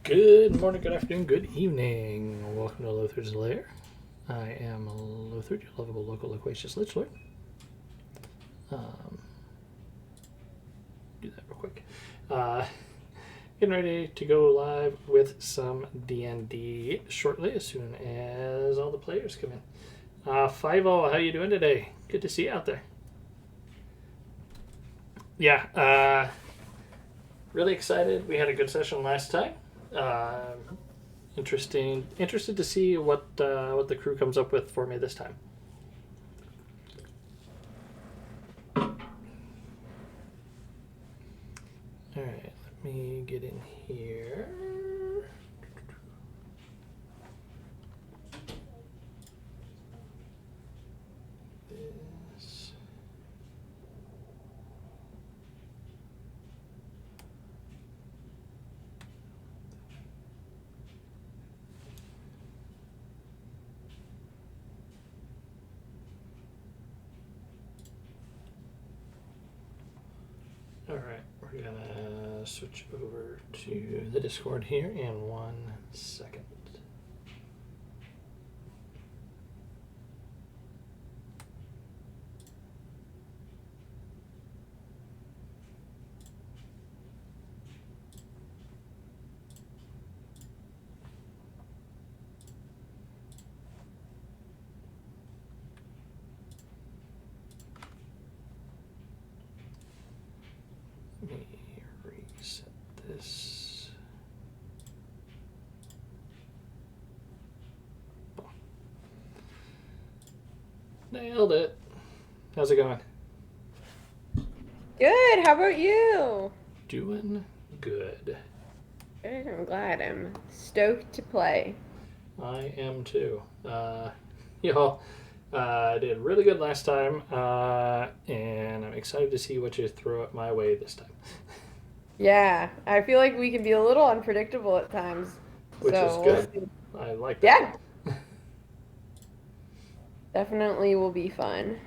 Good morning, good afternoon, good evening. Welcome to Lothar's Lair. I am Lothar, your lovable local loquacious lich lord. Do that real quick. Getting ready to go live with some D&D shortly, as soon as all the players come in. 5-0, how you doing today? Good to see you out there. Yeah, really excited. We had a good session last time. Interested to see what the crew comes up with for me this time. All right, let me get in here. This. All right, we're gonna switch over to the Discord here in 1 second. Let me reset this. Nailed it. How's it going? Good. How about you? Doing good. Good. I'm glad. I'm stoked to play. I am too. Y'all, I did really good last time, and I'm excited to see what you throw at my way this time. Yeah, I feel like we can be a little unpredictable at times. Which is So good. we'll see. I like Yeah, that. definitely will be fun.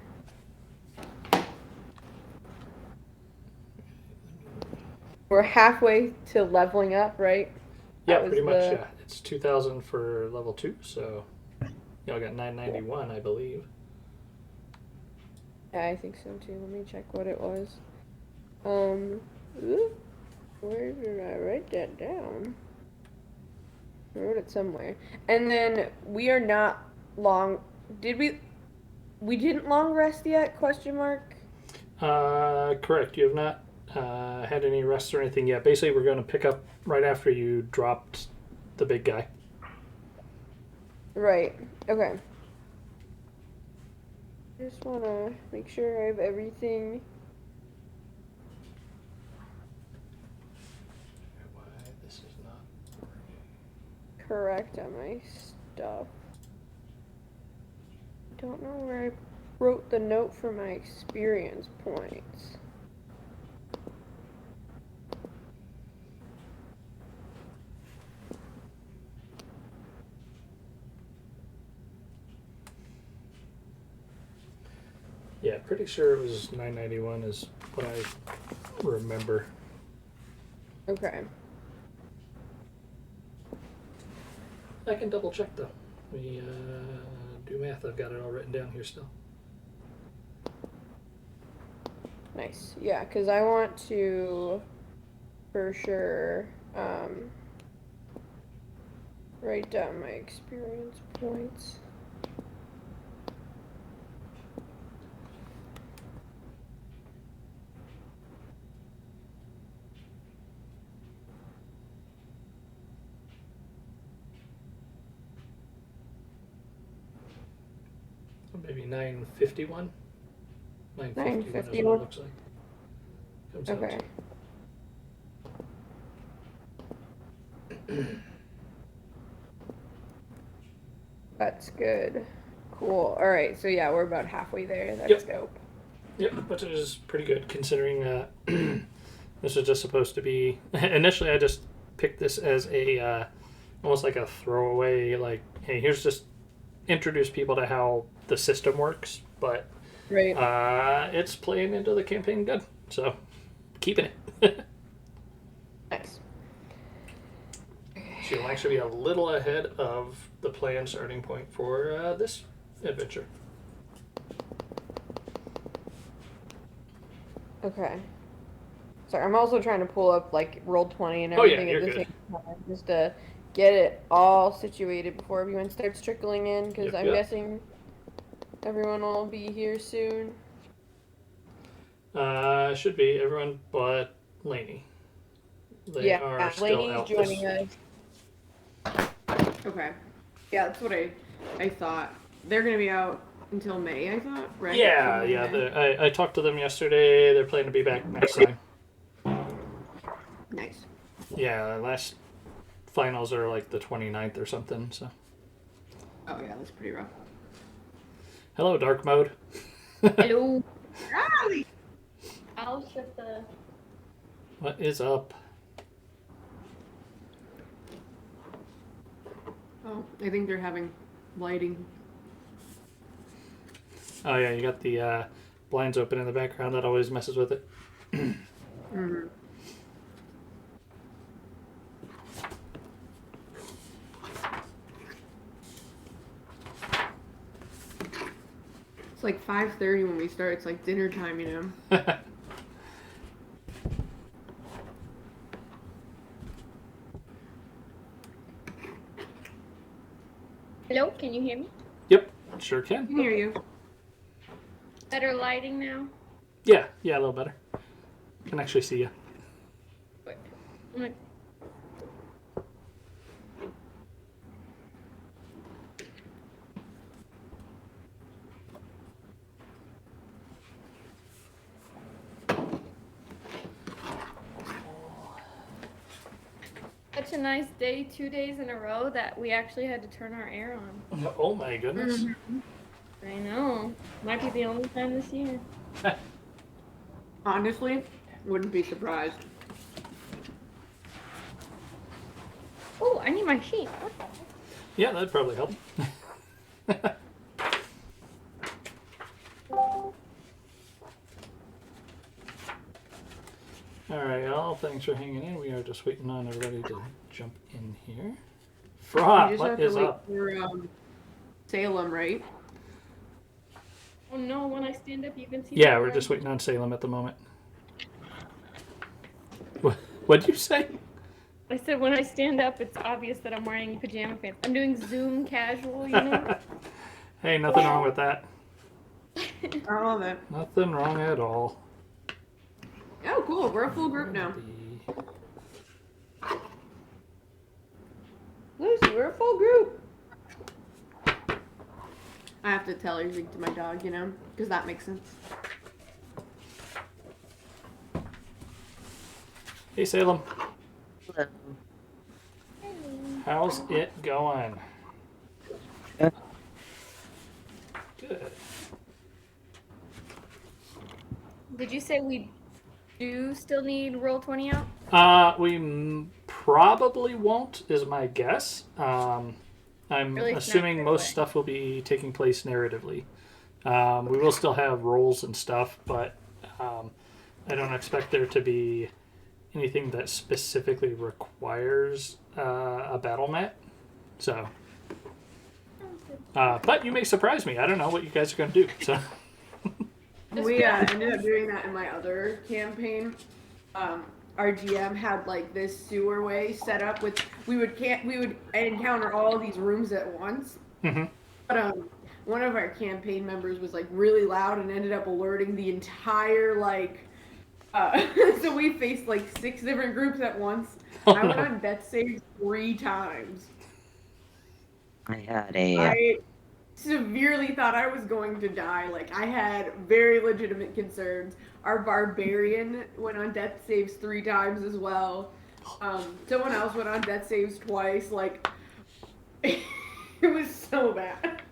We're halfway to leveling up, right? Yeah, That was pretty much. the Yeah, it's 2,000 for level 2, so y'all got 991, I believe. Yeah, I think so too. Let me check what it was. Um, ooh, where did I write that down? I wrote it somewhere. And then we are not long. Did we? We didn't long rest yet? Question mark. Correct. You have not had any rests or anything yet. Basically, we're going to pick up right after you dropped the big guy. Right. Okay. Just wanna make sure I have everything. Why this is not Correct on my stuff. Don't know where I wrote the note for my experience points. Yeah, pretty sure it was 991 is what I remember. Okay. I can double check though. We do math. I've got it all written down here still. Nice. Yeah, because I want to, for sure, write down my experience points. Maybe 951. 951 is what it 951. looks like. Comes out Okay. to. That's good. Cool. All right. So yeah, we're about halfway there. That's Yep. dope. Yep, which is pretty good considering this is just supposed to be. Initially, I just picked this as a almost like a throwaway, like, hey, here's just introduce people to how the system works, but Right. it's playing into the campaign good, so keeping it. Nice. So you'll actually be a little ahead of the planned starting point for this adventure. Okay. Sorry, I'm also trying to pull up like Roll20 and Oh, yeah, everything at you're the good. same time, just to get it all situated before everyone starts trickling in, because Yep, I'm yep. guessing everyone will be here soon. Should be everyone but Lainey. They Yeah, are still Lainey's out this. joining us. Okay. Yeah, that's what I thought. They're gonna be out until May, I thought, right? Yeah, Somewhere in yeah. May. I talked to them yesterday. They're planning to be back next time. Nice. Yeah, last finals are like the 29th or something. So, Oh yeah, that's pretty rough. hello, dark mode. Hello. Golly! I'll shut the. What is up? Oh, I think they're having lighting. Oh yeah, you got the blinds open in the background. That always messes with it. Mm-hmm. It's like 5:30 when we start. It's like dinner time, you know. Hello, can you hear me? Yep, sure I can. can hear you. Better lighting now? Yeah, a little better. Can actually see you. Wait. I'm gonna- Such a nice day, 2 days in a row, that we actually had to turn our air on. Oh my goodness. I know. Might be the only time this year. Honestly, wouldn't be surprised. Oh, I need my sheet. What the heck? Yeah, that'd probably help. Alright, y'all. Thanks for hanging in. We are just waiting on everybody to jump in here. We Fraught, just what have to is wait up? for Salem, right? Oh no, when I stand up, you can see. Yeah, the we're red. just waiting on Salem at the moment. What'd you say? I said when I stand up, it's obvious that I'm wearing pajama pants. I'm doing Zoom casual, you know? Hey, nothing wrong with that. I love it. Nothing wrong at all. Oh, cool. We're a full group now. Lucy, we're a full group. I have to tell everything to my dog, you know, because that makes sense. Hey, Salem. Hello. How's it going? Yeah. Good. Did you say we do still need Roll20 out? We probably won't, is my guess. I'm Really, it's not assuming right most away. stuff will be taking place narratively. We will still have roles and stuff, but I don't expect there to be anything that specifically requires a battle mat. So, but you may surprise me. I don't know what you guys are going to do. So, We ended up doing that in my other campaign. Our GM had like this sewer way set up with we would encounter all these rooms at once. Mhm. But one of our campaign members was like really loud and ended up alerting the entire like. So we faced like 6 different groups at once. Oh, I went no. on death saves 3 times. I had a I severely thought I was going to die. Like, I had very legitimate concerns. Our barbarian went on death saves 3 times as well. Someone else went on death saves twice. Like, it was so bad.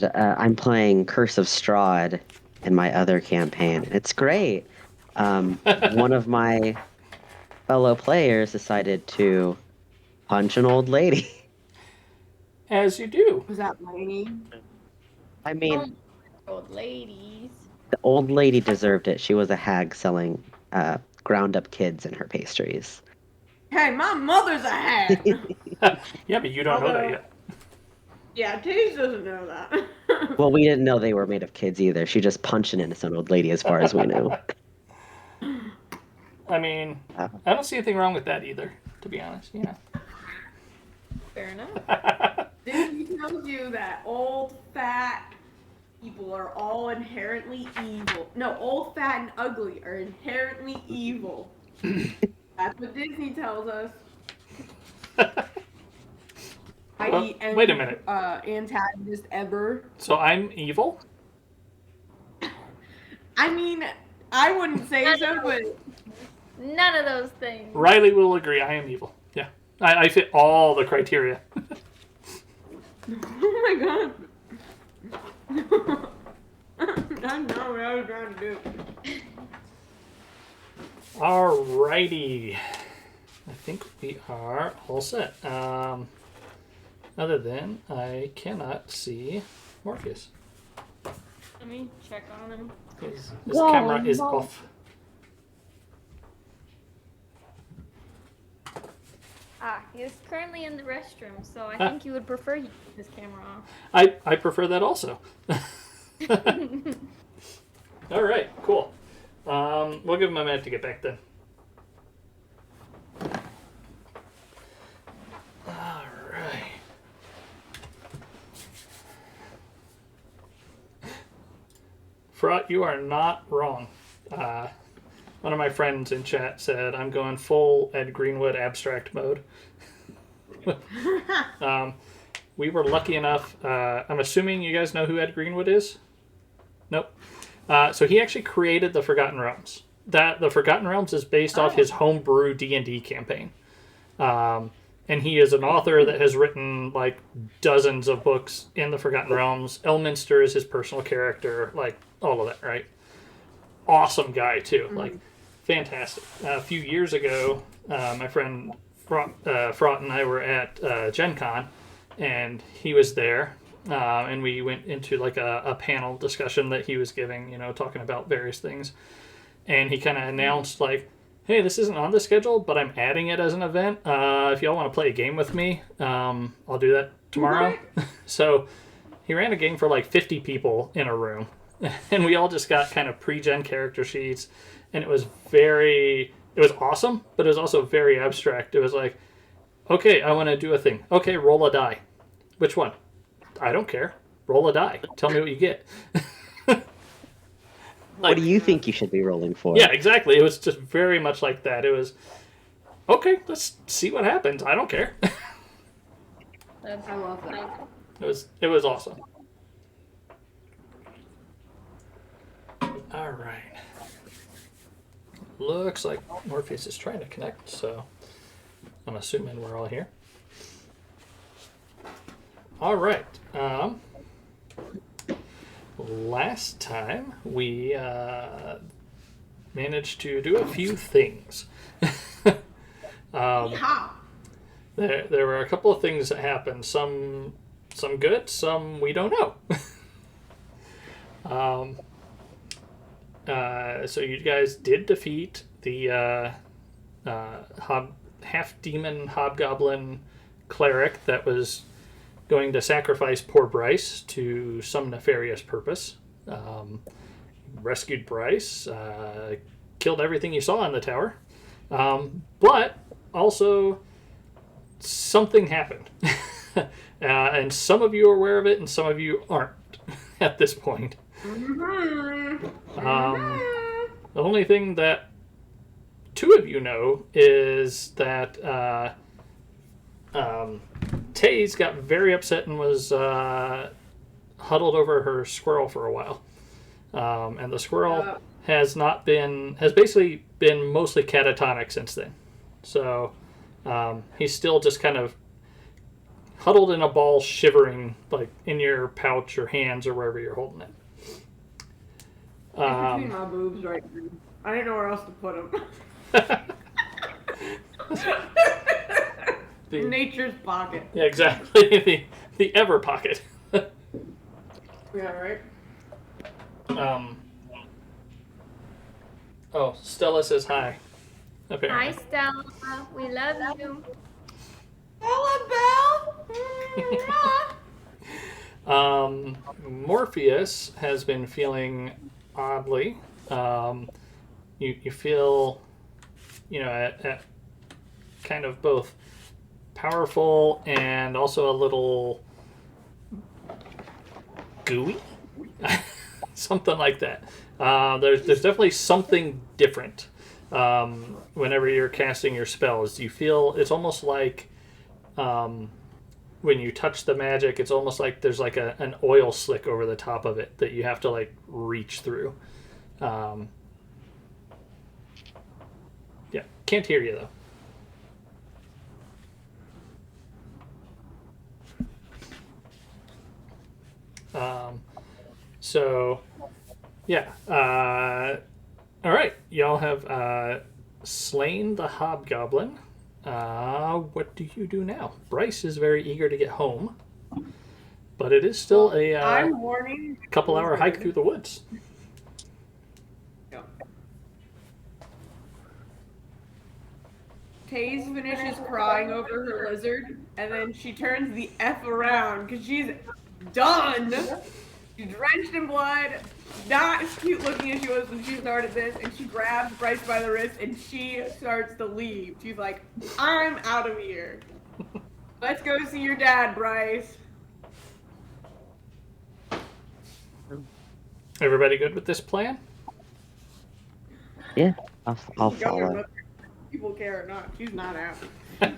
I'm playing Curse of Strahd in my other campaign. It's great. One of my fellow players decided to punch an old lady. As you do. Was that Lainey? I mean, Old ladies. the old lady deserved it. She was a hag selling ground up kids in her pastries. Hey, my mother's a hag. Yeah, but you don't know that Although- yet. Yeah, Taiz doesn't know that. Well, we didn't know they were made of kids either. She just punched an innocent old lady, as far as we know. I mean, I don't see anything wrong with that either, to be honest. Yeah. Fair enough. Disney tells you that old, fat people are all inherently evil. No, old, fat, and ugly are inherently evil. That's what Disney tells us. Well, wait a minute. Antagonist ever. So I'm evil? I mean, I wouldn't say so, but None of those things. Riley will agree I am evil. Yeah. I fit all the criteria. oh my god. I know what I was trying to do. Alrighty. I think we are all set. Other than I cannot see Morpheus. Let me check on him. His camera is off. He is currently in the restroom, so I think you would prefer you keep his camera off. I prefer that also. Alright, cool. We'll give him a minute to get back then. Alright. Fraught, you are not wrong. One of my friends in chat said I'm going full Ed Greenwood abstract mode. We were lucky enough. I'm assuming you guys know who Ed Greenwood is? Nope. So he actually created the Forgotten Realms. The Forgotten Realms is based off his homebrew D&D campaign. And he is an author that has written like dozens of books in the Forgotten Realms. Elminster is his personal character, like all of that, right? Awesome guy too, like fantastic. A few years ago, my friend Fraught and I were at Gen Con, and he was there, and we went into like a panel discussion that he was giving, you know, talking about various things, and he kind of announced like, hey, this isn't on the schedule, but I'm adding it as an event. If y'all want to play a game with me, I'll do that tomorrow. So he ran a game for like 50 people in a room, and we all just got kind of pre-gen character sheets, and it was awesome, but it was also very abstract. It was like, okay, I want to do a thing. Okay, roll a die. Which one? I don't care. Roll a die. Tell me what you get. What do you think you should be rolling for? Yeah, exactly. It was just very much like that. It was, okay, let's see what happens. I don't care. I love that. It was awesome. All right. Looks like Morpheus is trying to connect, so I'm assuming we're all here. All right. Last time we managed to do a few things. There were a couple of things that happened. Some good, some we don't know. So you guys did defeat the half-demon hobgoblin cleric that was going to sacrifice poor Bryce to some nefarious purpose. Rescued Bryce, killed everything you saw in the tower. But also something happened. And some of you are aware of it and some of you aren't at this point. The only thing that two of you know is that Taiz got very upset and was huddled over her squirrel for a while. And the squirrel has basically been mostly catatonic since then. So he's still just kind of huddled in a ball, shivering, like in your pouch or hands or wherever you're holding it. Between my boobs right now. I didn't know where else to put them. Nature's pocket. Yeah, exactly. the ever pocket. Yeah, right? Oh, Stella says hi. Hi, apparently. Stella. We love you. Morpheus has been feeling oddly. You feel, at kind of both powerful and also a little gooey, something like that. There's definitely something different whenever you're casting your spells. You feel it's almost like when you touch the magic, it's almost like there's like an oil slick over the top of it that you have to like reach through. Yeah, can't hear you though. So, yeah. All right, y'all have slain the hobgoblin. What do you do now? Bryce is very eager to get home, but it is still a I'm warning. couple-hour hike through the woods. Taiz finishes crying over her lizard, and then she turns the F around because she's done. She's drenched in blood, not as cute looking as she was when she started this, and she grabs Bryce by the wrist and she starts to leave. She's like, I'm out of here. Let's go see your dad, Bryce. Everybody good with this plan? Yeah, I'll follow. People care or not. She's not happy.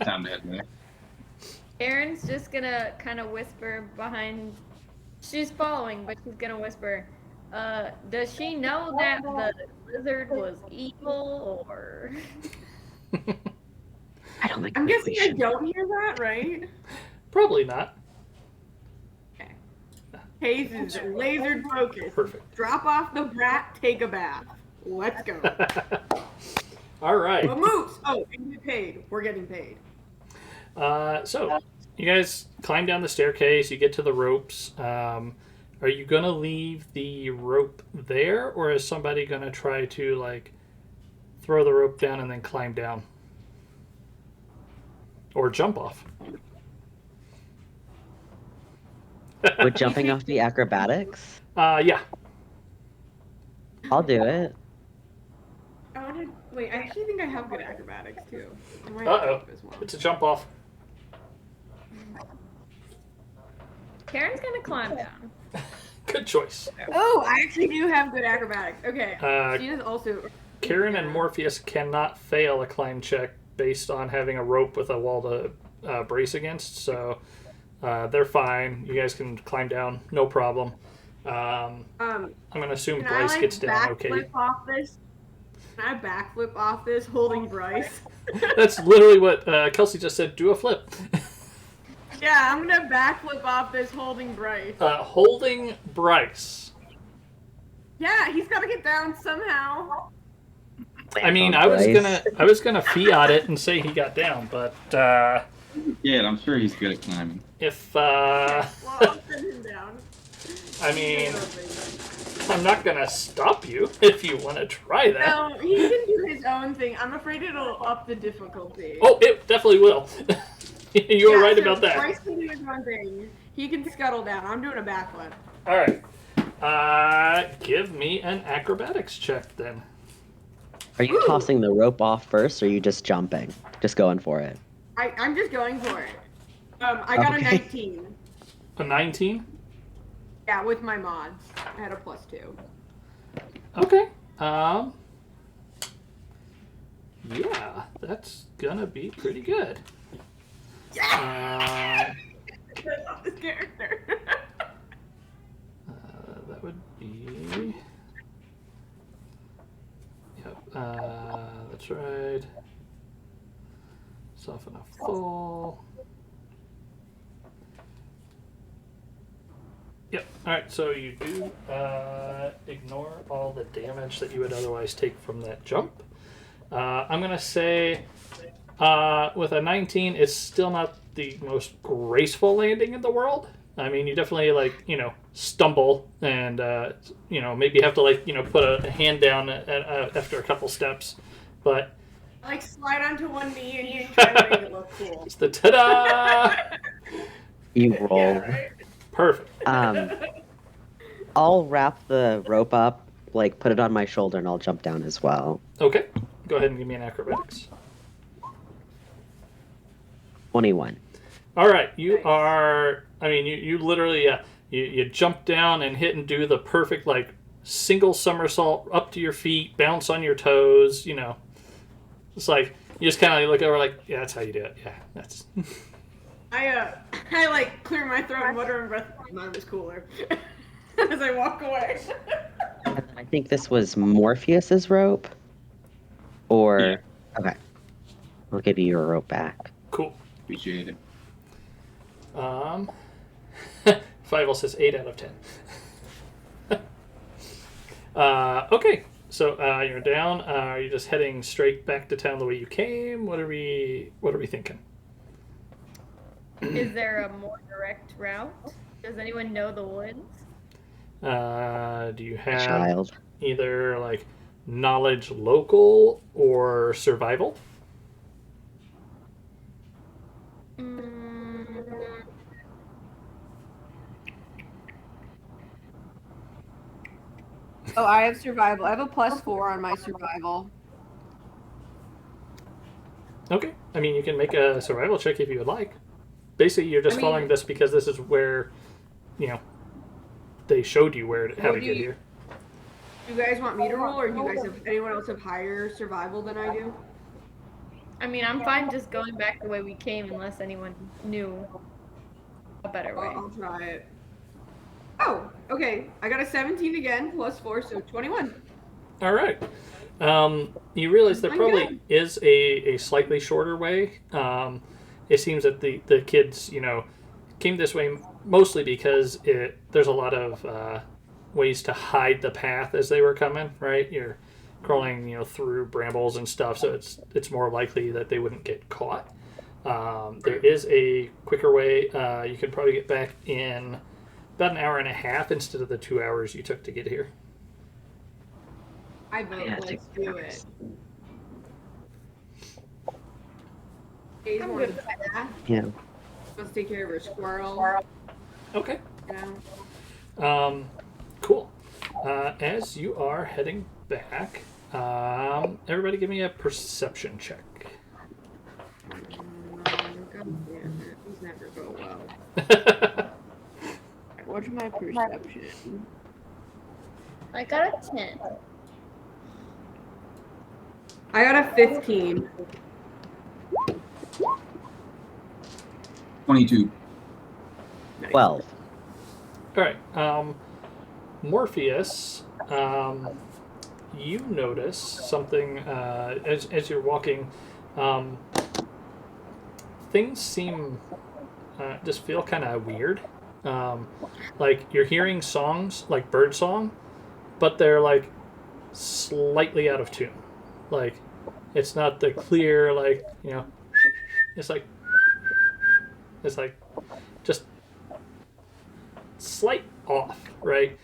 Time to head back. Erin's just gonna kind of whisper behind. She's following, but she's gonna whisper. Does she know that the lizard was evil, or? I don't think. I'm we guessing I should. don't hear that, right? Probably not. Taiz is laser focused. Perfect. Drop off the brat, take a bath. Let's go. All right. Vamoose! Oh, and get paid. We're getting paid. So, you guys climb down the staircase. You get to the ropes. Are you gonna leave the rope there, or is somebody gonna try to like throw the rope down and then climb down, or jump off? With jumping off the acrobatics, Yeah. I'll do it. Wait, I actually think I have good acrobatics too. I might Uh-oh. have this one. It's a jump off. Karen's gonna climb down. Good choice. Oh, I actually do have good acrobatics. Okay. She does also. Karen and Morpheus cannot fail a climb check based on having a rope with a wall to brace against, so they're fine. You guys can climb down, no problem. I'm gonna assume Can Bryce I gets down okay. backflip off this? Can I backflip off this holding Bryce? That's literally what Kelsey just said. Do a flip. Yeah, I'm gonna backflip off this holding Bryce. Holding Bryce. Yeah, he's gotta get down somehow. I mean, I was gonna fiat it and say he got down, but Yeah, I'm sure he's good at climbing. if Well, I'll send him down. I mean, I'm not gonna stop you if you want to try that. No, he can do his own thing. I'm afraid it'll up the difficulty. Oh, it definitely will. You were right so about that. Bryce can do his own thing. He can scuttle down. I'm doing a backflip. All right. Give me an acrobatics check then. Are you Ooh. tossing the rope off first, or are you just jumping? Just going for it? I'm just going for it. I got a Okay. 19. A 19? Yeah, with my mods. I had a +2. Okay. Yeah, that's gonna be pretty good. Yeah! I love this character. That would be. Yep. That's right. Soften a fall. Yep. All right. So you do ignore all the damage that you would otherwise take from that jump. I'm gonna say with a 19, it's still not the most graceful landing in the world. I mean, you definitely stumble and maybe have to put a hand down after a couple steps, but I like slide onto one knee and you try to make it look cool. It's the ta-da! You roll. Yeah, right? Perfect. I'll wrap the rope up, like put it on my shoulder, and I'll jump down as well. Okay. Go ahead and give me an acrobatics. 21. All right. You Nice. are. I mean, you literally you jump down and hit and do the perfect like single somersault up to your feet, bounce on your toes. You know, it's like you just kind of look over like, yeah, that's how you do it. Yeah, that's. I like clear my throat and mutter in breath. Mine was cooler. As I walk away. I think this was Morpheus's rope. Or Yeah. okay, I'll give you your rope back. Cool. Appreciate it. 5 says 8 out of 10. Okay, so you're down. Are you just heading straight back to town the way you came? What are we thinking? Is there a more direct route? Does anyone know the woods? Do you have Child. either like knowledge local or survival? Oh, I have survival. I have a +4 on my survival. Okay, I mean you can make a survival check if you would like. Basically, you're just following this because this is where, you know, they showed you how to get here. Do you guys want me to roll, or do you guys have anyone else have higher survival than I do? I mean, I'm fine just going back the way we came unless anyone knew a better way. I'll try it. Oh, okay. I got a 17 again, +4, so 21. All right. You realize there I'm probably good. is a slightly shorter way. It seems that the kids, you know, came this way mostly because there's a lot of ways to hide the path as they were coming, right? You're crawling, you know, through brambles and stuff, so it's more likely that they wouldn't get caught. There is a quicker way. You could probably get back in about an hour and a half instead of the 2 hours you took to get here. I vote. Yeah, Let's take do hours. it. I'm good. Yeah. Let's take care of our squirrel. Okay. Yeah. Cool. As you are heading back, everybody give me a perception check. God damn it. These never go well. What's my perception? I got a 10. I got a 15. 22. 12. All right. Morpheus, you notice something as you're walking. Things seem just feel kind of weird. Like you're hearing songs like bird song, but they're like slightly out of tune. Like it's not the clear, like, you know, it's like just slight off, right?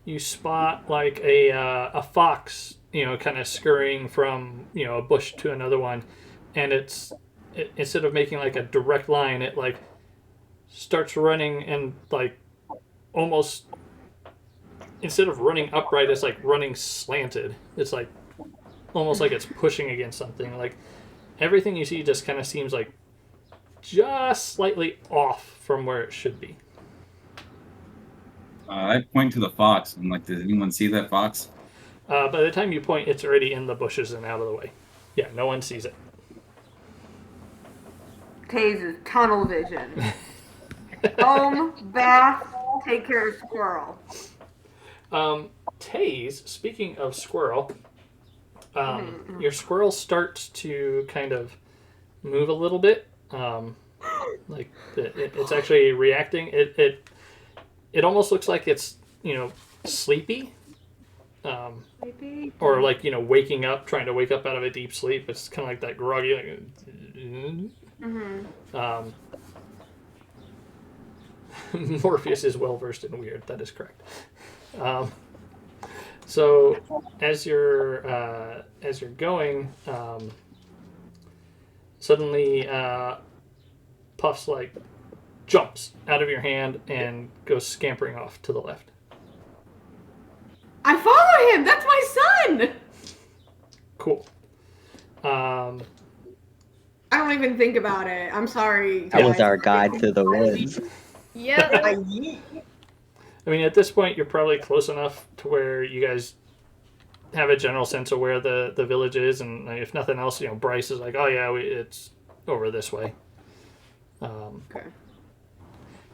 You spot like a fox, you know, kind of scurrying from, you know, a bush to another one, and instead of making like a direct line, it like starts running and like almost instead of running upright, it's like running slanted. It's like almost like it's pushing against something. Like everything you see just kind of seems like just slightly off from where it should be. I point to the fox. I'm like, does anyone see that fox? By the time you point, it's already in the bushes and out of the way. Yeah, no one sees it. Taiz is tunnel vision. Home, bath, take care of squirrel. Taiz, speaking of squirrel, your squirrel starts to kind of move a little bit. Like it's actually reacting. It almost looks like it's, you know, sleepy. Or like, you know, waking up, trying to wake up out of a deep sleep. It's kind of like that groggy. Like, Morpheus is well versed in weird. That is correct. So as you're going, suddenly Puffs like jumps out of your hand and goes scampering off to the left. I follow him. That's my son. Cool. I don't even think about it. I'm sorry. That was guys. our guide through the woods. Yep. I yeet. I mean, at this point, you're probably close enough to where you guys have a general sense of where the village is, and if nothing else, Bryce is like, "Oh yeah, it's over this way." Okay.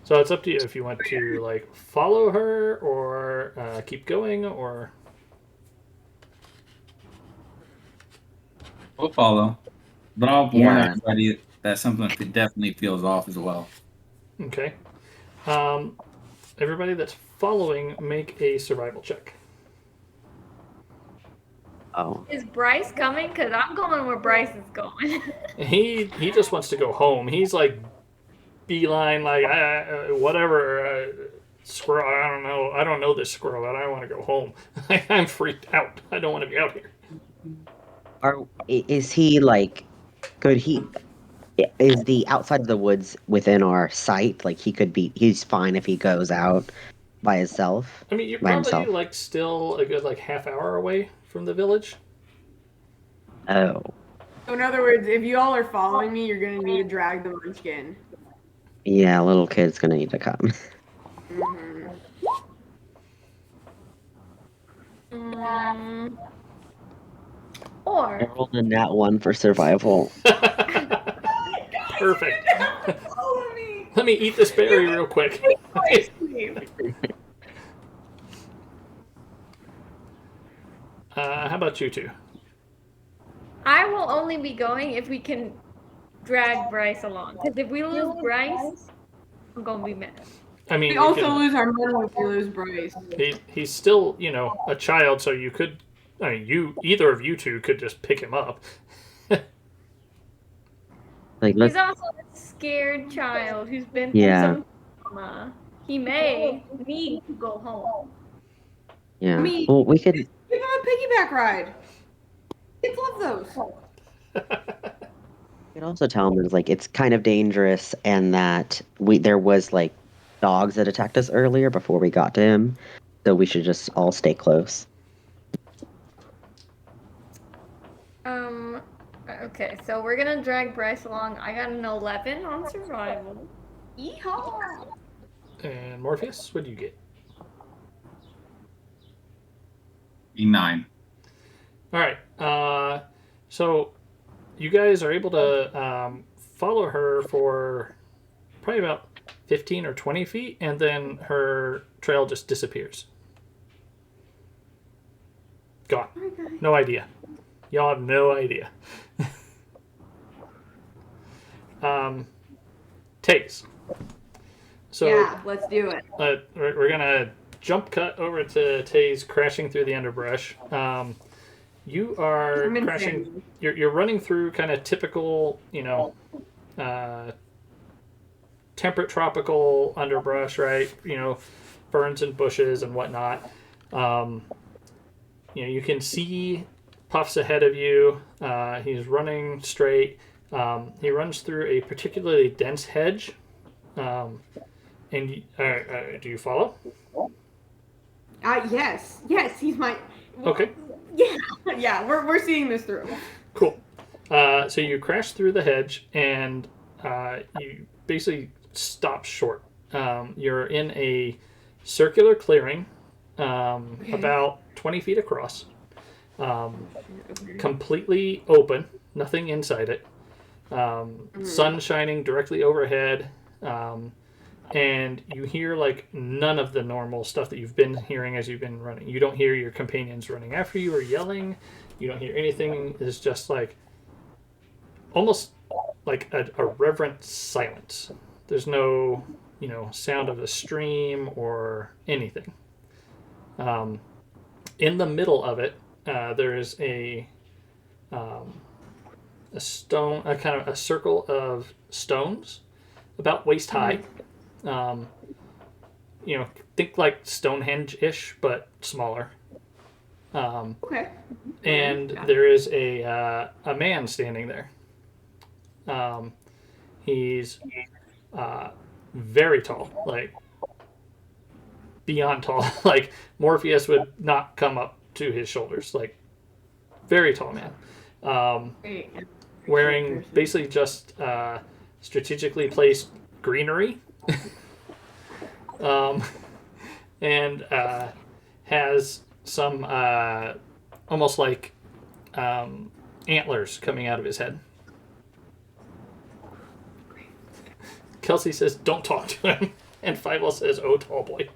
So it's up to you if you want to like follow her or keep going, or We'll follow. But I'll warn Yeah. everybody that something definitely feels off as well. okay. Everybody that's following, make a survival check. Oh. Is Bryce coming? Because I'm going where Bryce is going. He just wants to go home. He's like beeline, like whatever. Squirrel. I don't know this squirrel, but I want to go home. I'm freaked out. I don't want to be out here. Is he like? Could he? Is the outside of the woods within our sight? Like he could be. He's fine if he goes out by himself. I mean, you're By probably himself. like still a good like half hour away from the village. Oh. So in other words, if you all are following me, you're gonna need to drag the munchkin. Yeah, little kid's gonna need to come. Mm-hmm. Or I rolled a nat 1 for survival. Perfect. Follow me. Let me eat this berry real quick. How about you two? I will only be going if we can drag Bryce along. Because if we lose Bryce, I'm gonna be mad. I mean, We you also can- lose our money if we lose Bryce. he's still, a child, so you could, either of you two could just pick him up. Like let's. He's also a scared child who's been through Yeah. some trauma. He may need to go home. Yeah. Me. Well, we could. Give him a piggyback ride. Kids love those. We could also tell him it's kind of dangerous, and that there was like dogs that attacked us earlier before we got to him, so we should just all stay close. Okay, so we're gonna drag Bryce along. I got an 11 on survival. Yeehaw! And Morpheus, what do you get? E9. All right. So you guys are able to follow her for probably about 15 or 20 feet, and then her trail just disappears. Gone. No idea. Y'all have no idea. Taiz. So Yeah, let's do it. we're gonna jump cut over to Taiz crashing through the underbrush. You are I'm in crashing. pain. You're running through kind of typical, temperate tropical underbrush, right? Ferns and bushes and whatnot. You can see Puffs ahead of you. He's running straight. He runs through a particularly dense hedge. And do you follow? Yes, he's my. Okay. Yeah, we're seeing this through. Cool. So you crash through the hedge, and you basically stop short. You're in a circular clearing, about 20 feet across, completely open, nothing inside it. Sun shining directly overhead, and you hear like none of the normal stuff that you've been hearing as you've been running. You don't hear your companions running after you or yelling. You don't hear anything. It's just like almost like a reverent silence. There's no, sound of a stream or anything. In the middle of it, there is a stone, a kind of a circle of stones, about waist high. Think like Stonehenge-ish, but smaller. Okay. And Got it. there is a man standing there. He's very tall, like beyond tall. Like Morpheus would not come up to his shoulders. Like very tall man. Great. Wearing basically just strategically placed greenery. And has some almost like antlers coming out of his head. Kelsey says, "Don't talk to him," and Fievel says, "Oh, tall boy."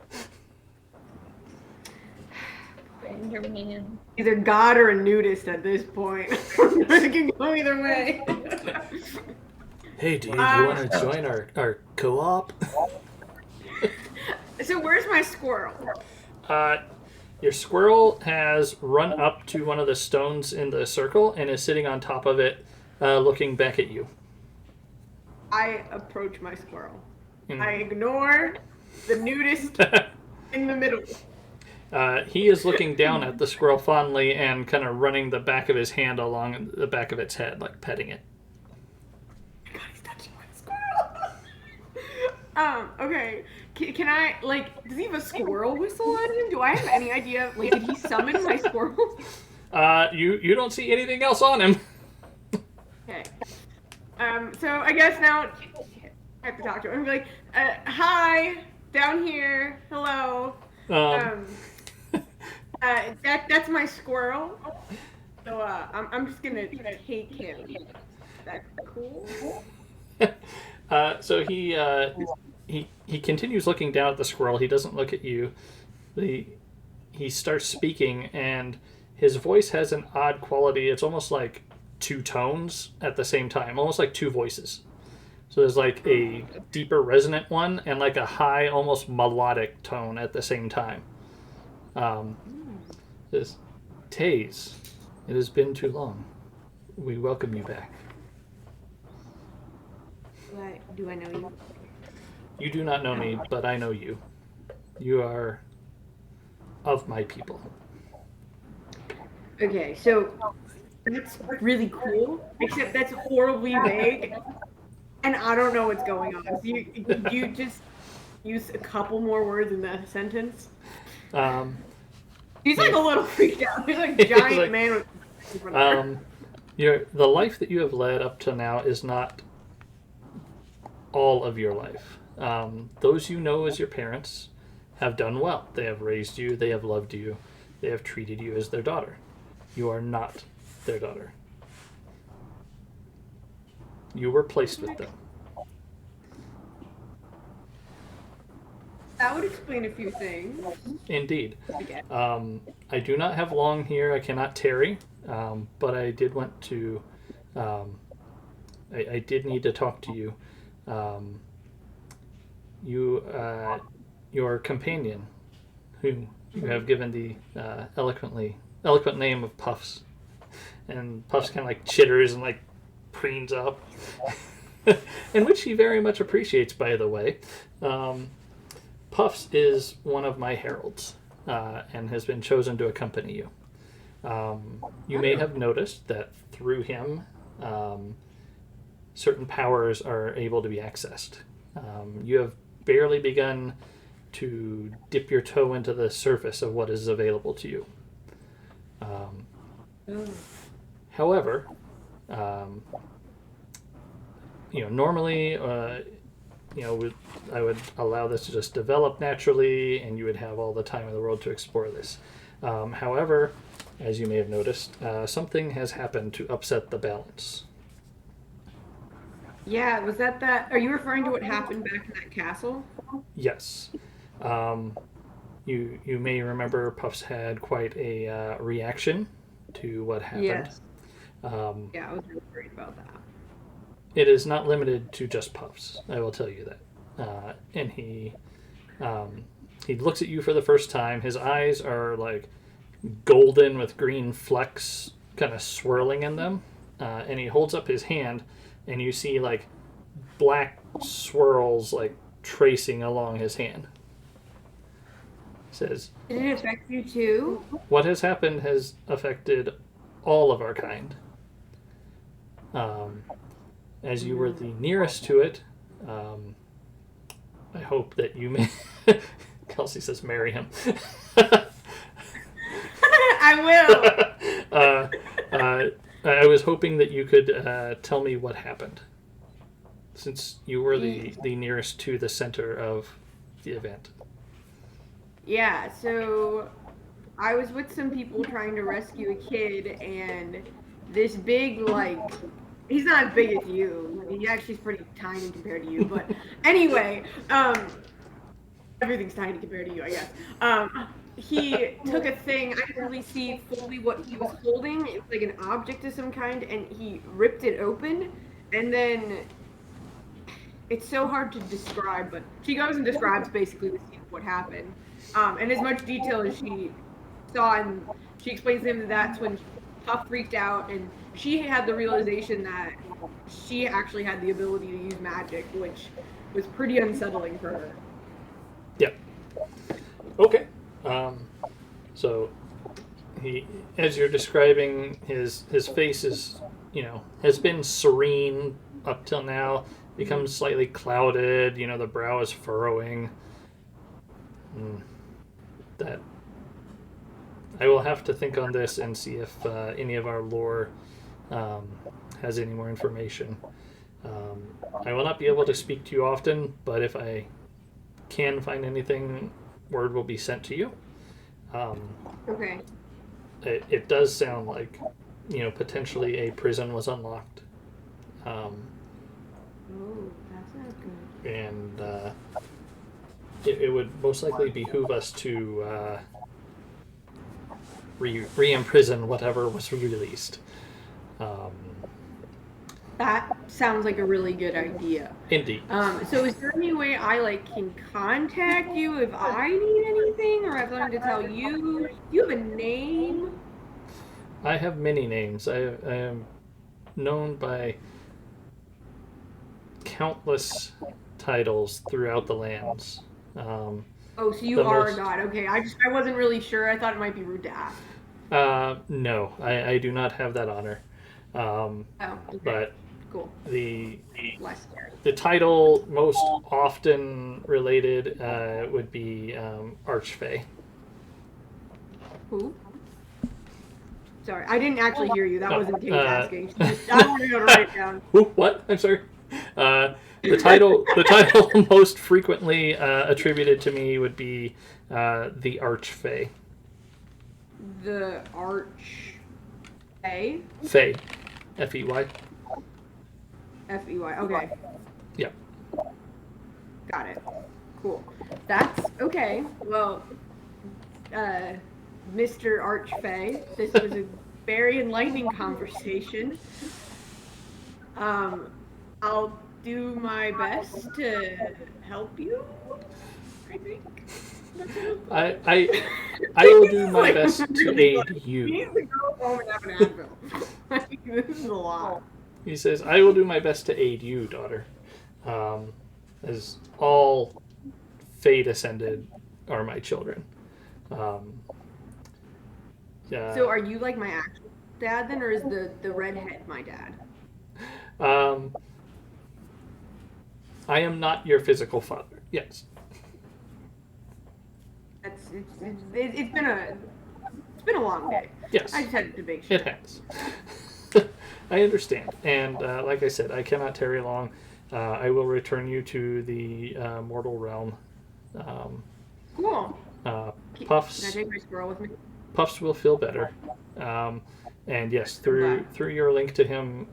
Enderman. Either God or a nudist at this point. It can go either way. Hey, dude, you want to join our co-op? So where's my squirrel? Your squirrel has run up to one of the stones in the circle and is sitting on top of it, looking back at you. I approach my squirrel. Mm. I ignore the nudist in the middle. He is looking down at the squirrel fondly and kind of running the back of his hand along the back of its head, like petting it. God, he's touching my squirrel. Okay. Can I, like, does he have a squirrel whistle on him? Do I have any idea? Like, did he summon my squirrel? You don't see anything else on him. Okay. So I guess now I have to talk to him. I'm like, hi, down here, hello. That's my squirrel. So I'm just gonna take him. Is that cool? So he continues looking down at the squirrel. He doesn't look at you. He starts speaking, and his voice has an odd quality. It's almost like two tones at the same time, almost like two voices. So there's like a deeper resonant one and like a high, almost melodic tone at the same time. This Taiz, it has been too long. We welcome you back. Do I know you? You do not know me, but I know you. You are of my people. Okay, so that's really cool, except that's horribly vague, and I don't know what's going on. So you just use a couple more words in that sentence? He's like a little freaked out. He's like a giant like, man with the life that you have led up to now is not all of your life. Those you know as your parents have done well. They have raised you, they have loved you, they have treated you as their daughter. You are not their daughter. You were placed with them. That would explain a few things. Indeed. Okay. I do not have long here. I cannot tarry, but I did want to. I did need to talk to you. Your companion, who you have given the eloquent name of Puffs, and Puffs kind of like chitters and like preens up, and which he very much appreciates, by the way. Puffs is one of my heralds, and has been chosen to accompany you. You may have noticed that through him, certain powers are able to be accessed. You have barely begun to dip your toe into the surface of what is available to you. However, normally, I would allow this to just develop naturally, and you would have all the time in the world to explore this. However, as you may have noticed, something has happened to upset the balance. Yeah, was that? Are you referring to what happened back in that castle? Yes. You may remember Puffs had quite a reaction to what happened. Yes. Yeah, I was really worried about that. It is not limited to just Puffs. I will tell you that. And he looks at you for the first time. His eyes are like golden with green flecks kind of swirling in them. And he holds up his hand, and you see like black swirls like tracing along his hand. Says, Did it affect you too? what has happened has affected all of our kind. As you were the nearest to it, I hope that you may. Kelsey says, marry him. I will. I was hoping that you could tell me what happened, since you were the nearest to the center of the event. Yeah, so I was with some people trying to rescue a kid, and this big, like, he's not as big as you. He actually is pretty tiny compared to you, but anyway, everything's tiny compared to you, I guess. He took a thing, I didn't really see fully what he was holding. It was like an object of some kind, and he ripped it open, and then it's so hard to describe, but she goes and describes basically the scene of what happened. And as much detail as she saw, and she explains to him that that's when Puff freaked out, and she had the realization that she actually had the ability to use magic, which was pretty unsettling for her. Yep. Okay. So he, as you're describing, his face is, has been serene up till now. Becomes slightly clouded. The brow is furrowing. That I will have to think on this and see if any of our lore has any more information. I will not be able to speak to you often, but if I can find anything, word will be sent to you. Okay. It does sound like, potentially a prison was unlocked. Oh, that's not good. And it would most likely behoove us to re-imprison whatever was released. That sounds like a really good idea. Indeed. So is there any way I can contact you if I need anything, or I've learned to tell you? You have a name? I have many names. I am known by countless titles throughout the lands. Oh, so you are a god. Okay, I wasn't really sure. I thought it might be rude to ask. No, I do not have that honor. Oh, okay. But cool. The Less title most often related would be Archfey. Who? Sorry, I didn't actually hear you. That wasn't Kate asking. I want to go to write it down. Who? What? I'm sorry. The title most frequently attributed to me would be the Archfey. The Arch Fey? Fey. F-E-Y. F-E-Y. Okay. Yep. Got it. Cool. That's okay. Well, Mr. Archfey, this was a very enlightening conversation. I'll do my best to help you, I think. I will do my best to aid you. He needs to go home and have an Advil. This is a lot. He says, I will do my best to aid you, daughter. As all Fey descended are my children. So are you like my actual dad then, or is the redhead my dad? I am not your physical father. Yes. It's been a long day. Yes. I just had to make sure. It has. I understand. And like I said, I cannot tarry long. I will return you to the mortal realm. Cool. Puffs. Can I take my squirrel with me? Puffs will feel better. And yes, through your link to him,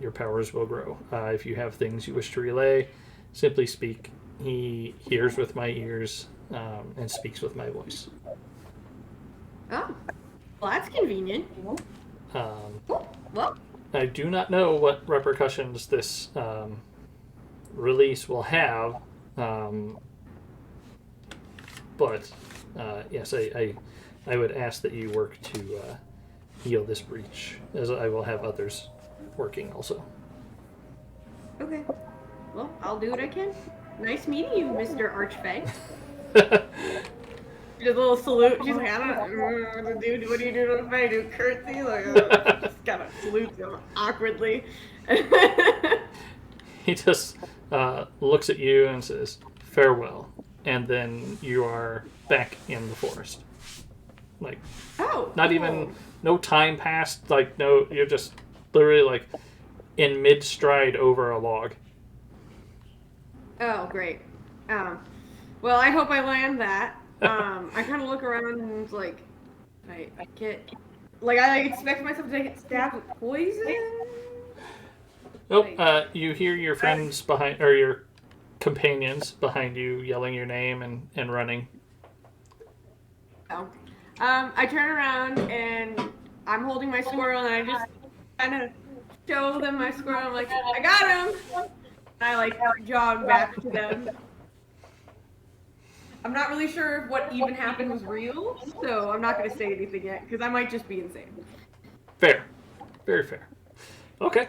your powers will grow. If you have things you wish to relay, simply speak. He hears with my ears and speaks with my voice. Oh, well, that's convenient. Well, I do not know what repercussions this release will have, but yes, I would ask that you work to heal this breach, as I will have others working also. okay. Well, I'll do what I can. Nice meeting you, Mr. Archfey. She does a little salute. She's like, I don't know what to do. What do you do if I do curtsy? Like, just kind of salutes him awkwardly. He just looks at you and says, "Farewell," and then you are back in the forest. Like, not cool. even no time passed. Like, no, you're just literally like in mid stride over a log. Oh, great. Well, I hope I land that. I kind of look around and it's like, I get, like, I expect myself to get stabbed with poison. Nope. You hear your friends behind, or your companions behind you, yelling your name and running. Oh. I turn around and I'm holding my squirrel and I just kind of show them my squirrel. I'm like, I got him. And I like jog back to them. I'm not really sure if what even happened was real, so I'm not going to say anything yet because I might just be insane. Fair. Very fair. Okay.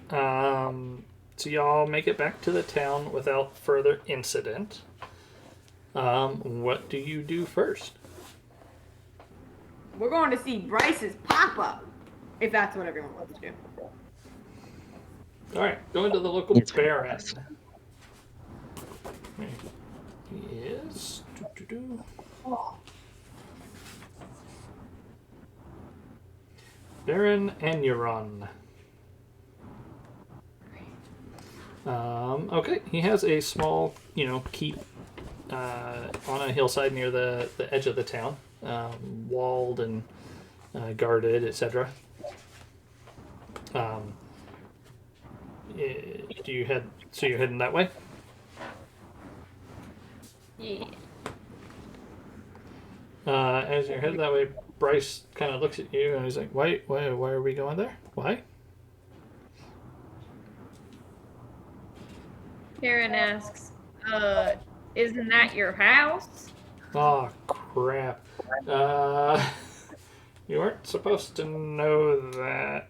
So y'all make it back to the town without further incident. What do you do first? We're going to see Bryce's pop-up, if that's what everyone wants to do. All right, go into the local It's baron. Yes. Baron Anuron. Okay, he has a small, keep on a hillside near the edge of the town, walled and guarded, etc. Do you head? So you're heading that way? Yeah. As you're headed that way, Bryce kind of looks at you and he's like, "Why are we going there? Why?" Karen asks, isn't that your house? Oh crap! You weren't supposed to know that.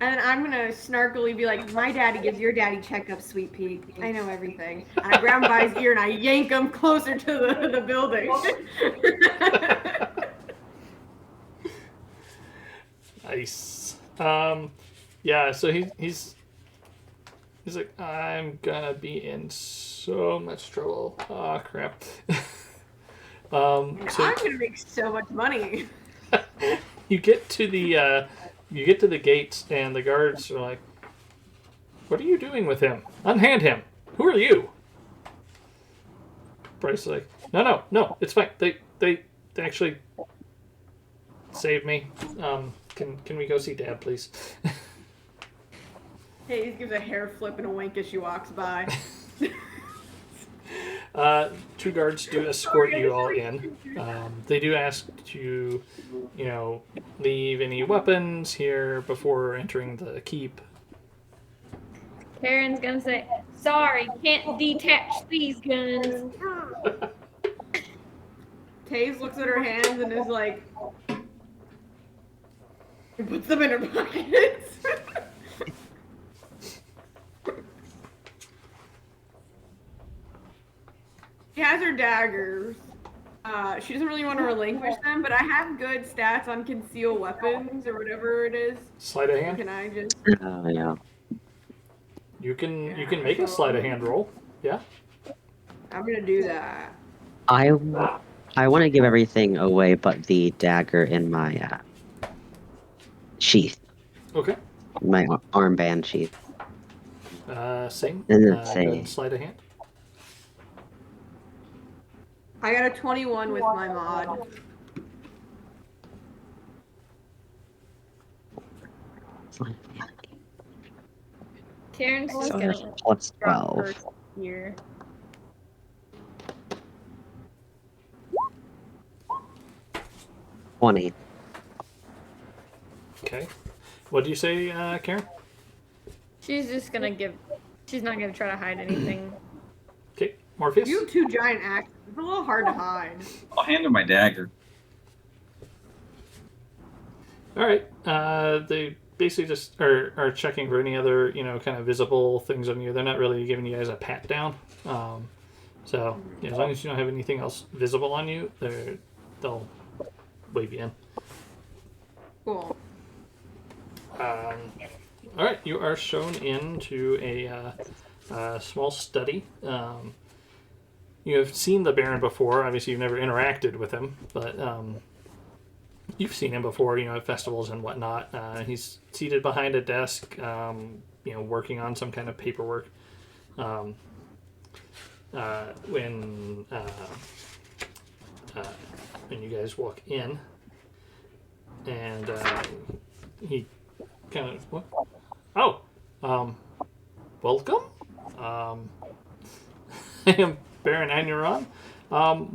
And I'm going to snarkily be like, my daddy gives your daddy checkups, sweet pea. I know everything. And I grab him by his ear and I yank him closer to the building. Nice. Yeah. So he's like, I'm gonna be in so much trouble. Oh crap. So I'm going to make so much money. you get to the gates and the guards are like, "What are you doing with him? Unhand him. Who are you?" Bryce is like, No, it's fine. They actually saved me. Can we go see Dad, please? Hayes gives a hair flip and a wink as she walks by. Two guards do escort you all in. They do ask you, leave any weapons here before entering the keep. Karen's gonna say, sorry, can't detach these guns. Taze looks at her hands and is like, and puts them in her pockets. She has her daggers. She doesn't really want to relinquish them, but I have good stats on conceal weapons or whatever it is. Sleight of hand. Can I just? Oh, yeah. You can make a sleight of hand roll. Yeah. I'm gonna do that. I want to give everything away but the dagger in my sheath, Okay. my armband sheath. Same. And then Go say- ahead and sleight of hand. I got a 21 with my mod. Karen's just So gonna there's plus drop 12. her here. $20. Okay. What do you say, Karen? She's just gonna she's not gonna try to hide anything. Okay. Morpheus. You have two giant axes. It's a little hard to hide. I'll hand her my dagger. All right. They basically just are checking for any other, kind of visible things on you. They're not really giving you guys a pat down. So as long as you don't have anything else visible on you, they'll wave you in. Cool. All right, you are shown into a small study. You have seen the Baron before. Obviously, you've never interacted with him, but you've seen him before. At festivals and whatnot. He's seated behind a desk, working on some kind of paperwork. When you guys walk in, and he kind of what? Oh, welcome. I am Baron Anuron.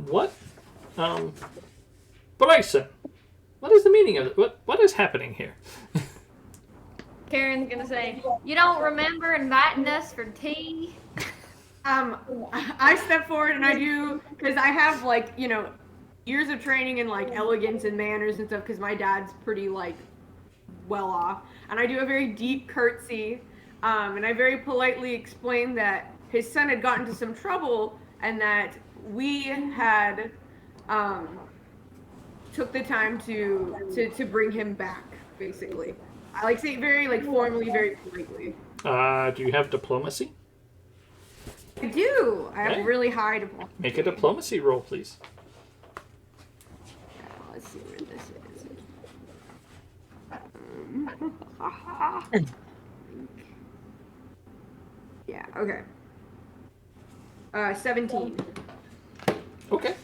What? Bryson, what is the meaning of it? What is happening here? Karen's gonna say, "You don't remember inviting us for tea?" I step forward and I do, because I have years of training in elegance and manners and stuff, because my dad's pretty well off, and I do a very deep curtsy, and I very politely explain that his son had gotten into some trouble and that we had took the time to bring him back, basically. I say it very formally, very politely. Do you have diplomacy? I do. I have Okay. really high diplomacy. Make a diplomacy roll, please. Let's see where this is. Yeah, okay. 17. Okay.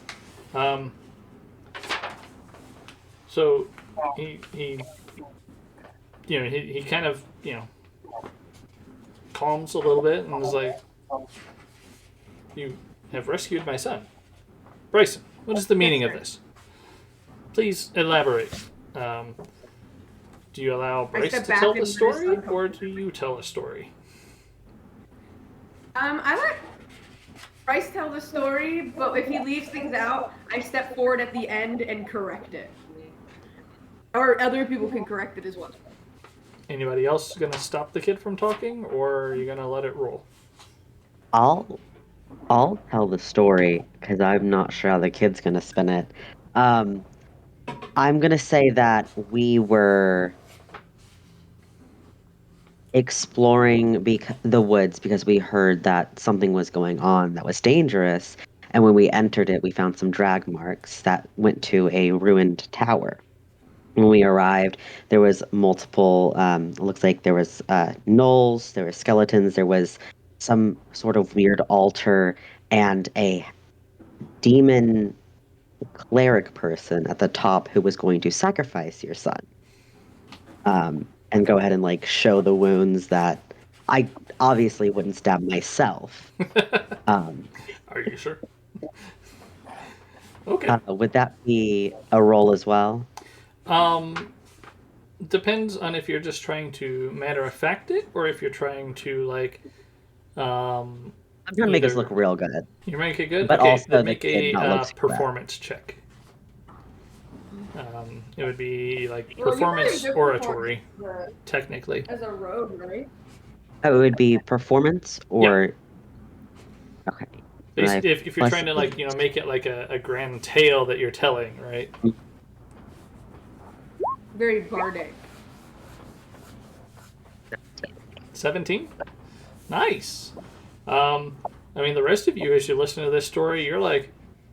So he kind of calms a little bit and is like, "You have rescued my son, Bryson. What is the meaning of this? Please elaborate. Do you allow Bryce to step tell back the and story, listen. or do you tell a story?" I let Bryce tell the story, but if he leaves things out, I step forward at the end and correct it. Or other people can correct it as well. Anybody else gonna stop the kid from talking, or are you gonna let it roll? I'll tell the story because I'm not sure how the kid's gonna spin it. I'm gonna say that we were exploring the woods because we heard that something was going on that was dangerous, and when we entered it, we found some drag marks that went to a ruined tower. When we arrived, there was multiple. It looks like there was gnolls, there were skeletons, there was some sort of weird altar, and a demon cleric person at the top who was going to sacrifice your son. And go ahead and show the wounds that I obviously wouldn't stab myself. Um, Are you sure? Okay. would that be a roll as well? Depends on if you're just trying to matter of fact it, or if you're trying to I'm trying to make us either- look real good. You make it good. But Okay, also then the make kid a not look so bad. performance check. It would be Well, performance you probably oratory, perform technically. as a rogue, right? Oh, it would be performance or okay. And I If you're plus trying to 8. make it like a grand tale that you're telling, right? Very bardic. 17? Nice. The rest of you, as you listen to this story, you're like,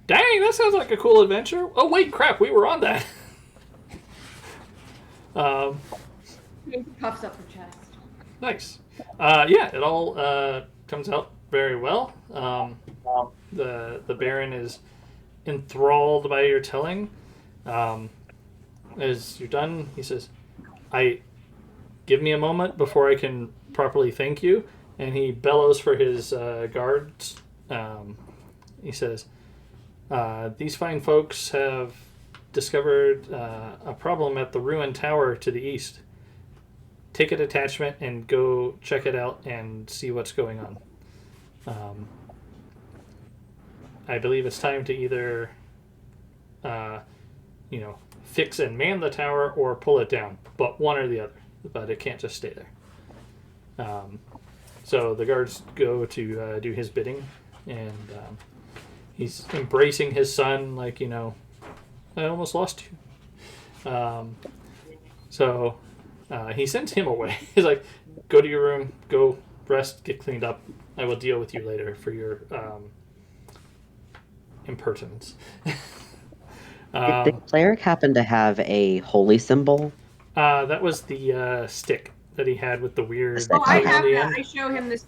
dang, that sounds like a cool adventure. Oh, wait, crap, we were on that. He puffs up her chest. Nice. Yeah, it all comes out very well. The Baron is enthralled by your telling. As you're done, he says, give me a moment before I can properly thank you. And he bellows for his guards. He says, these fine folks have discovered a problem at the ruined tower to the east. Take a detachment and go check it out and see what's going on. I believe it's time to either, fix and man the tower or pull it down, but one or the other. But it can't just stay there. So the guards go to do his bidding, and he's embracing his son, like, you know, I almost lost you. So he sends him away. He's like, go to your room, go rest, get cleaned up. I will deal with you later for your impertinence. Did the cleric happen to have a holy symbol? That was the stick that he had with the weird Oh, I thing on have the that. end. I show him this.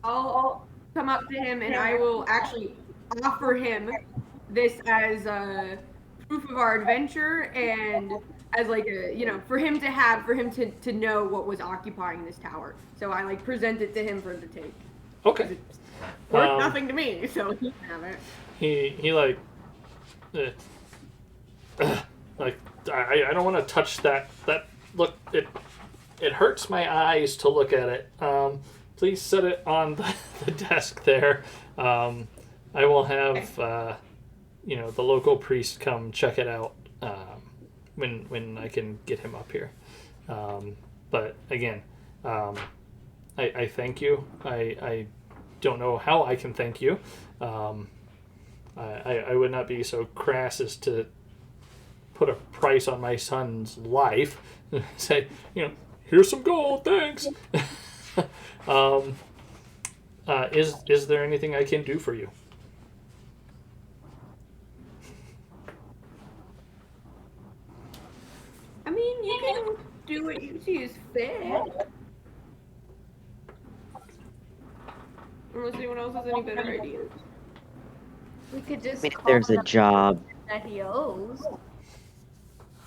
I'll come up to him and I will actually offer him this as a proof of our adventure and as like a, you know, for him to know what was occupying this tower. So I like present it to him for the take. Okay. It's worth nothing to me, so he can have it. He like like I don't want to touch that look, it hurts my eyes to look at it. Please set it on the desk there. I will have you know, the local priest come check it out when I can get him up here. But again, I thank you. I don't know how I can thank you. I would not be so crass as to put a price on my son's life. Say, you know, here's some gold, thanks. Is there anything I can do for you? I mean, you can do what you see is fit. Unless anyone else has any better ideas. We could just I mean, if call there's a it job, that he owes.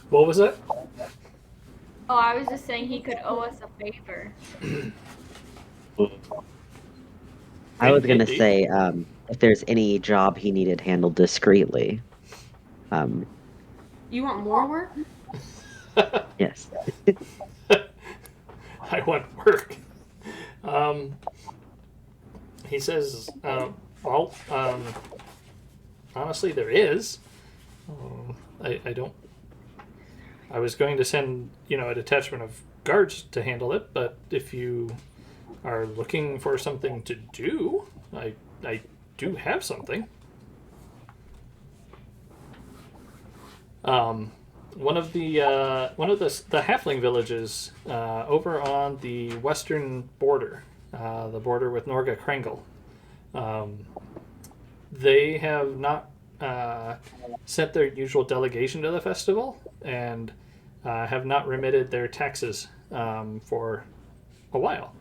What was that? Oh, I was just saying he could owe us a favor. I was gonna Indeed. say, if there's any job he needed handled discreetly. You want more work? Yes. I want work. He says, well, honestly, there is. I don't. I was going to send, you know, a detachment of guards to handle it, but if you are looking for something to do, I do have something. One of the halfling villages over on the western border, the border with Norga Krangle. They have not sent their usual delegation to the festival and have not remitted their taxes for a while.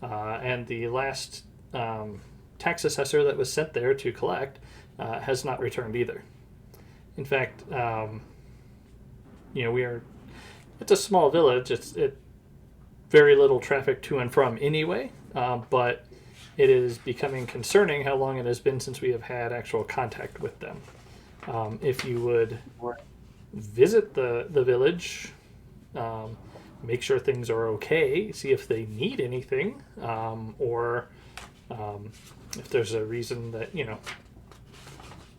And the last tax assessor that was sent there to collect has not returned either. In fact, you know, it's a small village. It's very little traffic to and from anyway, but it is becoming concerning how long it has been since we have had actual contact with them. If you would visit the village, make sure things are okay, see if they need anything, or if there's a reason that, you know,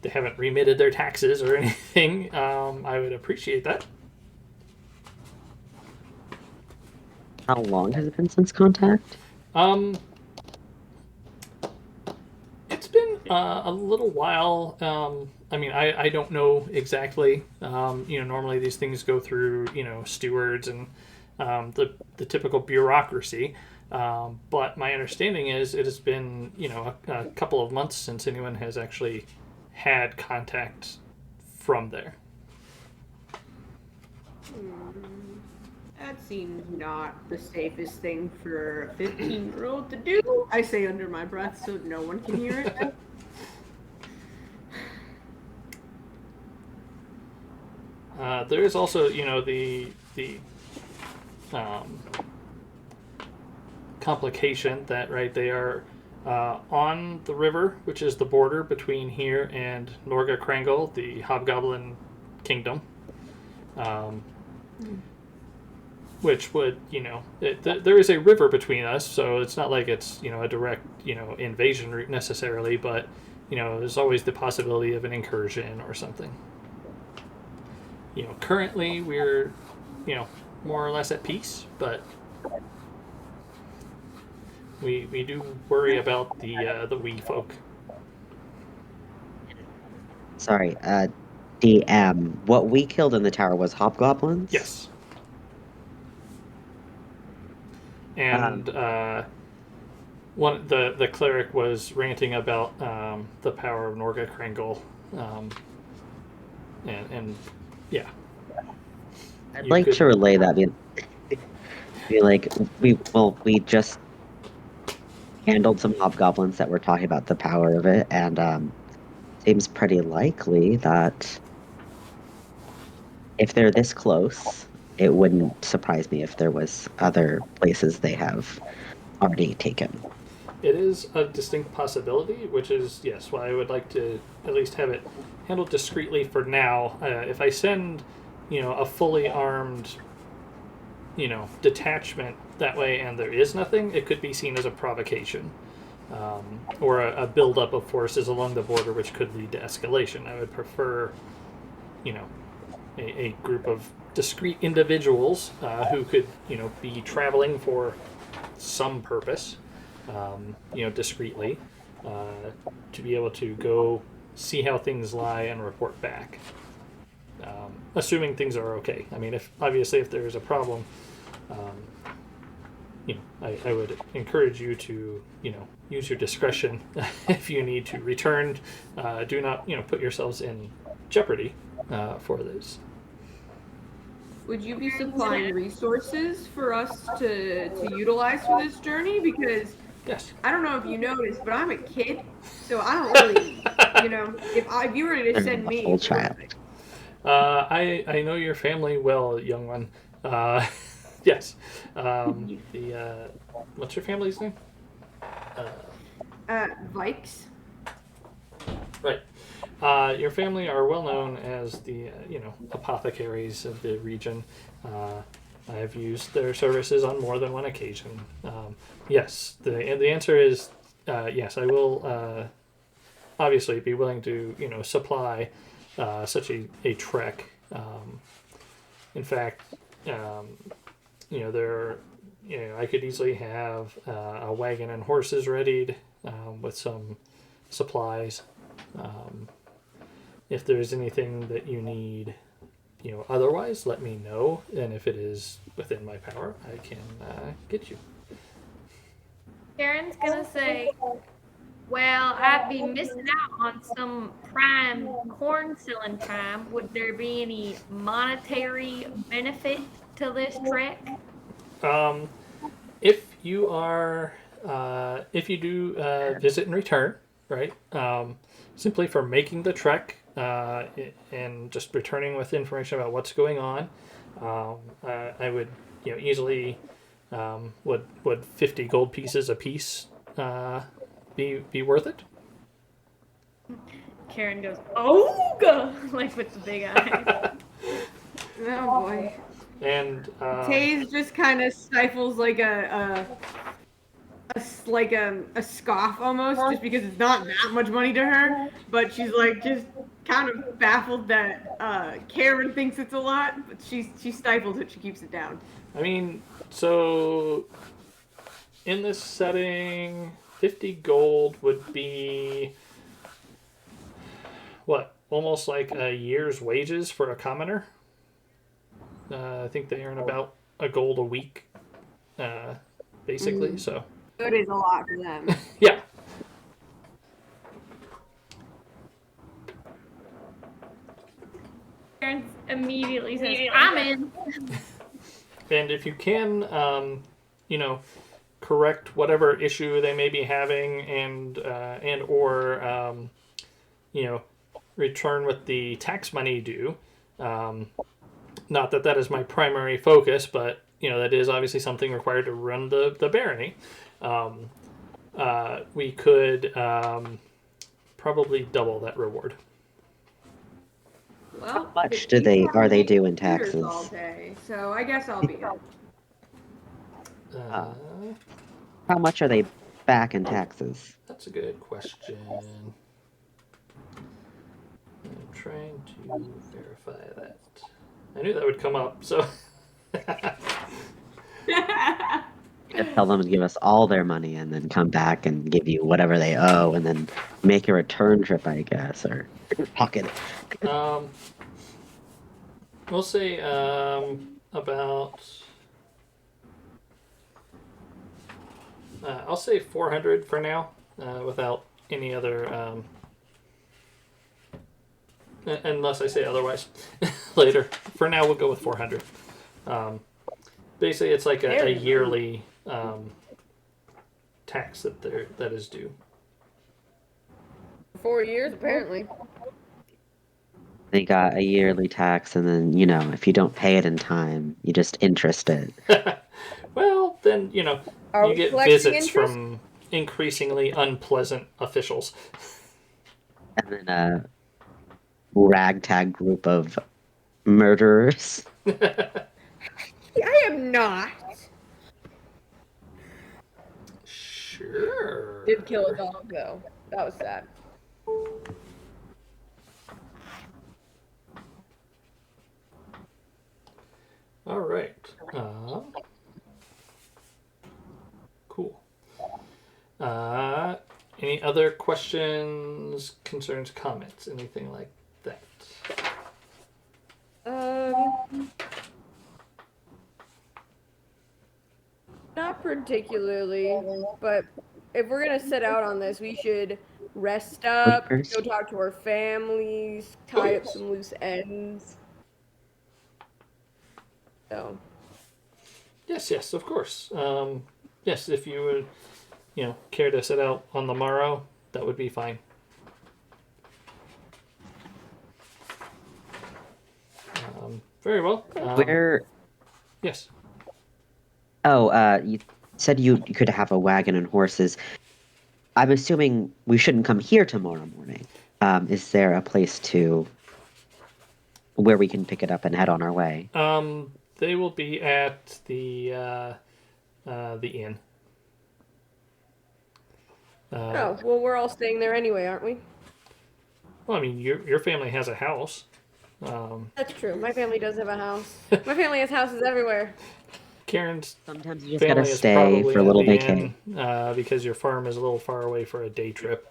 they haven't remitted their taxes or anything, I would appreciate that. How long has it been since contact? It's been a little while. I mean, I don't know exactly. You know, normally these things go through, you know, stewards and the typical bureaucracy. But my understanding is it has been, you know, a couple of months since anyone has actually had contact from there. That seems not the safest thing for a 15-year-old to do. I say under my breath so no one can hear it. There is also, you know, the complication that, right, they are on the river, which is the border between here and Norga Krangle, the Hobgoblin Kingdom. Which would, you know, there is a river between us, so it's not like it's, you know, a direct, you know, invasion route necessarily, but, you know, there's always the possibility of an incursion or something. You know, currently we're, you know, more or less at peace, but we do worry about the wee folk. Sorry, DM. What we killed in the tower was hobgoblins? Yes. And the cleric was ranting about the power of Norga Kringle, and yeah. I'd You like could- to relay that. Be like, we just handled some hobgoblins that were talking about the power of it, and seems pretty likely that if they're this close, it wouldn't surprise me if there was other places they have already taken. It is a distinct possibility, which is, yes, why I would like to at least have it handled discreetly for now. If I send, a fully armed, detachment that way and there is nothing, it could be seen as a provocation. Or a buildup of forces along the border, which could lead to escalation. I would prefer, a group of discrete individuals who could, be traveling for some purpose, discreetly, to be able to go see how things lie and report back. Assuming things are okay. I mean, if there's a problem, I would encourage you to, use your discretion if you need to return. Do not, put yourselves in jeopardy for this. Would you be supplying resources for us to utilize for this journey? Because Yes. I don't know if you noticed, but I'm a kid, so I don't really, if you were to send me, Full child. I know your family well, young one. Yes. What's your family's name? Vikes. Right. Your family are well known as the apothecaries of the region. I have used their services on more than one occasion. Yes. The answer is yes. I will obviously be willing to supply such a trek. In fact, there. I could easily have a wagon and horses readied with some supplies. If there's anything that you need, otherwise, let me know. And if it is within my power, I can get you. Karen's gonna say, well, I'd be missing out on some prime corn selling time. Would there be any monetary benefit to this trek? If you are, if you do visit and return, right? Simply for making the trek and just returning with information about what's going on, I would, easily would 50 gold pieces a piece be worth it? Karen goes, oh, like with the big eye. Oh boy. And Taiz just kind of stifles like a scoff almost, just because it's not that much money to her, but she's like just kind of baffled that Karen thinks it's a lot, but she stifles it. She keeps it down. I mean, so in this setting, 50 gold would be what? Almost like a year's wages for a commoner. I think they earn about a gold a week, basically. So It is a lot for them. yeah. Karen immediately says, I'm in. And if you can, correct whatever issue they may be having, and or return with the tax money due. Not that is my primary focus, but that is obviously something required to run the barony. We could probably double that reward. Well, How much are they due in taxes? all day, so I guess I'll be in. How much are they back in taxes? That's a good question. I'm trying to verify that. I knew that would come up, so. I Just tell them to give us all their money and then come back and give you whatever they owe and then make a return trip, I guess, or pocket it. We'll say about. I'll say 400 for now, without any other. Unless I say otherwise later. For now, we'll go with 400. Basically, it's like a yearly tax that is due. 4 years, apparently. They got a yearly tax, and then, if you don't pay it in time, you just interest it. Well, then, Are you we get collecting visits interest? from increasingly unpleasant officials. And then a ragtag group of murderers. I am not. Sure. Did kill a dog, though. That was sad. All right. Cool. Any other questions, concerns, comments, anything like that? Not particularly, but if we're gonna set out on this, we should rest up, Sleepers? go talk to our families, Oh, tie up yes. some loose ends. So, Yes, of course. Yes, if you would, care to set out on the morrow, that would be fine. Very well. Where? Yes. Oh, you said you could have a wagon and horses. I'm assuming we shouldn't come here tomorrow morning. Is there a place where we can pick it up and head on our way? They will be at the inn. oh, well, we're all staying there anyway, aren't we? Well, I mean, your family has a house. That's true. My family does have a house. My family has houses everywhere. Karen's Sometimes you just gotta family is stay probably for a at little the vacay. inn, because your farm is a little far away for a day trip.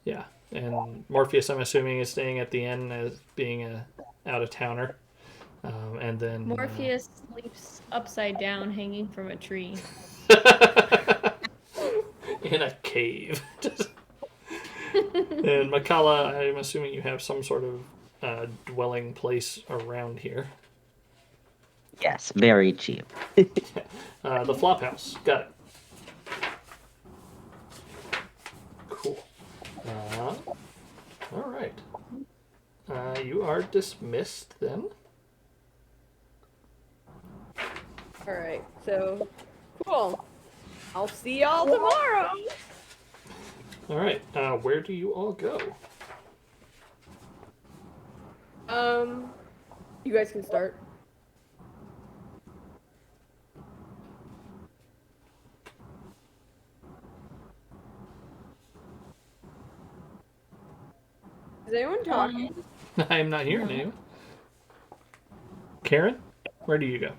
Yeah, and Morpheus, I'm assuming, is staying at the inn as being a out of towner, and then Morpheus sleeps upside down, hanging from a tree. in a cave. And Makala, I'm assuming you have some sort of dwelling place around here. Yes, very cheap. The flop house. Got it. Cool. All right. You are dismissed then. All right, so cool. I'll see y'all tomorrow. All right. Where do you all go? You guys can start. Is anyone talking? I am not hearing you. Karen, where do you go?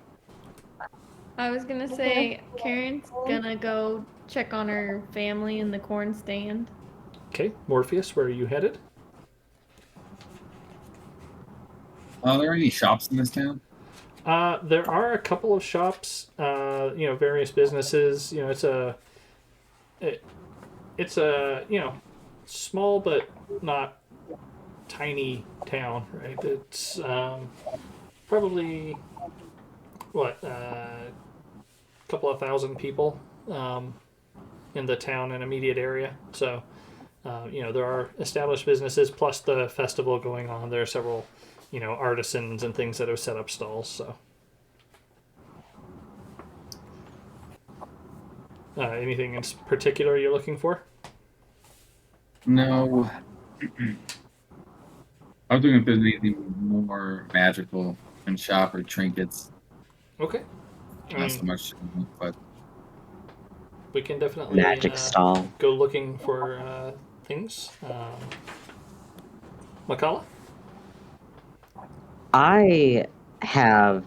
I was gonna say Karen's gonna go check on her family in the corn stand. Okay, Morpheus, where are you headed? Are there any shops in this town? There are a couple of shops, various businesses. It's a small but not tiny town, right? It's probably a couple of thousand people in the town and immediate area. So, there are established businesses plus the festival going on. There are several, artisans and things that have set up stalls. So, anything in particular you're looking for? No. I was looking if there's anything more magical in shop or trinkets. Okay. Not so much, but We can definitely Magic stall. go looking for things. Makala? I have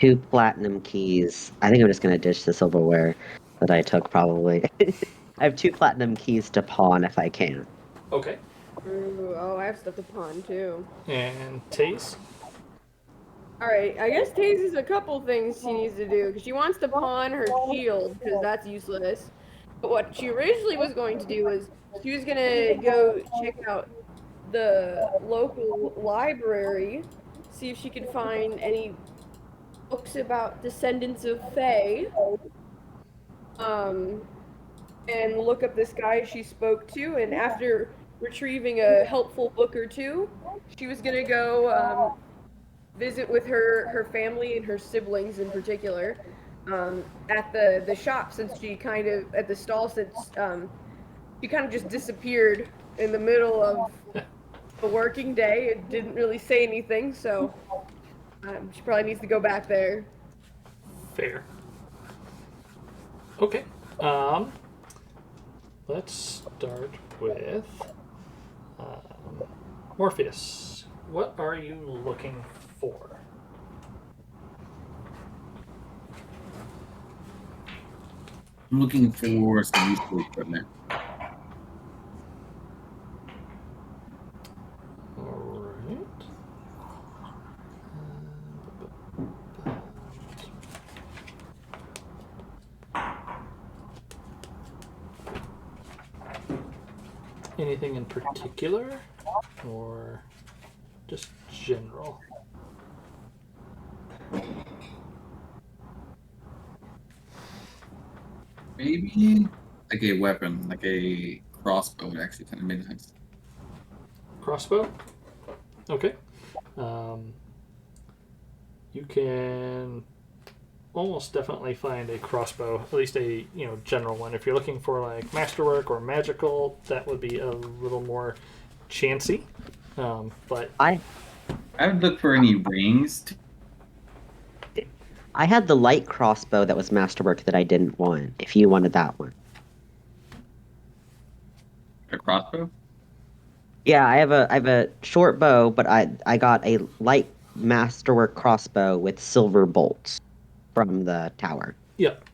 2 platinum keys. I think I'm just gonna ditch the silverware that I took probably. I have 2 platinum keys to pawn if I can. Okay. Ooh, oh, I have stuff to pawn too. And Taze? Alright, I guess Taze has a couple things she needs to do, because she wants to pawn her shield, because that's useless. But what she originally was going to do was, she was gonna go check out the local library, see if she could find any books about descendants of Fae, um, and look up this guy she spoke to, and after retrieving a helpful book or two, she was gonna go, visit with her family and her siblings in particular, at the shop, since she kind of at the stall, since she kind of just disappeared in the middle of the working day and didn't really say anything, so she probably needs to go back there. Fair. Okay. Um, let's start with Morpheus. What are you looking for? I'm looking for some useful equipment. All right. Anything in particular, or just general? Maybe like a weapon, like a crossbow would actually kind of make sense. Crossbow? Okay. You can almost definitely find a crossbow, at least a general one. If you're looking for like masterwork or magical, that would be a little more chancy. But I would look for any rings. I had the light crossbow that was masterwork that I didn't want. If you wanted that one. A crossbow? Yeah, I have a short bow, but I got a light masterwork crossbow with silver bolts from the tower. Yep.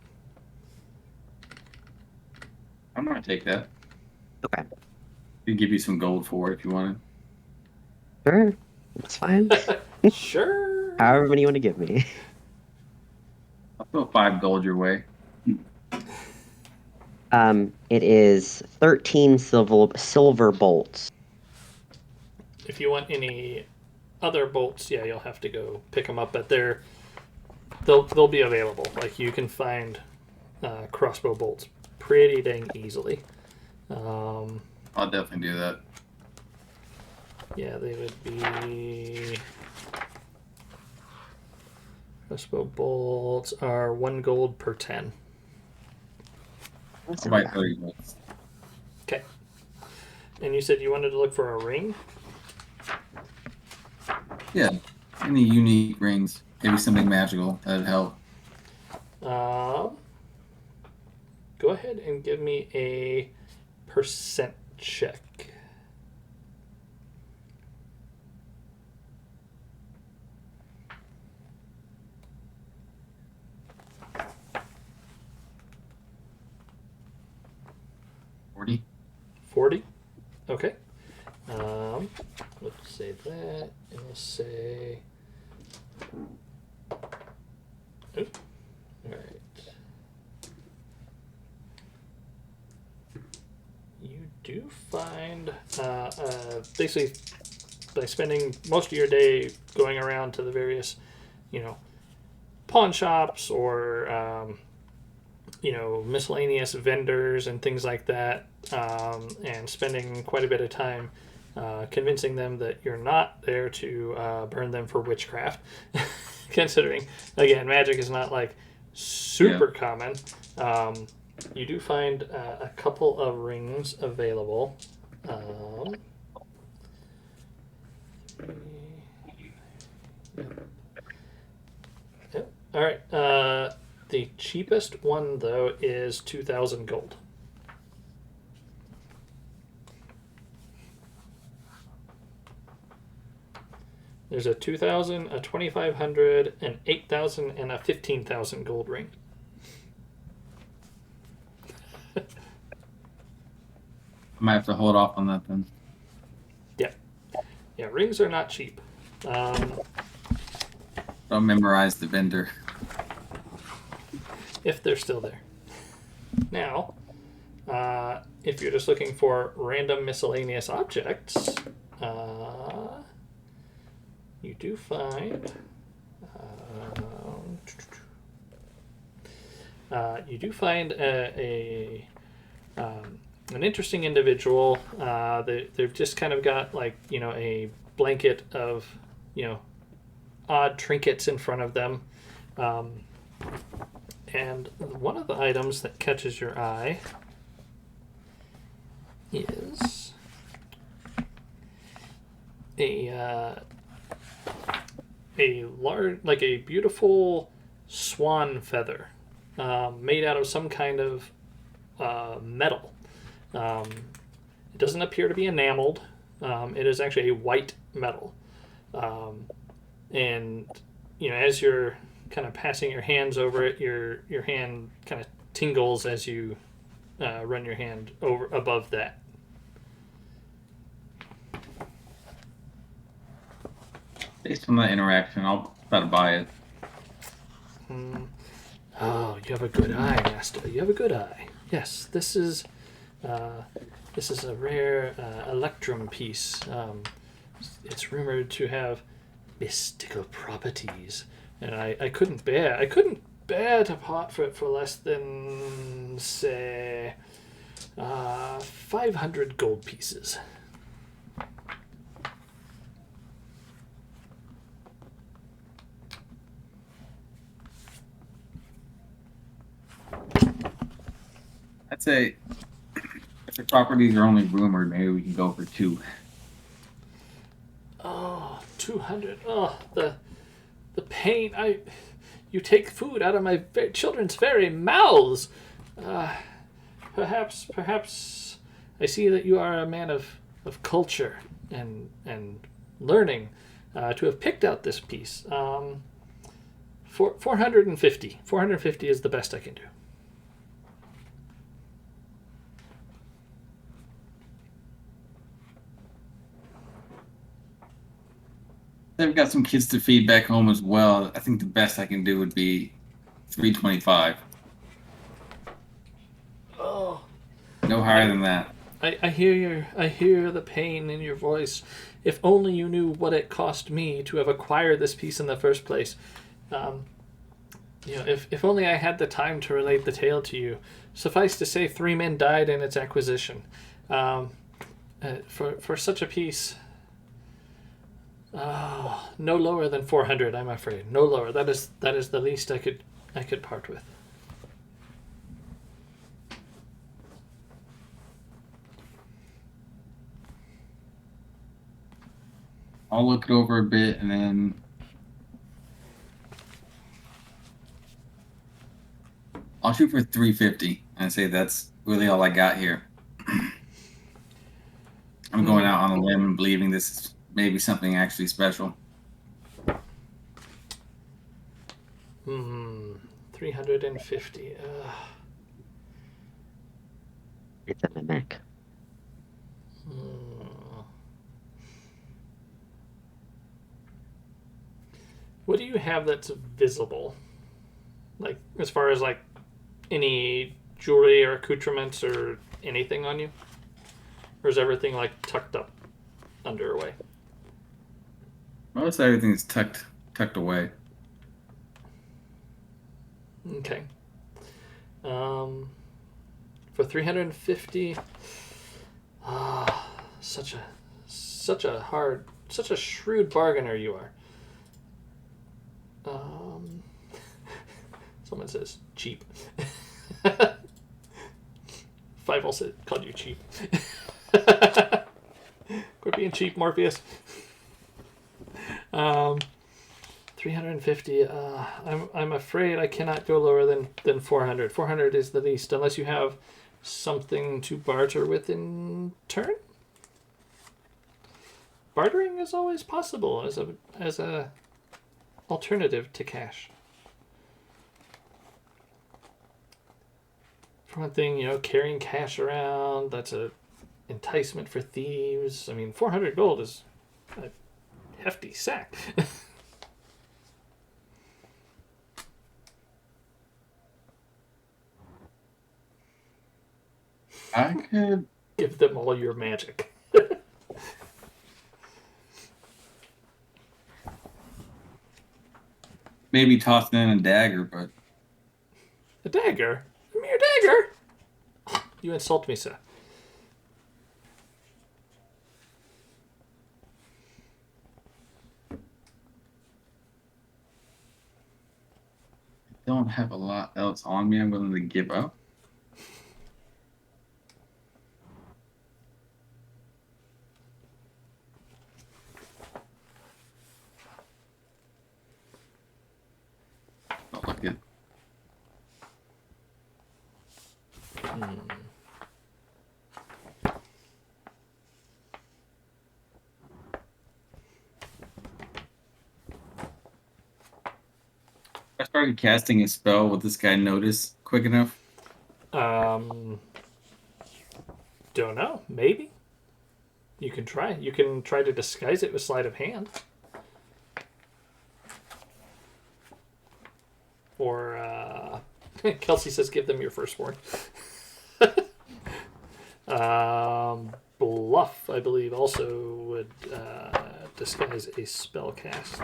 I'm gonna take that. Okay. Could give you some gold for it if you wanted. Sure. That's fine. Sure. However many you want to give me. I'll throw 5 gold your way. It is 13 silver bolts. If you want any other bolts, yeah, you'll have to go pick them up. But they'll be available. Like you can find crossbow bolts pretty dang easily. I'll definitely do that. Yeah, they would be. Crossbow bolts are 1 gold per 10. That's I'll not buy bad. 30 gold. Okay. And you said you wanted to look for a ring? Yeah. Any unique rings. Maybe something magical. That'd help. Go ahead and give me a percent check. $40. 40? Okay. Let's say that, and we'll say. Oop. All right. You do find, basically, by spending most of your day going around to the various, pawn shops or, miscellaneous vendors and things like that, and spending quite a bit of time convincing them that you're not there to burn them for witchcraft. Considering, again, magic is not like super common. You do find a couple of rings available. Yep. All right. The cheapest one, though, is 2,000 gold. There's a 2,000, a 2,500, an 8,000, and a 15,000 gold ring. I might have to hold off on that then. Yeah, rings are not cheap. I'll memorize the vendor. If they're still there. Now, if you're just looking for random miscellaneous objects, you do find an interesting individual. They've just kind of got like a blanket of odd trinkets in front of them, and one of the items that catches your eye is a large, like a beautiful swan feather, made out of some kind of metal. It doesn't appear to be enameled. It is actually a white metal. And as you're kind of passing your hands over it, your hand kind of tingles as you run your hand over above that. Based on that interaction, I'll try to buy it. Oh, you have a good eye, Master. You have a good eye. Yes, this is a rare electrum piece. It's rumored to have mystical properties, and I couldn't bear to part for it for less than, say, 500 gold pieces. I'd say if the properties are only rumored, maybe we can go for 2. Oh, 200. Oh, the pain. You take food out of my children's very mouths. Perhaps I see that you are a man of culture and learning to have picked out this piece. 450. 450 is the best I can do. They've got some kids to feed back home as well. I think the best I can do would be 325. Oh, No higher than that. I hear the pain in your voice. If only you knew what it cost me to have acquired this piece in the first place. If only I had the time to relate the tale to you. Suffice to say, 3 men died in its acquisition. For such a piece, no lower than 400. I'm afraid, no lower. That is the least I could part with. I'll look it over a bit and then I'll shoot for 350 and say that's really all I got here. I'm going out on a limb and believing this is maybe something actually special. 350. It's a mimic. What do you have that's visible? Like, as far as like any jewelry or accoutrements or anything on you? Or is everything like tucked up under away? Most everything's tucked away. Okay. For 350, such a shrewd bargainer you are. Someone says cheap. Five also called you cheap. Quit being cheap, Morpheus. 350. I'm afraid I cannot go lower than 400. 400 is the least, unless you have something to barter with in turn. bartering is always possible as a alternative to cash. For one thing, carrying cash around, that's a enticement for thieves. I mean, 400 gold is a hefty sack. I could Give them all your magic. maybe toss in a dagger, but A dagger? A mere dagger? You insult me, sir. don't have a lot else on me I'm willing to give up. Don't look good. I started casting a spell. Will this guy notice quick enough? Don't know. Maybe. You can try. You can try to disguise it with sleight of hand. Or, Kelsey says give them your firstborn. Bluff, I believe, also would disguise a spell cast.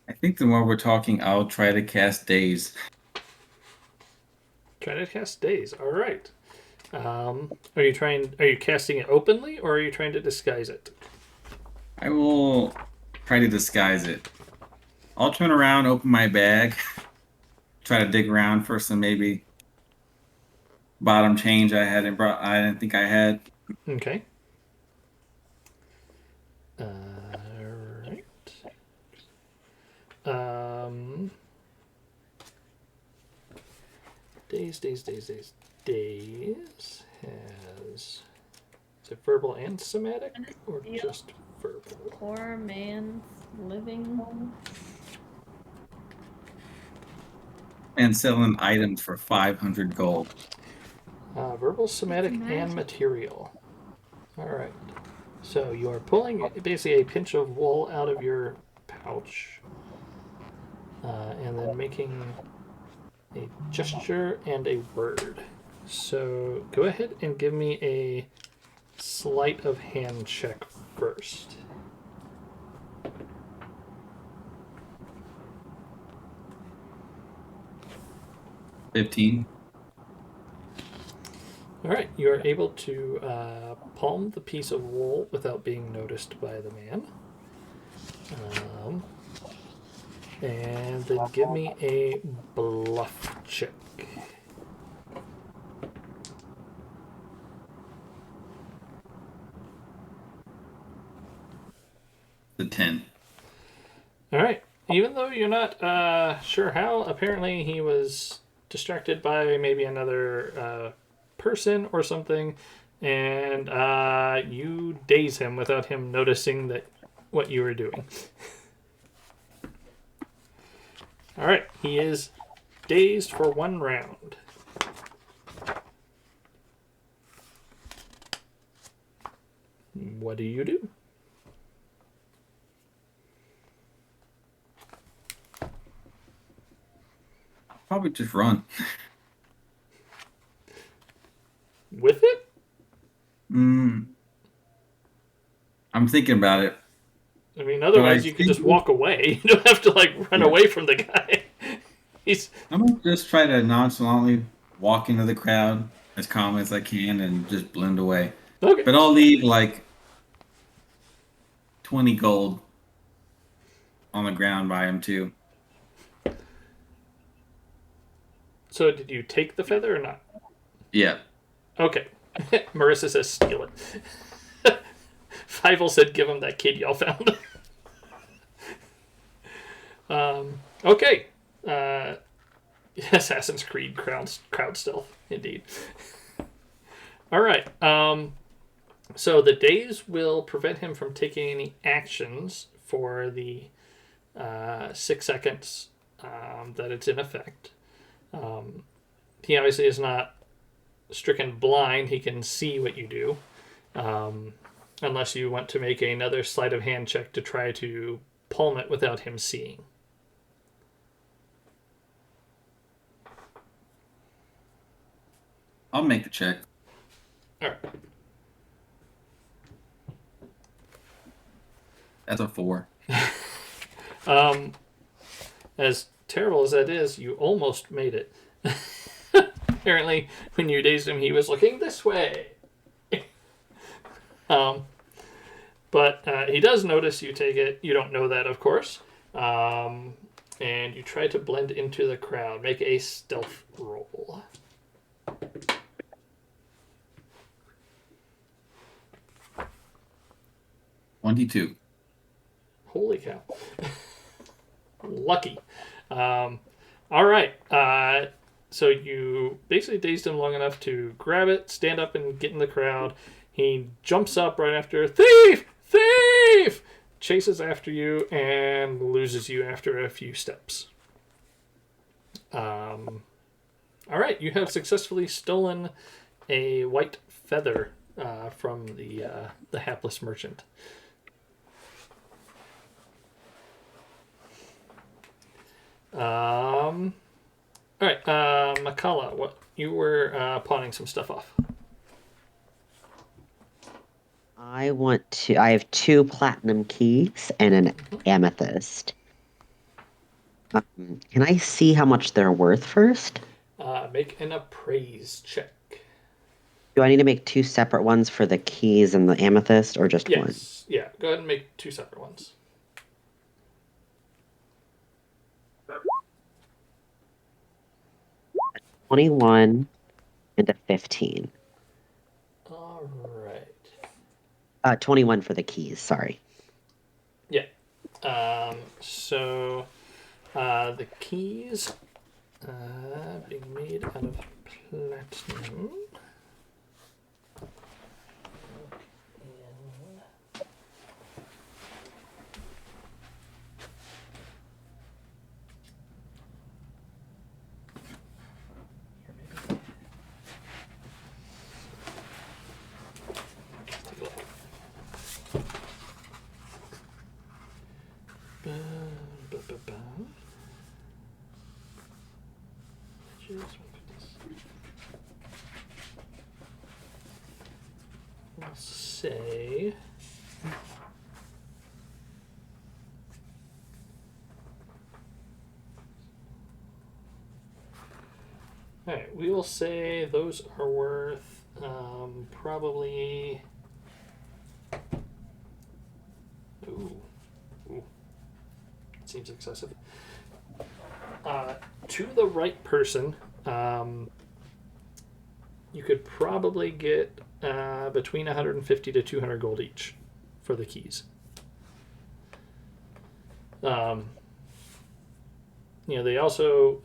I think the more we're talking, I'll try to cast Daze. Try to cast days. All right. Are you casting it openly, or are you trying to disguise it? I will try to disguise it. I'll turn around, open my bag, try to dig around for some maybe bottom change I didn't think I had. Okay. Alright. Days has... Is it verbal and somatic, or just verbal? Poor man's living. And selling items for 500 gold. Verbal, somatic, and material. Alright. So you are pulling basically a pinch of wool out of your pouch. And then making a gesture and a word. So go ahead and give me a sleight of hand check first. $15. Alright, you are able to palm the piece of wool without being noticed by the man. And then give me a bluff check. The 10. Alright, even though you're not sure how, apparently he was distracted by maybe another person or something, and you daze him without him noticing that what you were doing. Alright, he is dazed for 1 round. What do you do? Probably just run. With it? I'm thinking about it. I mean, otherwise you could just walk away. You don't have to, run away from the guy. I'm going to just try to nonchalantly walk into the crowd as calm as I can and just blend away. Okay. But I'll leave, 20 gold on the ground by him, too. So did you take the feather or not? Yeah. Okay. Marissa says steal it. Fievel said give him that kid y'all found. Okay. Assassin's Creed crowd stealth, indeed. All right. So the daze will prevent him from taking any actions for the 6 seconds that it's in effect. He obviously is not stricken blind. He can see what you do. Unless you want to make another sleight of hand check to try to palm it without him seeing. I'll make the check. All right. That's a 4. As terrible as that is, you almost made it. Apparently, when you dazed him, he was looking this way. But he does notice you take it. You don't know that, of course. And you try to blend into the crowd. Make a stealth roll. 22. Holy cow. Lucky. All right. So you basically dazed him long enough to grab it, stand up, and get in the crowd. He jumps up right after, thief! Thief! Chases after you and loses you after a few steps. All right. You have successfully stolen a white feather from the hapless merchant. All right, Makala, what you were pawning some stuff off. I have 2 platinum keys and an amethyst. Can I see how much they're worth first? Make an appraise check. Do I need to make 2 separate ones for the keys and the amethyst, or just one? Yes. Yeah, go ahead and make 2 separate ones. 21 and a 15. All right. 21 for the keys, sorry. Yeah. So the keys being made out of platinum. We'll say all right, we will say those are worth probably ooh, seems excessive. To the right person, you could probably get between 150 to 200 gold each for the keys. They also,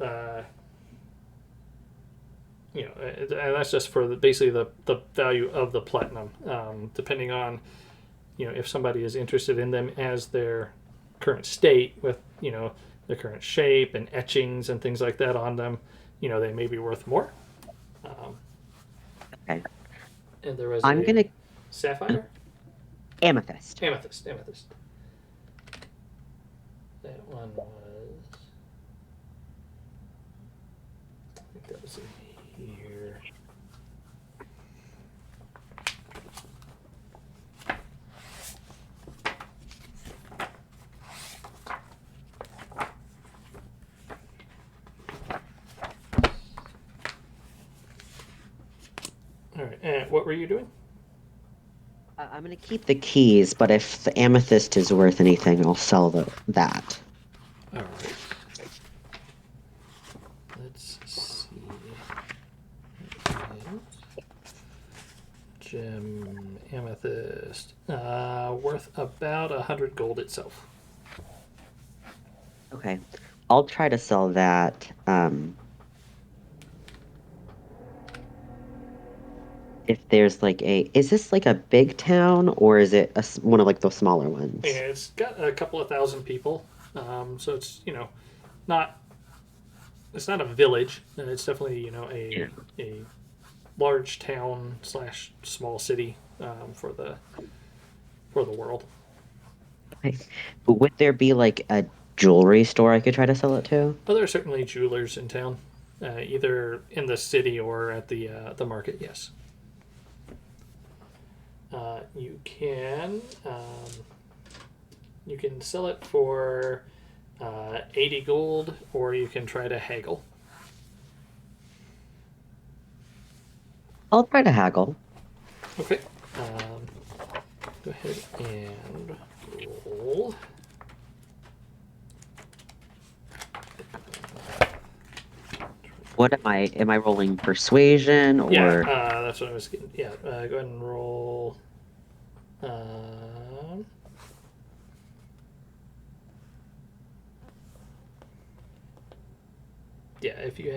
and that's just for basically the value of the platinum, depending on, if somebody is interested in them as their current state with, the current shape and etchings and things like that on them, they may be worth more. Okay. And there was I'm gonna sapphire? amethyst. Amethyst. That one was, I think that was in here. All right, and what were you doing? I'm gonna keep the keys, but if the amethyst is worth anything, I'll sell that. All right. Let's see. Gem, amethyst, worth about 100 gold itself. Okay. I'll try to sell that. If there's like is this like a big town or is it one of like the smaller Yeah, ones? it's got a couple of thousand people, so it's not it's not a village. It's definitely Yeah. a large town slash small city for the world. Okay. But would there be like a jewelry store I could try to sell it to? But there are certainly jewelers in town, either in the city or at the market. Yes, you can sell it for 80 gold, or you can try to haggle. I'll try to haggle. Okay. Go ahead and roll. What am I rolling persuasion Yeah, or that's what I was getting. Yeah, go ahead and roll. Um, yeah, if you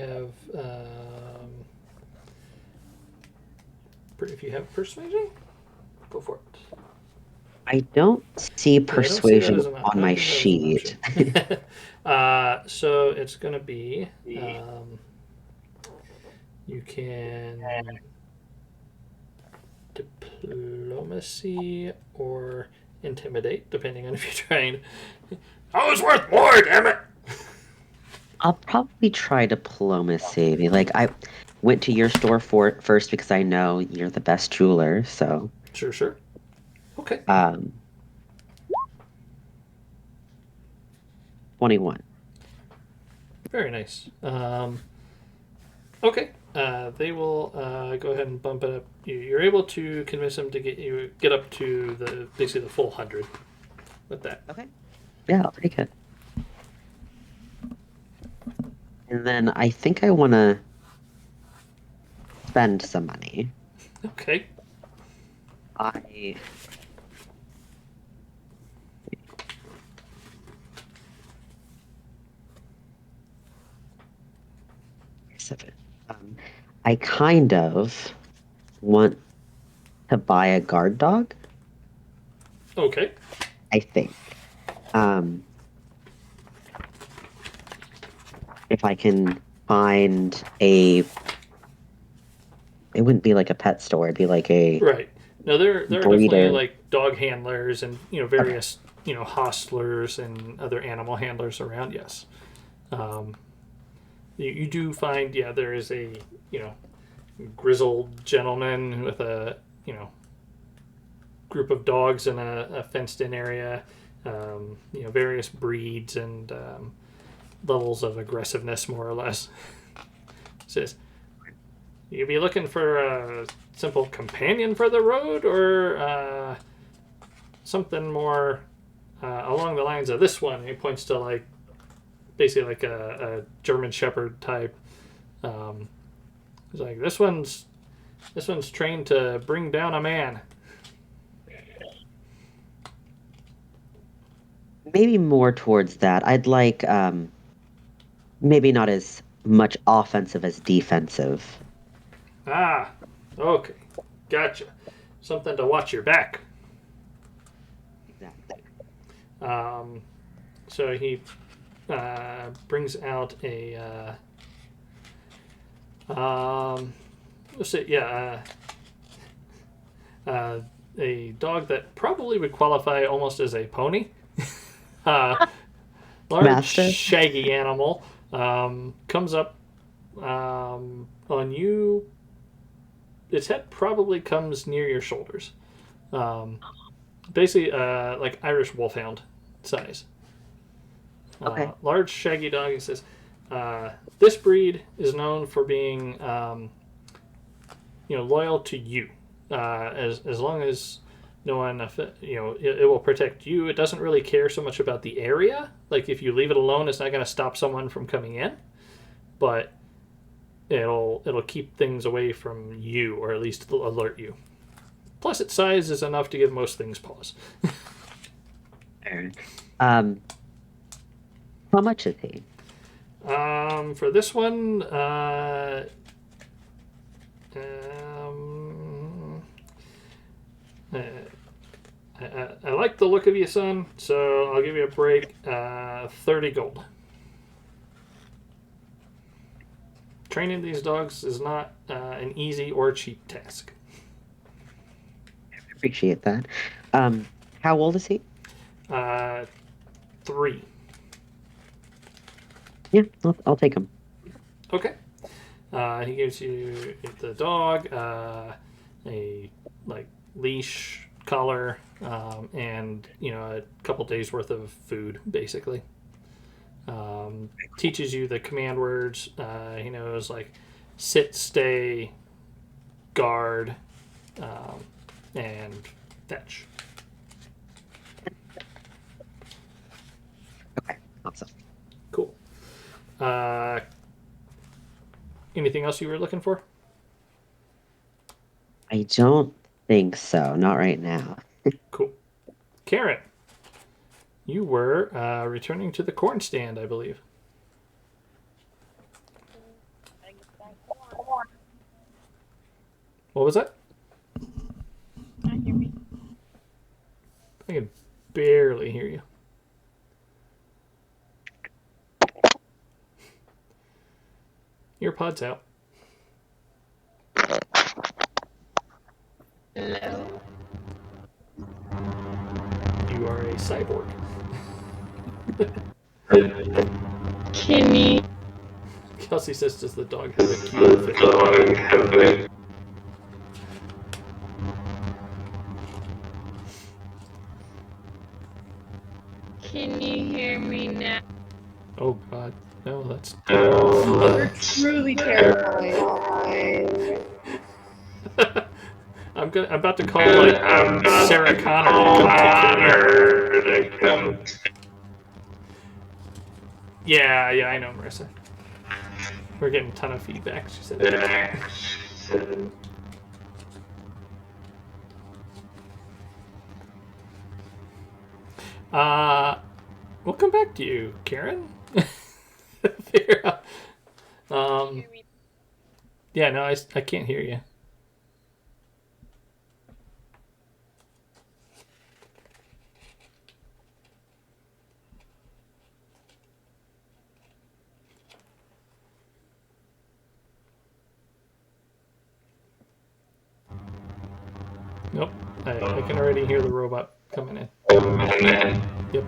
have persuasion, go for it. I don't see Yeah, I don't see that persuasion as an. I on don't my think that is an sheet. option. So it's gonna be. You can diplomacy or intimidate, depending on if you're trying. I was worth more, damn it! I'll probably try diplomacy. Like I went to your store for it first because I know you're the best jeweler, so Sure, sure. Okay. um 21. Very nice. Okay. They will go ahead and bump it up. You're able to convince them to get up to basically the full 100 with that. Okay. Yeah, I'll take it. And then I think I want to spend some money. Okay. I 7. I kind of want to buy a guard dog, Okay. I think. Um, if I can find it wouldn't be like a pet store, it'd be like a Right. No, there are definitely breeder. like dog handlers and Okay. various hostlers and other animal handlers around. Yes. Um, you do find there is a grizzled gentleman with a group of dogs in a fenced in area. Various breeds and levels of aggressiveness, more or less. Says, you be looking for a simple companion for the road, or something more along the lines of this one? He points to basically like a German Shepherd type. He's like, this one's trained to bring down a man. Maybe more towards that. I'd like maybe not as much offensive as defensive. Ah, okay, gotcha. Something to watch your back. Exactly. So he brings out let's see, a dog that probably would qualify almost as a pony. uh, Large, Master? shaggy animal comes up on you. Its head probably comes near your shoulders. Um, Basically, like Irish wolfhound size. Okay. Large, shaggy dog. He says, "This breed is known for being, loyal to you. As long as no one, it will protect you. It doesn't really care so much about the area. Like if you leave it alone, it's not going to stop someone from coming in, but it'll keep things away from you, or at least it'll alert you. Plus, its size is enough to give most things pause." Fair. Um, how much is he? For this one, I like the look of you, son, so I'll give you a break. 30 gold. Training these dogs is not an easy or cheap task. Appreciate that. How old is he? 3. Yeah, I'll take him. Okay. He gives you the dog a leash, collar, and a couple days worth of food, basically. Teaches you the command words. He knows like sit, stay, guard, and fetch. Okay, awesome. Cool. Anything else you were looking for? I don't think so. Not right now. Cool. Karen, you were returning to the corn stand, I believe. What was that? Can you hear me? I can barely hear you. Your pod's out. Hello? You are a cyborg. Can you? Kelsey says, does the dog have a cute fit? Can you hear me now? Oh, God. No, that's... You're truly terrifying. I'm about to call, like, Sarah Connor to come take care of you. Yeah, I know, Marissa. We're getting a ton of feedback, she said. We'll come back to you, Karen. Figure out. Yeah, no, I can't hear you. Nope, I can already hear the robot coming in. Yep.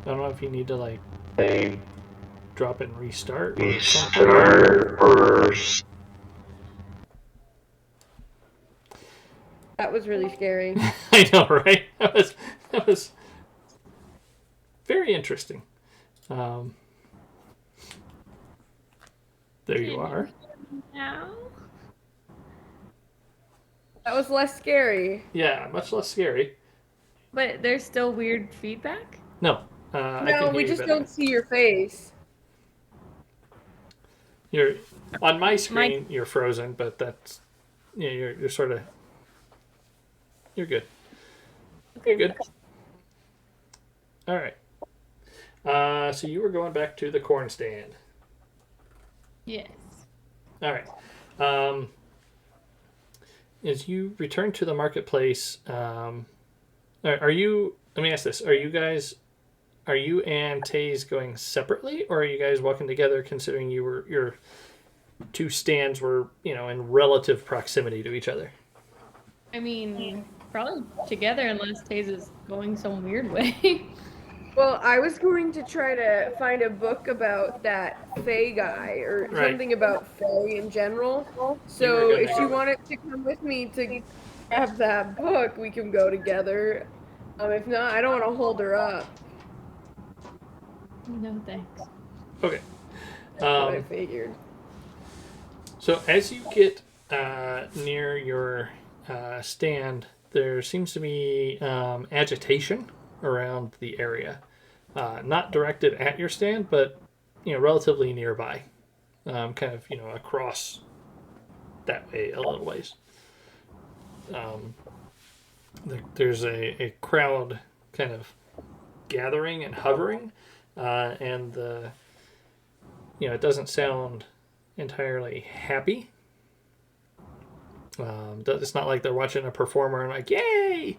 I don't know if you need to like drop and restart or something. That was really scary. I know, right? That was very interesting. There you are. Now? That was less scary. Yeah, much less scary. But there's still weird feedback? No, I No, can we hear just you better. don't see your face. You're on my screen. You're frozen, but that's you're sort of you're good. You're good. All right. So you were going back to the corn stand. Yes. All right. As you return to the marketplace, are you? Let me ask this: Are you and Taiz going separately, or are you guys walking together? Considering your two stands were in relative proximity to each other. I mean, probably together unless Taiz is going some weird way. Well, I was going to try to find a book about that Fae guy or Right. something about Fae in general. You were So gonna if she go. wanted to come with me to grab that book, we can go together. If not, I don't want to hold her up. No thanks. Okay. That's what I figured. So as you get near your stand, there seems to be agitation around the area. Not directed at your stand, but relatively nearby. Kind of across that way a little ways. There's a crowd kind of gathering and hovering, and it doesn't sound entirely happy. It's not like they're watching a performer and like, yay!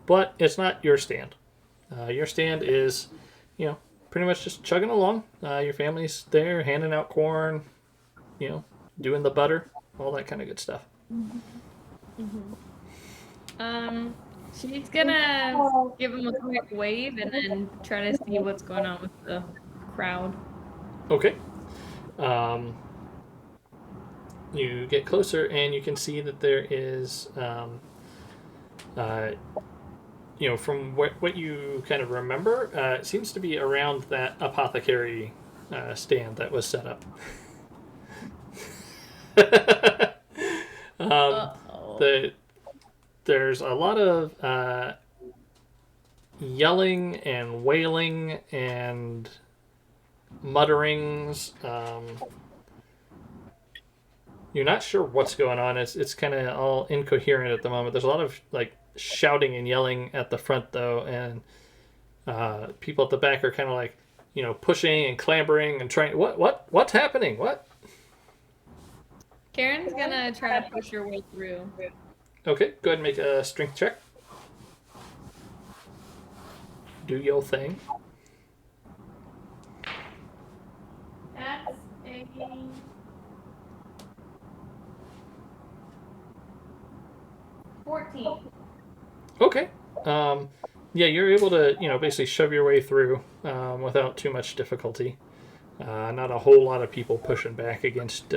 But it's not your stand. Your stand is, pretty much just chugging along. Your family's there, handing out corn, doing the butter, all that kind of good stuff. She's gonna give him a quick wave and then try to see what's going on with the crowd. Okay. You get closer and you can see that there is, from what you kind of remember, it seems to be around that apothecary stand that was set up. There's a lot of yelling and wailing and mutterings. You're not sure what's going on. It's kind of all incoherent at the moment. There's a lot of like shouting and yelling at the front though, and people at the back are kind of like, pushing and clambering and trying. What's happening? What? Karen's gonna try to push her way through. Okay, go ahead and make a strength check. Do your thing. That's a 14. Okay. Yeah, you're able to, basically shove your way through without too much difficulty. Not a whole lot of people pushing back against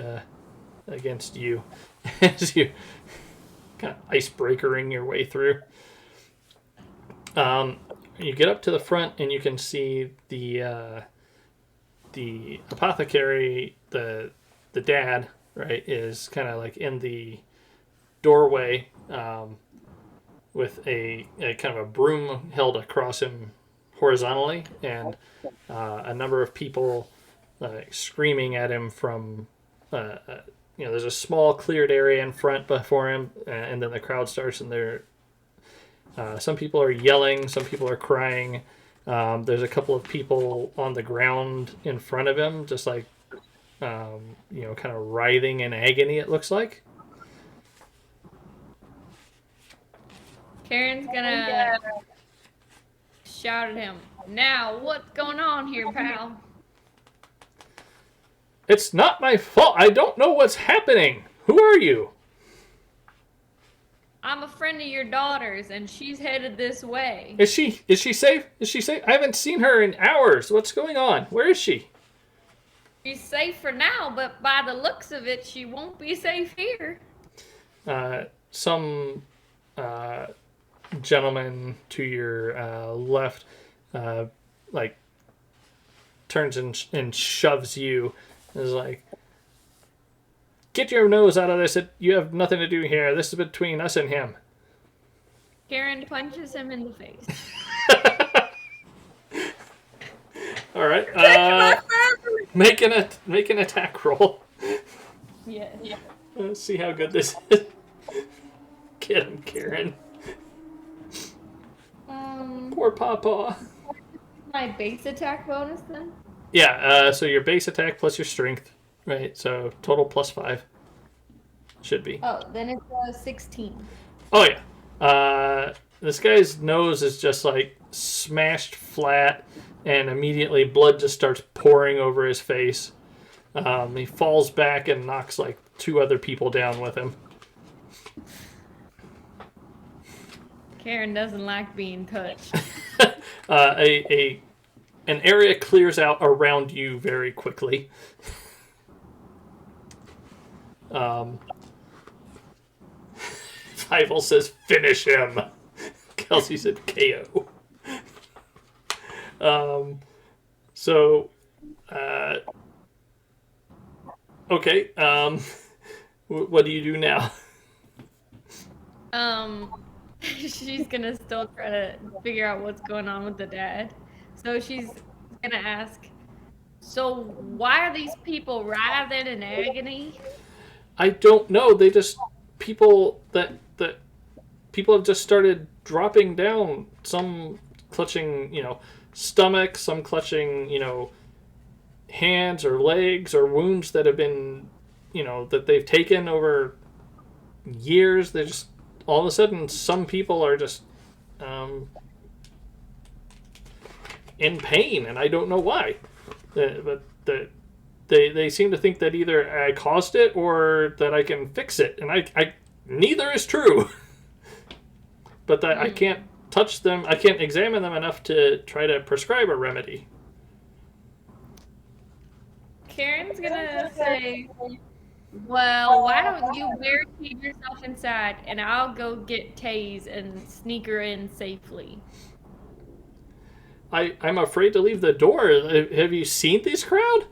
you as you kind of icebreakering your way through. You get up to the front and you can see the apothecary, the dad, right, is kind of like in the doorway with a kind of a broom held across him horizontally, and a number of people screaming at him from there's a small cleared area in front before him, and then the crowd starts, and some people are yelling, some people are crying. There's a couple of people on the ground in front of him, just like kind of writhing in agony, it looks like. Karen's gonna shout at him. Now, what's going on here, pal? It's not my fault. I don't know what's happening. Who are you? I'm a friend of your daughter's, and she's headed this way. Is she safe? Is she safe? I haven't seen her in hours. What's going on? Where is she? She's safe for now, but by the looks of it, she won't be safe here. Some gentleman to your left turns and shoves you. Is like, get your nose out of this. You have nothing to do here. This is between us and him. Karen punches him in the face. All right. Make an attack roll. Yeah. Let's see how good this is. Get him, Karen. Poor Papa. My base attack bonus then? Yeah, so your base attack plus your strength, right? So total +5. Should be. Oh, then it's 16. Oh, yeah. This guy's nose is just like smashed flat, and immediately blood just starts pouring over his face. He falls back and knocks like 2 other people down with him. Karen doesn't like being touched. An area clears out around you very quickly. Fievel says, "Finish him." Kelsey said, "KO." Okay. What do you do now? She's gonna still try to figure out what's going on with the dad. So she's gonna ask, so why are these people writhing in agony? I don't know. They just people that people have just started dropping down. Some clutching, stomach. Some clutching, hands or legs or wounds that have been, that they've taken over years. They just all of a sudden some people are just in pain, and I don't know why. But they seem to think that either I caused it or that I can fix it, and I neither is true. But that I can't touch them. I can't examine them enough to try to prescribe a remedy. Karen's gonna say, well, why don't you barricade yourself inside and I'll go get Taiz and sneak her in safely. I'm afraid to leave the door. Have you seen this crowd?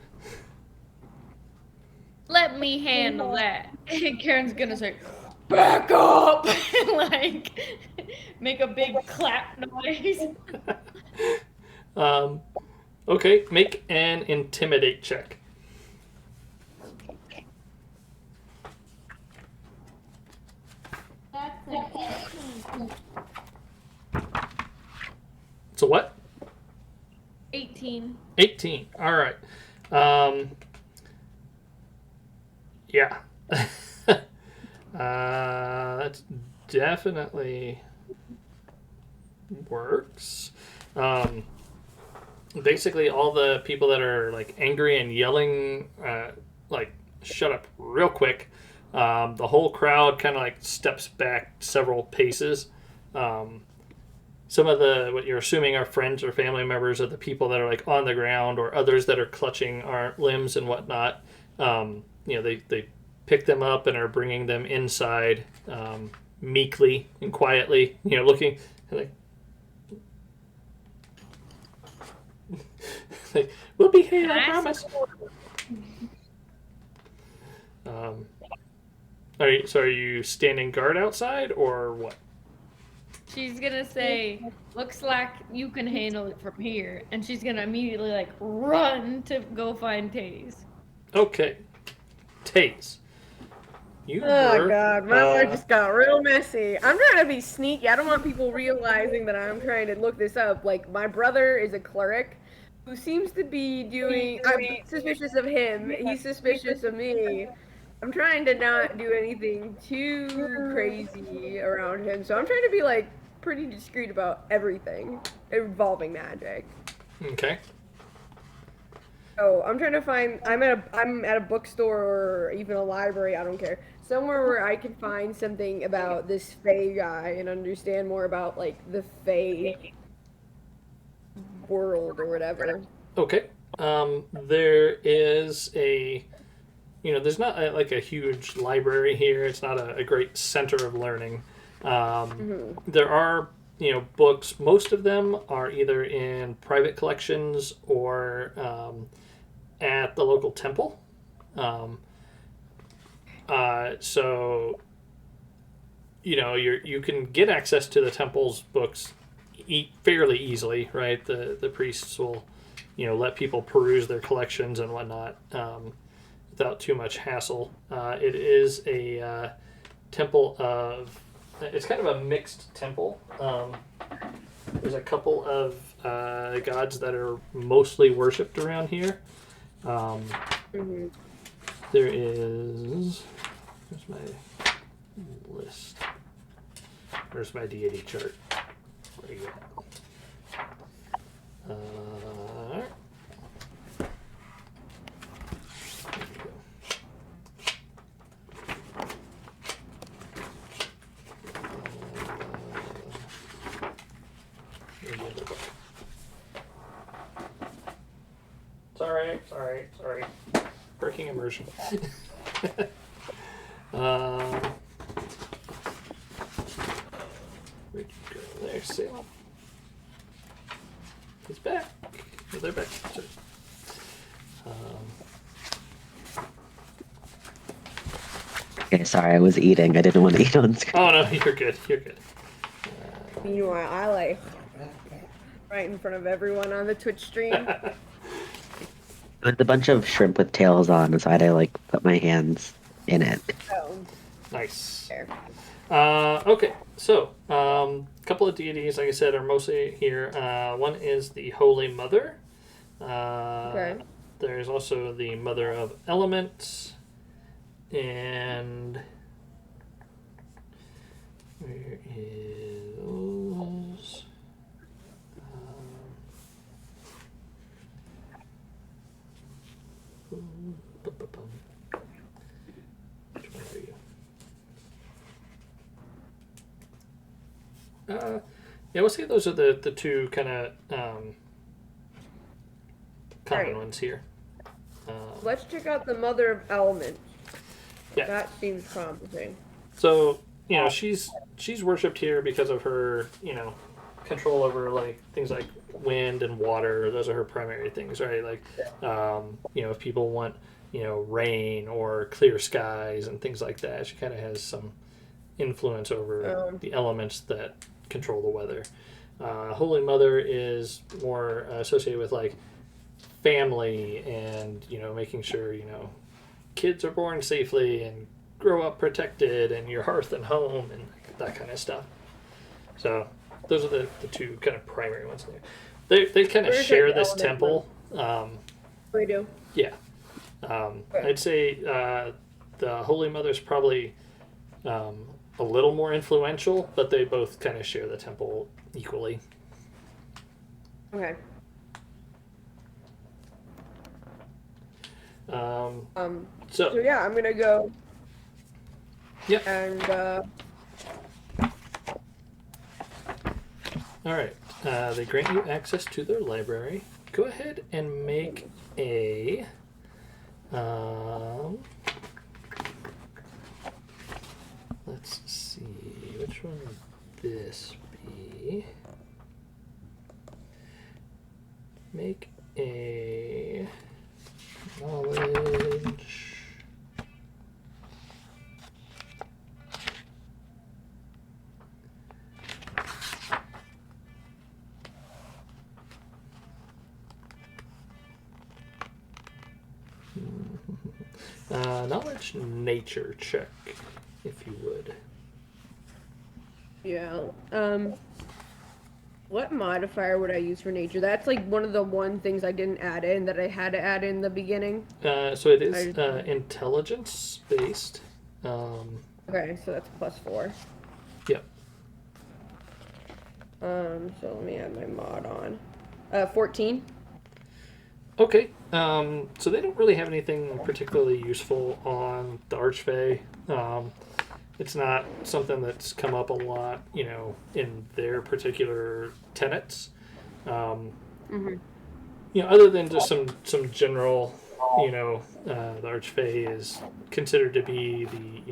Let me handle that. And Karen's gonna say, back up! Like, make a big clap noise. Okay, make an intimidate check. That's an 18. So what? 18. 18. All right. Yeah. That definitely works. Basically, all the people that are like angry and yelling, like shut up real quick. The whole crowd kind of like steps back several paces. Some of what you're assuming are friends or family members of the people that are like on the ground, or others that are clutching our limbs and whatnot. They pick them up and are bringing them inside, meekly and quietly. Looking like we'll behave, I promise. Are you standing guard outside or what? She's gonna say, looks like you can handle it from here. And she's gonna immediately, like, run to go find Taiz. Okay. Taiz. Oh god, my life just got real messy. I'm trying to be sneaky. I don't want people realizing that I'm trying to look this up. Like, my brother is a cleric who seems to be doing... I'm suspicious of him. He's suspicious of me. I'm trying to not do anything too crazy around him. So I'm trying to be, like, pretty discreet about everything involving magic. Okay. Oh, I'm trying to find... I'm at a bookstore or even a library, I don't care. Somewhere where I can find something about this Fae guy and understand more about, like, the Fae world or whatever. Okay. There is there's not like a huge library here. It's not a great center of learning. There are, books. Most of them are either in private collections or at the local temple. So, you can get access to the temple's books fairly easily, right? The priests will, let people peruse their collections and whatnot without too much hassle. It is a temple of... It's kind of a mixed temple. There's a couple of gods that are mostly worshipped around here. There is... There's my list. Where's my deity chart? Where you at? Sorry. Breaking immersion. Where'd you go? There's Salem. He's back. Oh, they're back. Sorry. Okay, sorry, I was eating. I didn't want to eat on screen. Oh no, you're good. Meanwhile, I like right in front of everyone on the Twitch stream. With a bunch of shrimp with tails on, so I had to like put my hands in it. Oh. Nice. There. Okay, so a couple of deities, like I said, are mostly here. One is the Holy Mother. Okay. There's also the Mother of Elements, and where is those? Which one are you? Yeah, we'll say those are the two kind of common Right. ones here. Let's check out the Mother of Elements. Yeah. That seems promising. So, she's worshipped here because of her, control over like things like wind and water. Those are her primary things, right? Like, if people want, rain or clear skies and things like that, she kind of has some influence over the elements that control the weather. Holy Mother is more associated with like family and making sure kids are born safely and grow up protected and your hearth and home and that kind of stuff. So those are the two kind of primary ones there. They kind of Where's share that this element temple. We do. Yeah. I'd say the Holy Mother's probably a little more influential, but they both kind of share the temple equally. Okay. So yeah, I'm gonna go. Yep. And All right. They grant you access to their library. Go ahead and make a. Let's see. Which one would this be? Make a knowledge. Knowledge nature check, if you would. yeah. What modifier would I use for nature? That's like one of the things I didn't add in that I had to add in the beginning. So it is intelligence based. Okay, so that's +4. Yep. So let me add my mod on. 14. Okay. So they don't really have anything particularly useful on the Archfey. It's not something that's come up a lot, in their particular tenets. Other than just some general, the Archfey is considered to be the,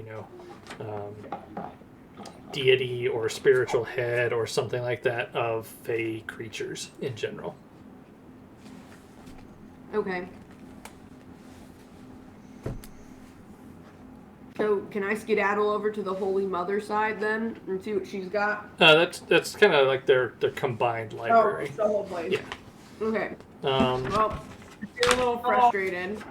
deity or spiritual head or something like that of Fey creatures in general. Okay. So can I skedaddle over to the Holy Mother side then and see what she's got? That's kind of like their combined library. Oh, the whole place. Yeah. Okay. Um, Well, I feel a little frustrated.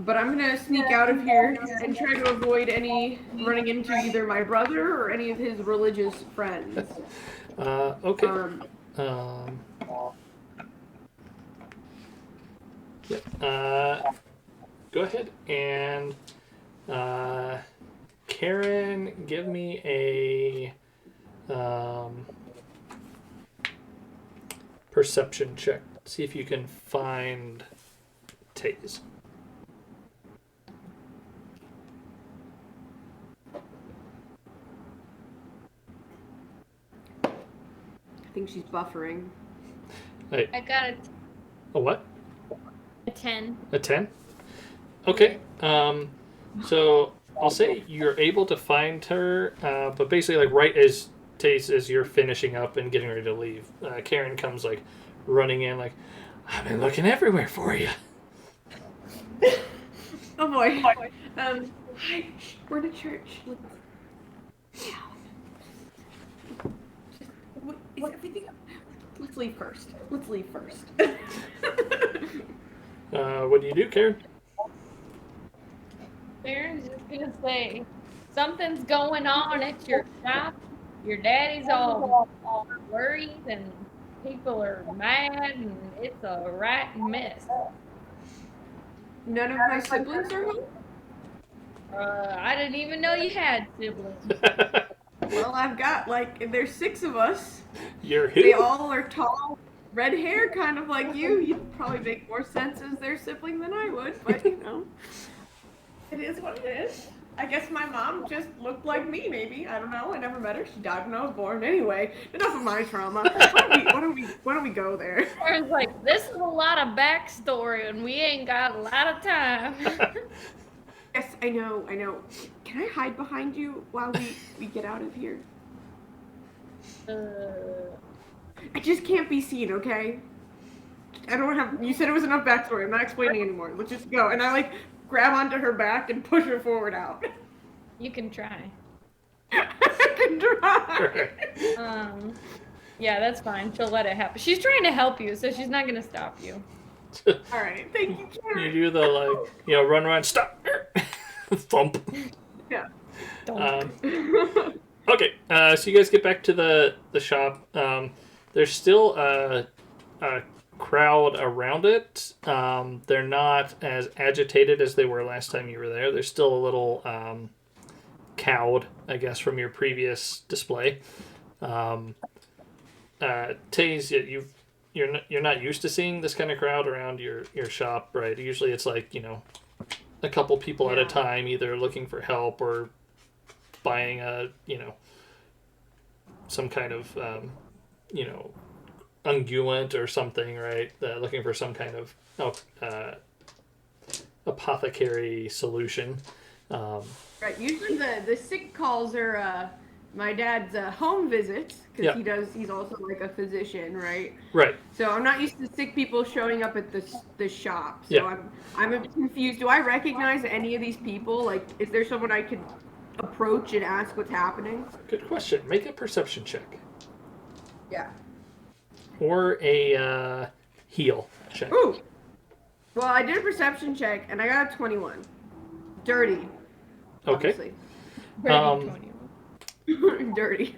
But I'm gonna sneak out of here and try to avoid running into either my brother or any of his religious friends. okay. Yep. Go ahead and Karen, give me a perception check. See if you can find Taiz. I think she's buffering. Hey, I got a what? a 10. A 10? Okay. So I'll say you're able to find her, but basically, like right as Taiz, as you're finishing up and getting ready to leave, Karen comes like running in, like, I've been looking everywhere for you. Oh boy. Hi, we're in a church. Is everything? Let's leave first. What do you do, Karen? Aaron's just gonna say, something's going on at your shop. Your daddy's all worried and people are mad and it's a right mess. None of my siblings are home? I didn't even know you had siblings. Well, I've got, like, there's 6 of us. You're They who? all are tall, red hair, kind of like you. You'd probably make more sense as their sibling than I would, but you know. It is what it is. I guess my mom just looked like me, maybe. I don't know. I never met her. She died when I was born. Anyway, enough of my trauma. Why don't we go there? Aaron's like, this is a lot of backstory and we ain't got a lot of time. Yes, I know. Can I hide behind you while we get out of here? I just can't be seen, okay? I don't have. You said it was enough backstory. I'm not explaining anymore. Let's just go. And I like grab onto her back and push her forward out. You can try. I can try. Yeah, that's fine. She'll let it happen. She's trying to help you, so she's not gonna stop you. All right, thank you, Karen. You do the like, run, stop, thump. Yeah. Okay, so you guys get back to the shop. There's still a crowd around it. They're not as agitated as they were last time you were there. They're still a little cowed, I guess, from your previous display. Taiz, you're not used to seeing this kind of crowd around your shop, right? Usually it's like, a couple people at a time, either looking for help or buying some kind of unguent or something, right? Looking for some kind of apothecary solution. Right. Usually the sick calls are my dad's home visits because he's also like a physician, right? Right. So I'm not used to sick people showing up at the shop. So I'm a bit confused. Do I recognize any of these people? Like, is there someone I could approach and ask what's happening? Good question. Make a perception check. Yeah. Or a heal check. Ooh. Well, I did a perception check and I got a 21. Dirty. Okay. Obviously. Dirty.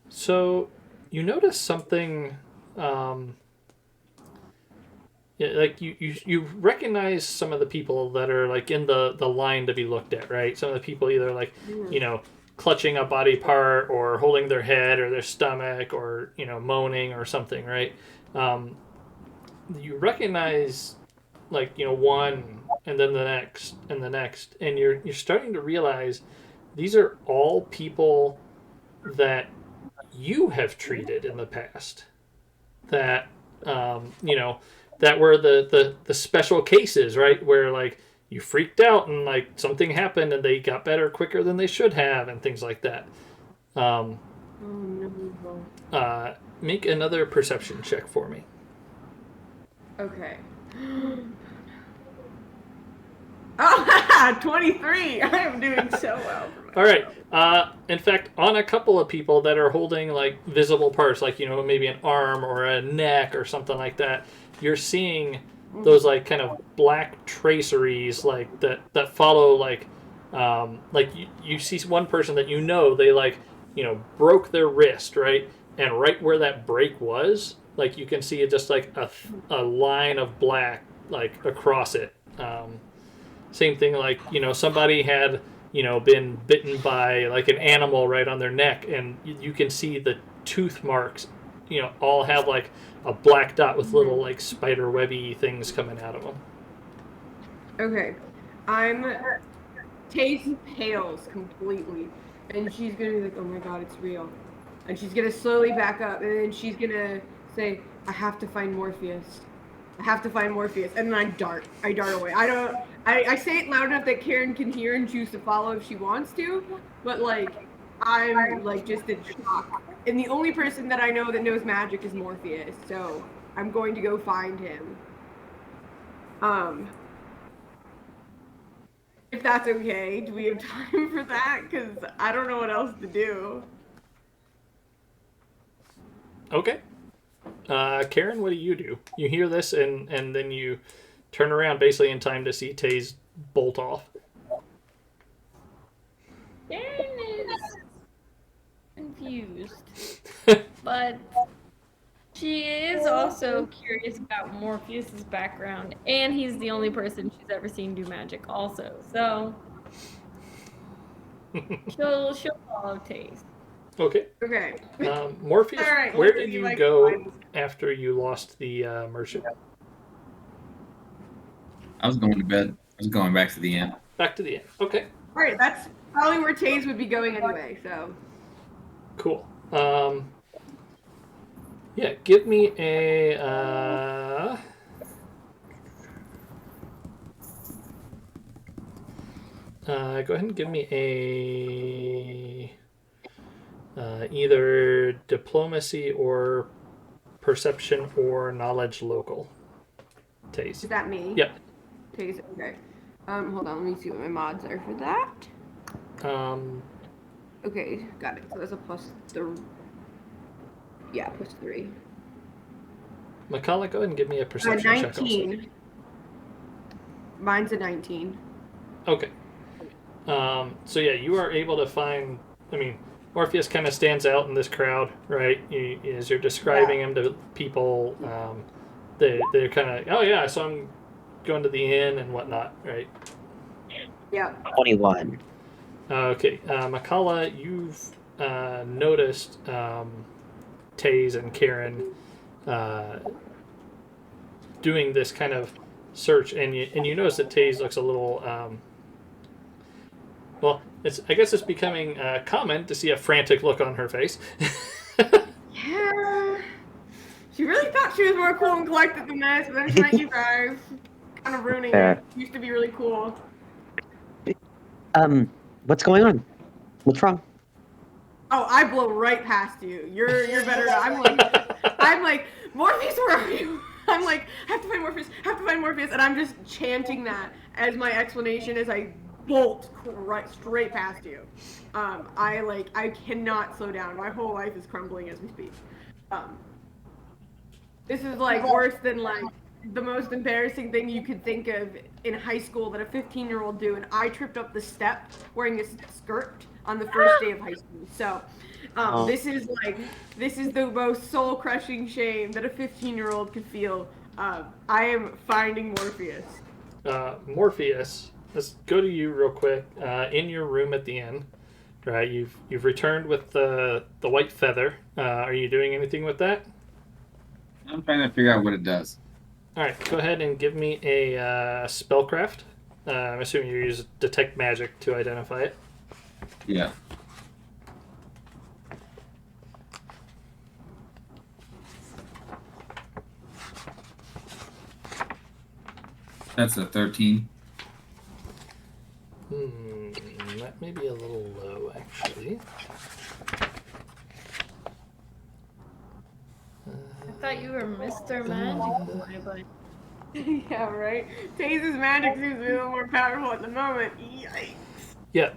So you notice something. Like you recognize some of the people that are like in the line to be looked at, right? Some of the people either like clutching a body part or holding their head or their stomach or moaning or something, right? You recognize like one and then the next and the next, and you're starting to realize these are all people that you have treated in the past. That that were the special cases, right? Where like you freaked out and like something happened and they got better quicker than they should have and things like that. Make another perception check for me. Okay. Oh, 23! I am doing so well. All right. In fact, on a couple of people that are holding like visible parts, like maybe an arm or a neck or something like that, you're seeing those like kind of black traceries like that follow like you see one person that they like broke their wrist, right, and right where that break was, like you can see it just like a line of black like across it. Same thing like somebody had been bitten by like an animal right on their neck, and you can see the tooth marks all have like a black dot with little like spider webby things coming out of them. Okay. Taiz pales completely, and she's gonna be like, oh my god, it's real. And she's gonna slowly back up, and then she's gonna say, I have to find Morpheus. And then I dart away. I say it loud enough that Karen can hear and choose to follow if she wants to, but like I'm like just in shock. And the only person that I know that knows magic is Morpheus, so I'm going to go find him. If that's okay, do we have time for that? Because I don't know what else to do. Okay. Karen, what do? You hear this and then you turn around basically in time to see Taiz bolt off. Aaron is confused, but she is also curious about Morpheus's background, and he's the only person she's ever seen do magic, also. So she'll follow Taiz. Okay. Okay. Morpheus, All right, where let's did see you if I can go find this. after you lost the merchant? I was going to bed. I was going back to the inn. Back to the inn. Okay. All right, that's probably where Taze would be going anyway. So. Cool. Yeah, give me a go ahead and give me a either diplomacy or perception or knowledge local. Taze. Is that me? Yep. Taze. Okay. Hold on. Let me see what my mods are for that. Okay, got it. So that's a +3. Yeah, +3. Makala, go ahead and give me a perception check also. 19. Mine's a 19. Okay. So yeah, you are able to find. I mean, Morpheus kind of stands out in this crowd, right? As you're describing him to people, they're kind of, oh yeah, I saw him going to the inn and whatnot, right? Yeah. 21. Okay, Makala, you've noticed Taze and Karen doing this kind of search, and you notice that Taze looks a little. Well, I guess it's becoming common to see a frantic look on her face. Yeah. She really thought she was more cool and collected than this, but then she met you guys. Kind of ruining it. Used to be really cool. What's going on? What's wrong? Oh, I blow right past you. You're better. I'm like, Morpheus, where are you? I'm like, have to find Morpheus, and I'm just chanting that as my explanation as I bolt right straight past you. I cannot slow down. My whole life is crumbling as we speak. This is like worse than like the most embarrassing thing you could think of in high school that a 15-year-old do, and I tripped up the step wearing a skirt on the first day of high school. So this is the most soul-crushing shame that a 15-year-old could feel. I am finding Morpheus. Morpheus, let's go to you real quick. In your room at the inn, right? You've returned with the white feather. Are you doing anything with that? I'm trying to figure out what it does. All right, go ahead and give me a spellcraft. I'm assuming you use detect magic to identify it. Yeah. That's a 13. That may be a little low, actually. I thought you were Mr. Magic Boy, but Yeah, right? Taze's magic seems to be a little more powerful at the moment. Yikes. Yeah,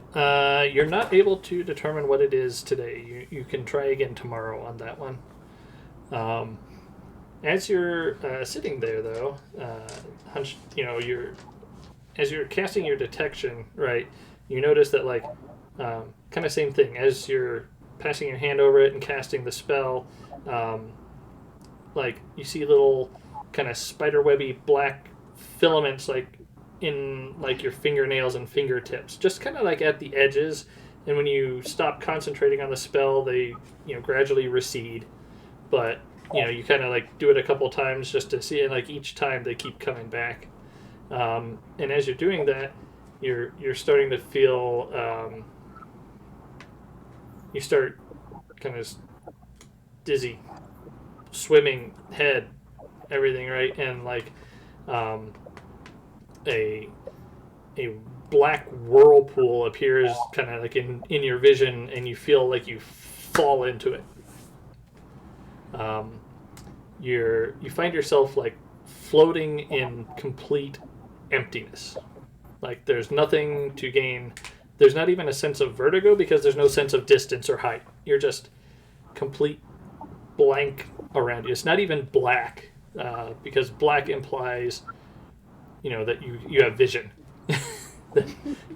you're not able to determine what it is today. You can try again tomorrow on that one. As you're sitting there, though, hunched, as you're casting your detection, right, you notice that, like, kind of same thing. As you're passing your hand over it and casting the spell, like, you see little kind of spiderwebby black filaments, like, in, like, your fingernails and fingertips, just kind of, like, at the edges. And when you stop concentrating on the spell, they, gradually recede. But, you kind of, like, do it a couple times just to see, and, like, each time they keep coming back. And as you're doing that, you're starting to feel, you start kind of dizzy, swimming, head, everything, right? And, like, a black whirlpool appears kind of like in your vision, and you feel like you fall into it. You find yourself, like, floating in complete emptiness. Like, there's nothing to gain. There's not even a sense of vertigo because there's no sense of distance or height. You're just complete blank around you. It's not even black, because black implies, that you have vision.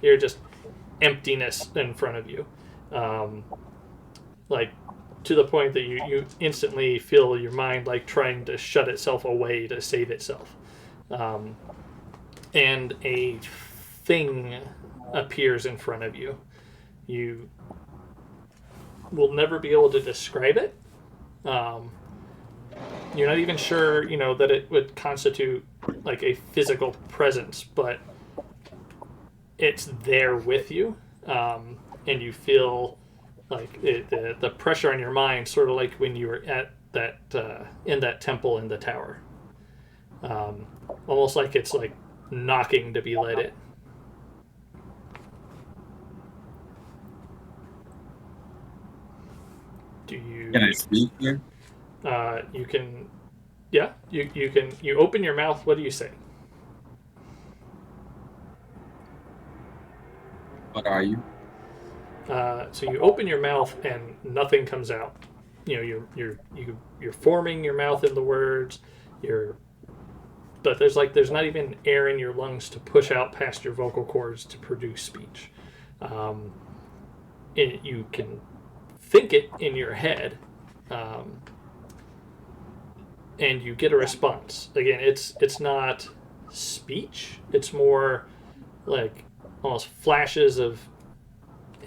You're just emptiness in front of you, like to the point that you instantly feel your mind like trying to shut itself away to save itself, and a thing appears in front of you. You will never be able to describe it. You're not even sure, that it would constitute like a physical presence, but it's there with you, and you feel like the pressure on your mind, sort of like when you were at that in that temple in the tower, almost like it's like knocking to be let in. Do you? Can I speak here? You can. Yeah, you can. You open your mouth. What do you say? What are you? So you open your mouth and nothing comes out. You're forming your mouth in the words. But there's not even air in your lungs to push out past your vocal cords to produce speech. You can think it in your head, and you get a response. Again, it's not speech. It's more like almost flashes of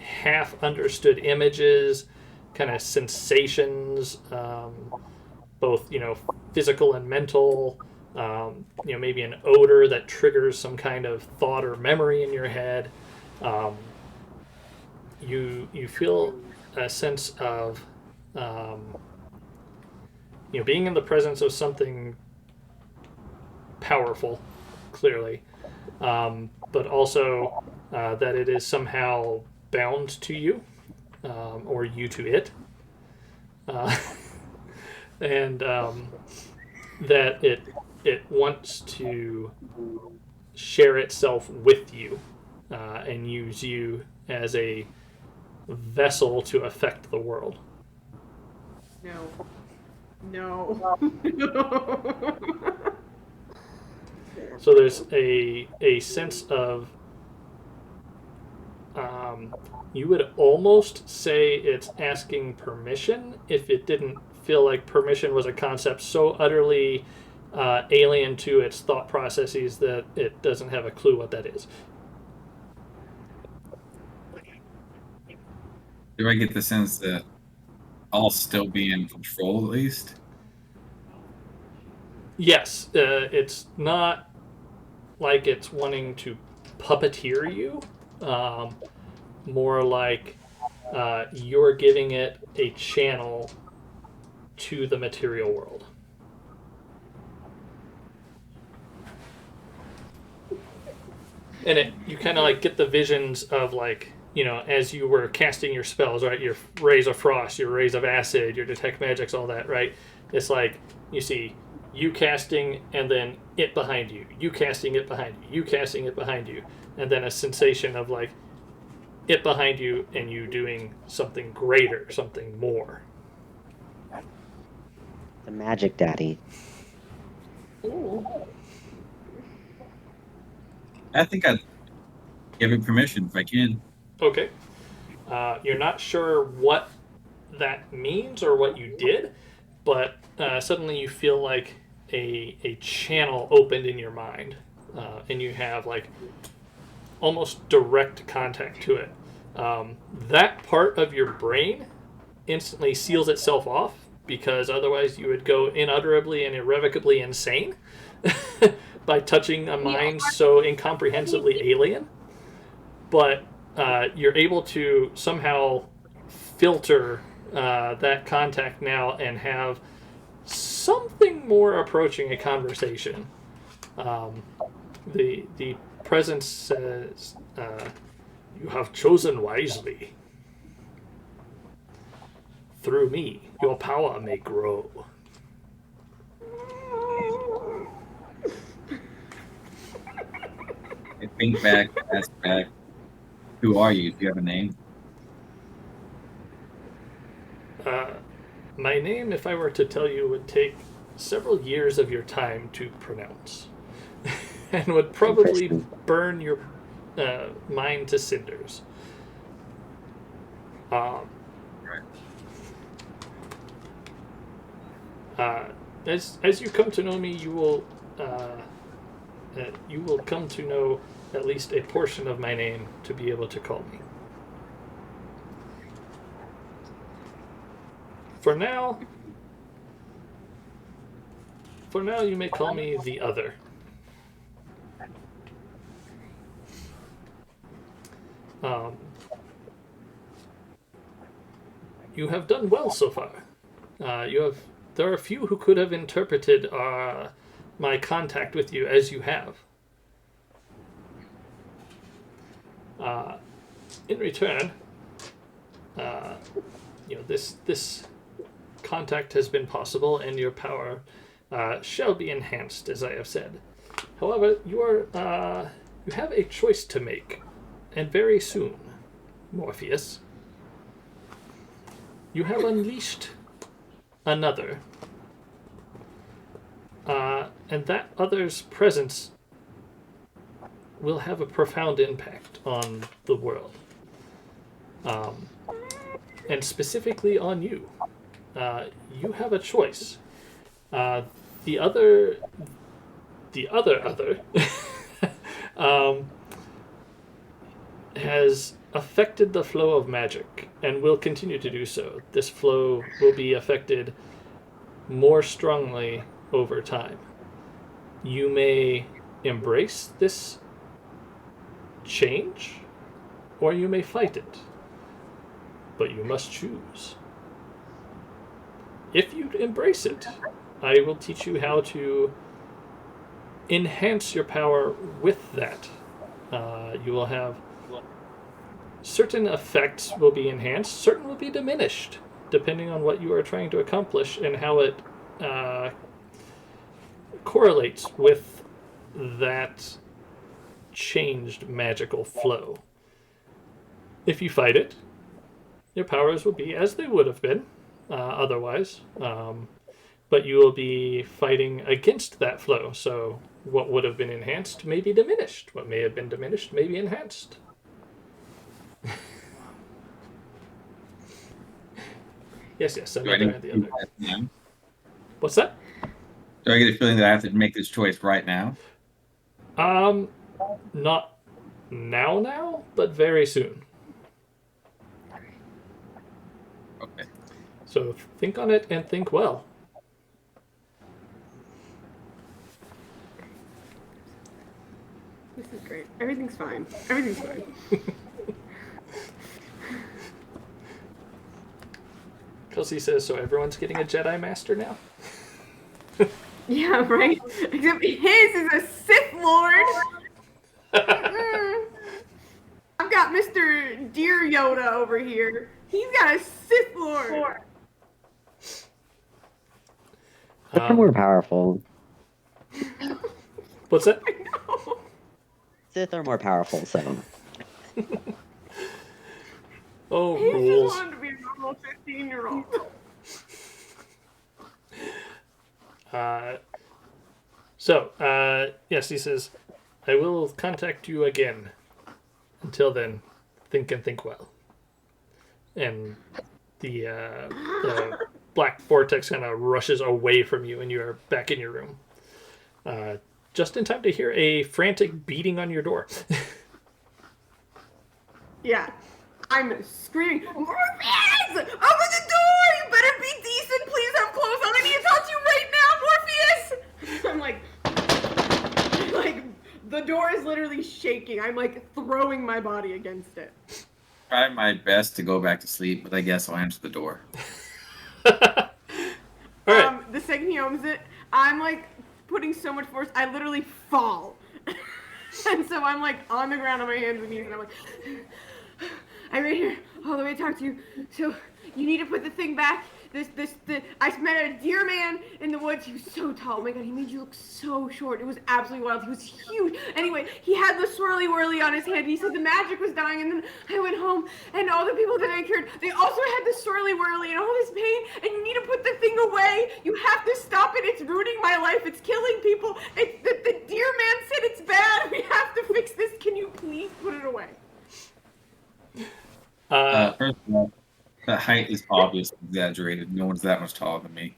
half understood images, kind of sensations, both physical and mental. Maybe an odor that triggers some kind of thought or memory in your head. You feel a sense of being in the presence of something powerful, clearly, but also that it is somehow bound to you, or you to it, and that it wants to share itself with you, and use you as a vessel to affect the world. No. So there's a sense of, you would almost say it's asking permission if it didn't feel like permission was a concept so utterly alien to its thought processes that it doesn't have a clue what that is. Do I get the sense that I'll still be in control at least? Yes, it's not like it's wanting to puppeteer you. More like you're giving it a channel to the material world. And you kind of like get the visions of like, as you were casting your spells, right? Your rays of frost, your rays of acid, your detect magics, all that, right? It's like you see you casting and then it behind you, you casting it behind you, you casting it behind you, and then a sensation of like it behind you and you doing something greater, something more. The magic daddy. Ooh. I think I'd give it permission if I can. Okay. You're not sure what that means or what you did, but suddenly you feel like a channel opened in your mind, and you have like almost direct contact to it. That part of your brain instantly seals itself off, because otherwise you would go unutterably and irrevocably insane by touching a mind so incomprehensibly alien. But you're able to somehow filter that contact now and have something more approaching a conversation. The presence says, "You have chosen wisely. Through me, your power may grow." I think back, ask back. Who are you? Do you have a name? My name, if I were to tell you, would take several years of your time to pronounce, and would probably Interesting. burn your mine to cinders. Right. As you come to know me, you will come to know at least a portion of my name to be able to call me. For now, you may call me the Other. You have done well so far. There are few who could have interpreted my contact with you as you have. In return, this contact has been possible, and your power shall be enhanced, as I have said. However, you have a choice to make, and very soon, Morpheus. You have unleashed another, and that other's presence will have a profound impact on the world, and specifically on you. You have a choice. The other has affected the flow of magic and will continue to do so. This flow will be affected more strongly over time. You may embrace this change, or you may fight it, but you must choose. If you embrace it, I will teach you how to enhance your power with that. You will have certain effects will be enhanced, certain will be diminished, depending on what you are trying to accomplish and how it correlates with that changed magical flow. If you fight it, your powers will be as they would have been otherwise, but you will be fighting against that flow, so what would have been enhanced may be diminished. What may have been diminished may be enhanced. Yes, another and the other. What's that? Do I get a feeling that I have to make this choice right now? Not now, but very soon. Okay. So think on it and think well. This is great. Everything's fine. Everything's fine. Kelsey says, so everyone's getting a Jedi Master now? Yeah, right? Except his is a Sith Lord. I've got Mr. Dear Yoda over here. He's got a Sith Lord. They're more powerful. What's that? I know. Sith are more powerful, so. Oh, He just rules. wanted to be a normal 15-year-old. Yes, he says, I will contact you again. Until then, think and think well. And the black vortex kind of rushes away from you, and you are back in your room. Just in time to hear a frantic beating on your door. Yeah. I'm screaming, Morpheus! Open the door! You better be decent! Please have clothes on! I need to talk to you right now, Morpheus! I'm like, the door is literally shaking. I'm like throwing my body against it. Try my best to go back to sleep, but I guess I'll answer the door. All right. The second he opens it, I'm like putting so much force, I literally fall. And so I'm like on the ground on my hands and knees, and I'm like, I'm right here, all the way to talk to you. So you need to put the thing back. I met a deer man in the woods. He was so tall. Oh my god, he made you look so short. It was absolutely wild. He was huge. Anyway, he had the swirly whirly on his head. He said the magic was dying, and then I went home, and all the people that I cured, they also had the swirly whirly and all this pain, and you need to put the thing away. You have to stop it. It's ruining my life. It's killing people. The deer man said it's bad. We have to fix this. Can you please put it away. First of all, the height is obviously exaggerated. No one's that much taller than me.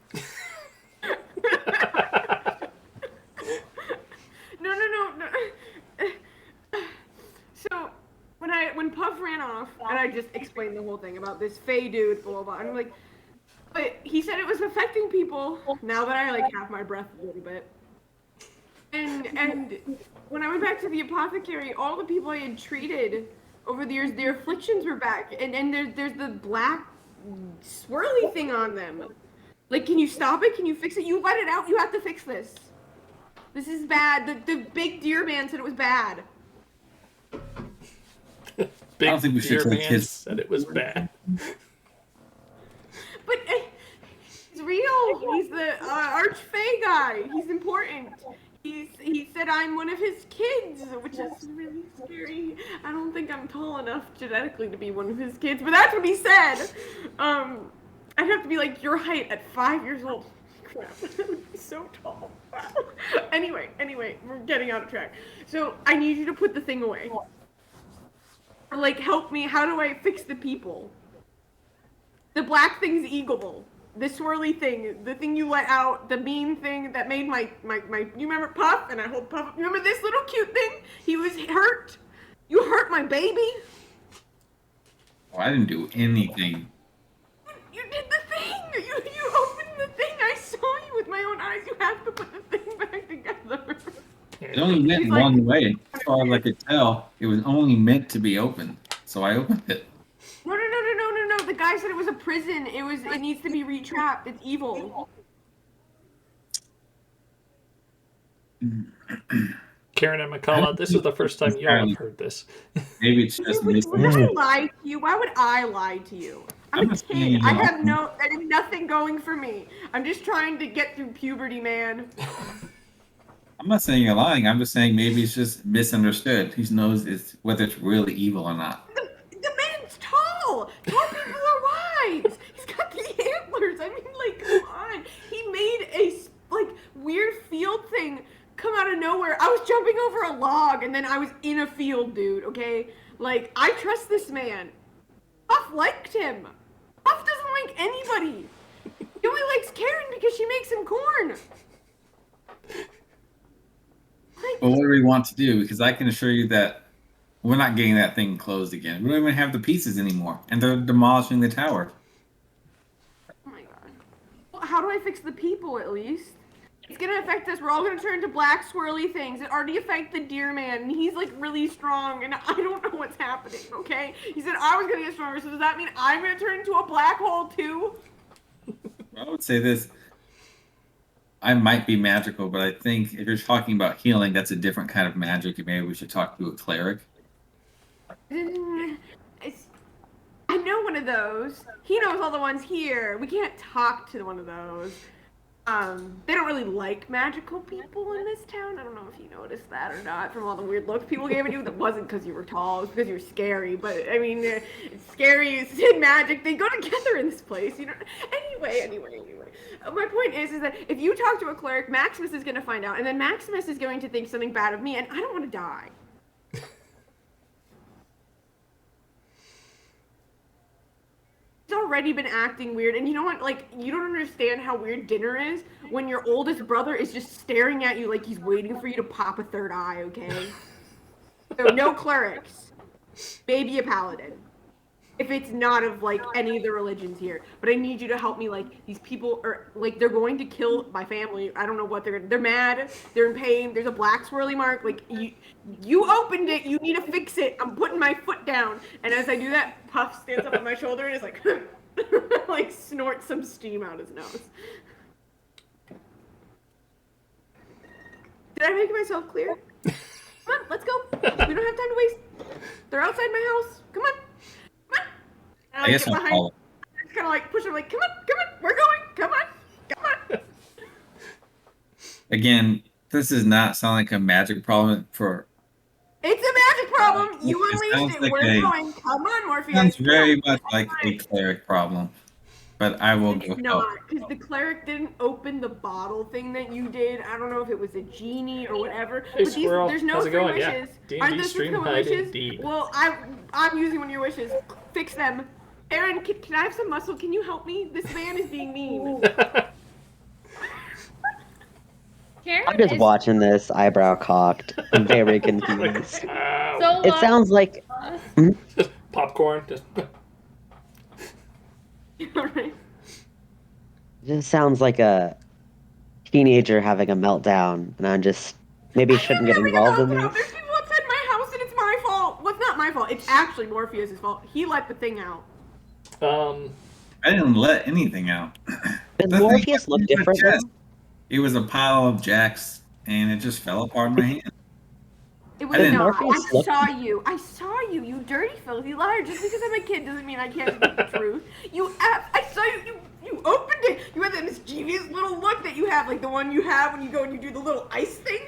No. So when Puff ran off, and I just explained the whole thing about this Fey dude, blah blah blah, and I'm like, but he said it was affecting people. Now that I like have my breath a little bit, and when I went back to the apothecary, all the people I had treated over the years, their afflictions were back, and there's the black swirly thing on them. Like, can you stop it? Can you fix it? You let it out. You have to fix this. This is bad. The big deer man said it was bad. Big I don't think we should deer take man his. said it was bad. But he's real. He's the arch-fey guy. He's important. He said I'm one of his kids, which is really scary. I don't think I'm tall enough genetically to be one of his kids, but that's what he said. I'd have to be like your height at 5 years old. Crap, that would be so tall. Wow. Anyway, we're getting out of track. So I need you to put the thing away. Or like help me. How do I fix the people? The black thing's eagleable. The swirly thing, the thing you let out, the mean thing that made my you remember Puff? And I hold Puff. You remember this little cute thing? He was hurt. You hurt my baby. Oh, I didn't do anything. You did the thing. You opened the thing. I saw you with my own eyes. You have to put the thing back together. It only went He's like- one way. As far as I could tell, it was only meant to be open. So I opened it. No. The guy said it was a prison. It needs to be retrapped. It's evil. Karen and McCullough, this is the first time you all have heard this. Maybe it's just Would I missing. lie to you? Why would I lie to you? I'm a just kid. saying, I have nothing going for me. I'm just trying to get through puberty, man. I'm not saying you're lying. I'm just saying maybe it's just misunderstood. He knows whether it's really evil or not. The man's tall. Tall people are wise. He's got the antlers. I mean, like, come on. He made a weird field thing come out of nowhere. I was jumping over a log and then I was in a field, dude. Okay, like I trust this man. Puff liked him. Puff doesn't like anybody. He only likes Karen because she makes him corn. But what do we want to do? Because I can assure you that we're not getting that thing closed again. We don't even have the pieces anymore, and they're demolishing the tower. Oh my god. Well, how do I fix the people at least? It's gonna affect us. We're all gonna turn into black swirly things. It already affected the deer man, and he's like really strong, and I don't know what's happening, okay? He said I was gonna get stronger, so does that mean I'm gonna turn into a black hole too? I would say this. I might be magical, but I think if you're talking about healing, that's a different kind of magic, and maybe we should talk to a cleric. I know one of those. He knows all the ones here. We can't talk to one of those. They don't really like magical people in this town. I don't know if you noticed that or not from all the weird looks people gave at you. That wasn't because you were tall. It was because you were scary. But, I mean, it's scary and magic. They go together in this place. You know. Anyway. My point is that if you talk to a cleric, Maximus is going to find out. And then Maximus is going to think something bad of me. And I don't want to die. He's already been acting weird, and you know what, like, you don't understand how weird dinner is when your oldest brother is just staring at you like he's waiting for you to pop a third eye, okay? So no clerics. Maybe a paladin. If it's not of, like, any of the religions here. But I need you to help me, like, these people are, like, they're going to kill my family. I don't know what they're mad, they're in pain, there's a black swirly mark, like, you opened it, you need to fix it, I'm putting my foot down. And as I do that, Puff stands up on my shoulder and is like, like, snorts some steam out his nose. Did I make myself clear? Come on, let's go. We don't have time to waste. They're outside my house. Come on. And I guess get I'll behind. follow. I just kind of like push him, like, come on, we're going, come on. Again, this does not sound like a magic problem for. It's a magic problem. You It sounds unleashed it. like We're going. Come on, Morpheus. Sounds very much like a cleric problem. but I will It's go not, help. because the cleric didn't open the bottle thing that you did. I don't know if it was a genie or whatever. Hey, But Squirrel, there's no how's it three going? Yeah, wishes. Aren't D&D there three stream hide wishes? indeed. Well, I'm using one of your wishes. Fix them. Aaron, can I have some muscle? Can you help me? This man is being mean. Karen I'm just is watching this, eyebrow cocked. I'm very confused. Ow. so It sounds like Just popcorn. Just Alright. it just sounds like a teenager having a meltdown, and I'm just maybe I shouldn't am get having a involved in meltdown. this. There's people outside my house and it's my fault. Well, it's not my fault. It's actually Morpheus' fault. He let the thing out. I didn't let anything out. Does The thing Morpheus look was in my different chest. now? It was a pile of jacks, and it just fell apart in my hand. It I was didn't- not. Morpheus I look- saw you. I saw you. You dirty, filthy liar. Just because I'm a kid doesn't mean I can't speak the truth. I saw you. You opened it. You had that mischievous little look that you have, like the one you have when you go and you do the little ice thing.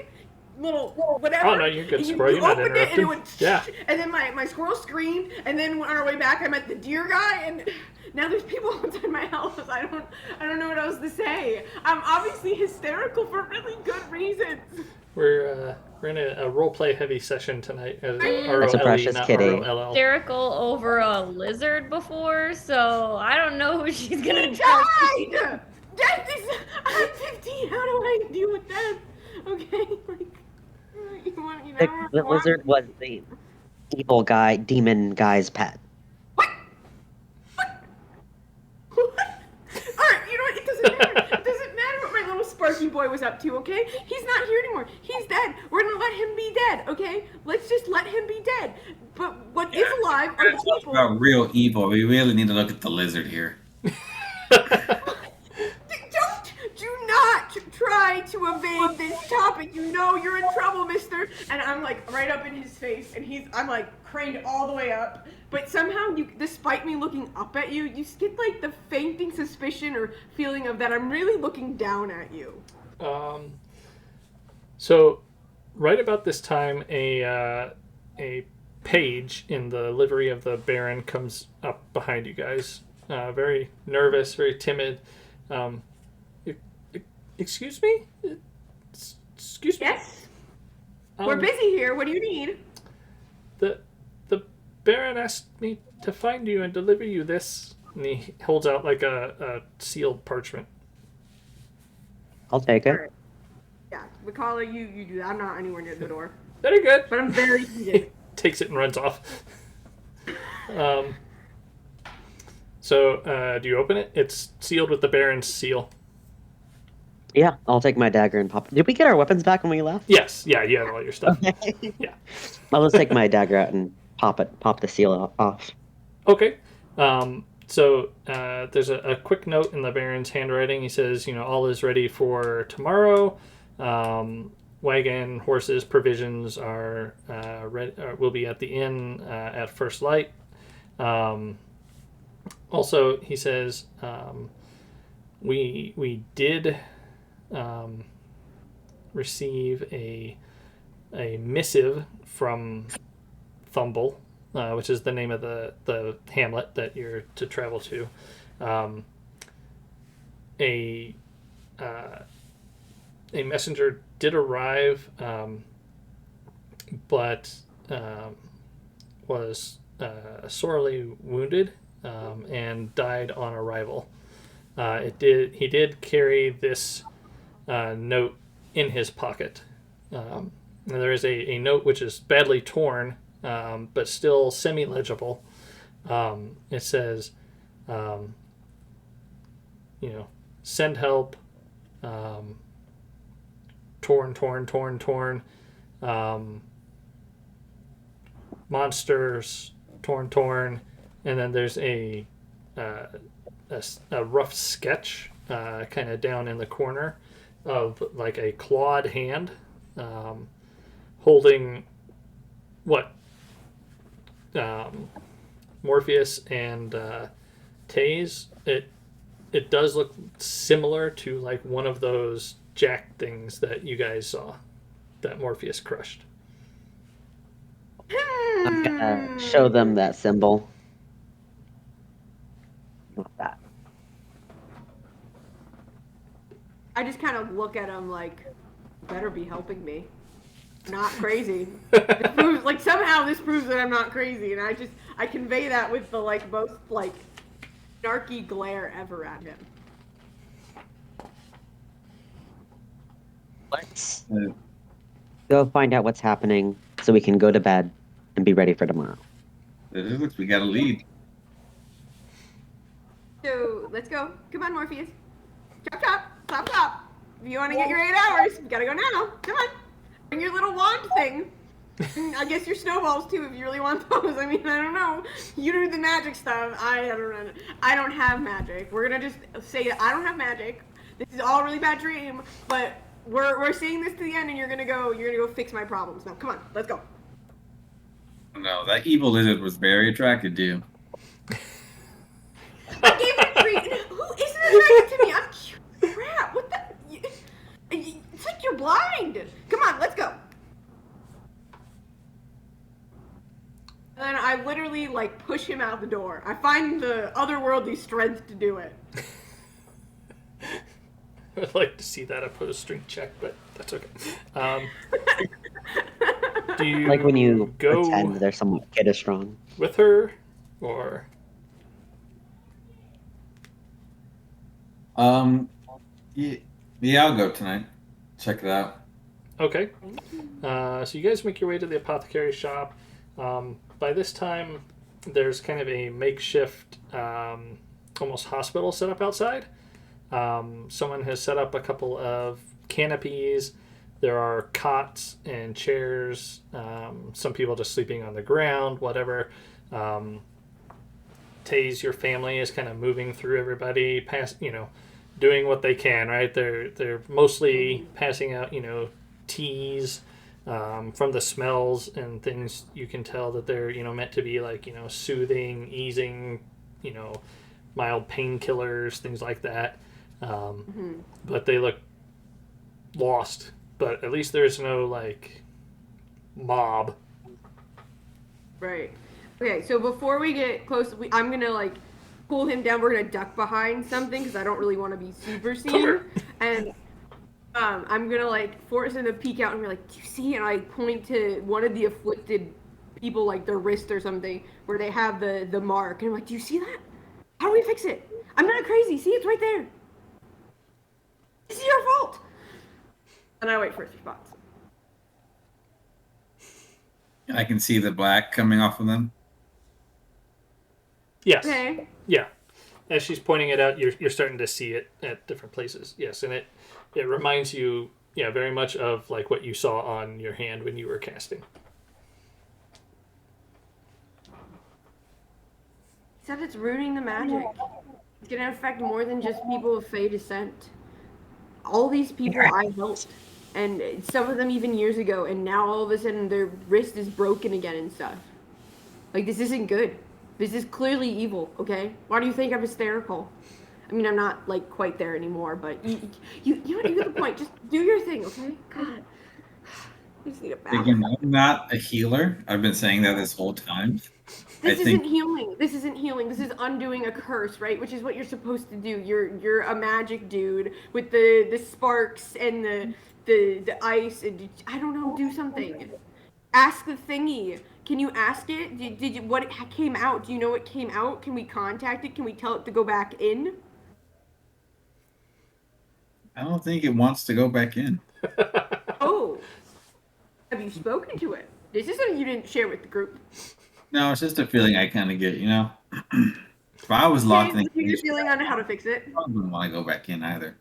Little whatever. Oh, no, you're good, And Squirrel. You You're not opened it and it interrupting. went. Yeah. And then my squirrel screamed. And then on our way back, I met the deer guy. And now there's people outside my house. I don't know what else to say. I'm obviously hysterical for really good reasons. we're in a roleplay heavy session tonight. That's a precious not kitty. ROLL. hysterical over a lizard before, so I don't know who she's gonna He trust. died! Death is. I'm 15. How do I deal with death? Okay, like. You know, The lizard was the evil guy, demon guy's pet. What? Alright, you know what? It doesn't matter. It doesn't matter what my little Sparky boy was up to, okay? He's not here anymore. He's dead. We're gonna let him be dead, okay? Let's just let him be dead. But what is alive are the Talk people. about real evil. We really need to look at the lizard here. Do not try to evade this topic. You know you're in trouble, mister. And I'm like right up in his face, and I'm like craned all the way up. But somehow, despite me looking up at you, you get like the fainting suspicion or feeling of that I'm really looking down at you. So, right about this time, a page in the livery of the Baron comes up behind you guys. Very nervous, very timid. Excuse me? Excuse me? Yes, we're busy here. What do you need? The Baron asked me to find you and deliver you this. And he holds out like a sealed parchment. I'll take it. Alright. Yeah, Mikala, you do that. I'm not anywhere near the door, Very good. but I'm very heated. Takes it and runs off. So, do you open it? It's sealed with the Baron's seal. Yeah, I'll take my dagger and pop. Did we get our weapons back when we left? Yes, yeah, you have all your stuff. Yeah. I'll just take my dagger out and pop the seal off. Okay. So there's a quick note in the Baron's handwriting. He says, all is ready for tomorrow. Wagon, horses, provisions are will be at the inn at first light. Also, he says, we did receive a missive from Thumble, which is the name of the hamlet that you're to travel to. A messenger did arrive, but was sorely wounded and died on arrival. He did carry this note in his pocket. And there is a note which is badly torn, but still semi-legible. It says, send help, torn, monsters, torn, and then there's a rough sketch kind of down in the corner of like a clawed hand holding what Morpheus and Taiz. It does look similar to like one of those jack things that you guys saw that Morpheus crushed. I'm gonna show them that symbol. Not that. I just kind of look at him like, better be helping me. Not crazy. This proves, like, somehow this proves that I'm not crazy, and I convey that with the like most like snarky glare ever at him. Let's go find out what's happening so we can go to bed and be ready for tomorrow. It looks we got a lead. So let's go. Come on, Morpheus. Chop chop, chop chop. If you want to get your 8 hours, you gotta go now. Come on. Bring your little wand thing. I guess your snowballs too, if you really want those. I mean, I don't know. You do the magic stuff. I don't know. I don't have magic. We're gonna just say that I don't have magic. This is all a really bad dream, but we're seeing this to the end, and you're gonna go fix my problems. Now, come on, let's go. No, that evil lizard was very attracted to you. I gave it a treat. Who isn't attracted to me? I'm cute. Crap. What the? It's like you're blind. Come on, let's go. And then I literally like push him out the door. I find the otherworldly strength to do it. I'd like to see that opposed strength check, but that's okay. Do you Like when you go pretend there's someone kid is strong. with her, or Yeah, I'll go tonight. Check it out. okay? So you guys make your way to the apothecary shop. By this time, there's kind of a makeshift, almost hospital set up outside. Someone has set up a couple of canopies. There are cots and chairs. Some people just sleeping on the ground, whatever. Taiz, your family is kind of moving through everybody, doing what they can, right? They're mostly passing out, teas. From the smells and things, you can tell that they're, meant to be like, soothing, easing, mild painkillers, things like that. But they look lost. But at least there's no, like, mob. Right. Okay, so before we get close, I'm gonna like pull him down. We're gonna duck behind something because I don't really want to be super seen. And I'm gonna like force him to peek out and be like, "Do you see?" And I point to one of the afflicted people, like their wrist or something, where they have the mark. And I'm like, "Do you see that? How do we fix it? I'm not crazy. See, it's right there. This is your fault." And I wait for his response. I can see the black coming off of them. Yes. Okay. Yeah. As she's pointing it out, you're starting to see it at different places. Yes, and it reminds you, very much of like what you saw on your hand when you were casting. He said it's ruining the magic. It's gonna affect more than just people of Fey descent. All these people I helped, and some of them even years ago, and now all of a sudden their wrist is broken again and stuff. Like, this isn't good. This is clearly evil, okay? Why do you think I'm hysterical? I mean, I'm not, like, quite there anymore, but you get the point. Just do your thing, okay? God. I just need a bath. Again, I'm not a healer. I've been saying that this whole time. This isn't healing. This isn't healing. This is undoing a curse, right? Which is what you're supposed to do. You're a magic dude with the sparks and the ice and I don't know. Do something. Ask the thingy. Can you ask it? Did you what came out? Do you know what came out? Can we contact it? Can we tell it to go back in? I don't think it wants to go back in. Oh, have you spoken to it? This is something you didn't share with the group. No, it's just a feeling I kind of get, If I was locked in, You're your feeling on how to fix it. I wouldn't want to go back in either.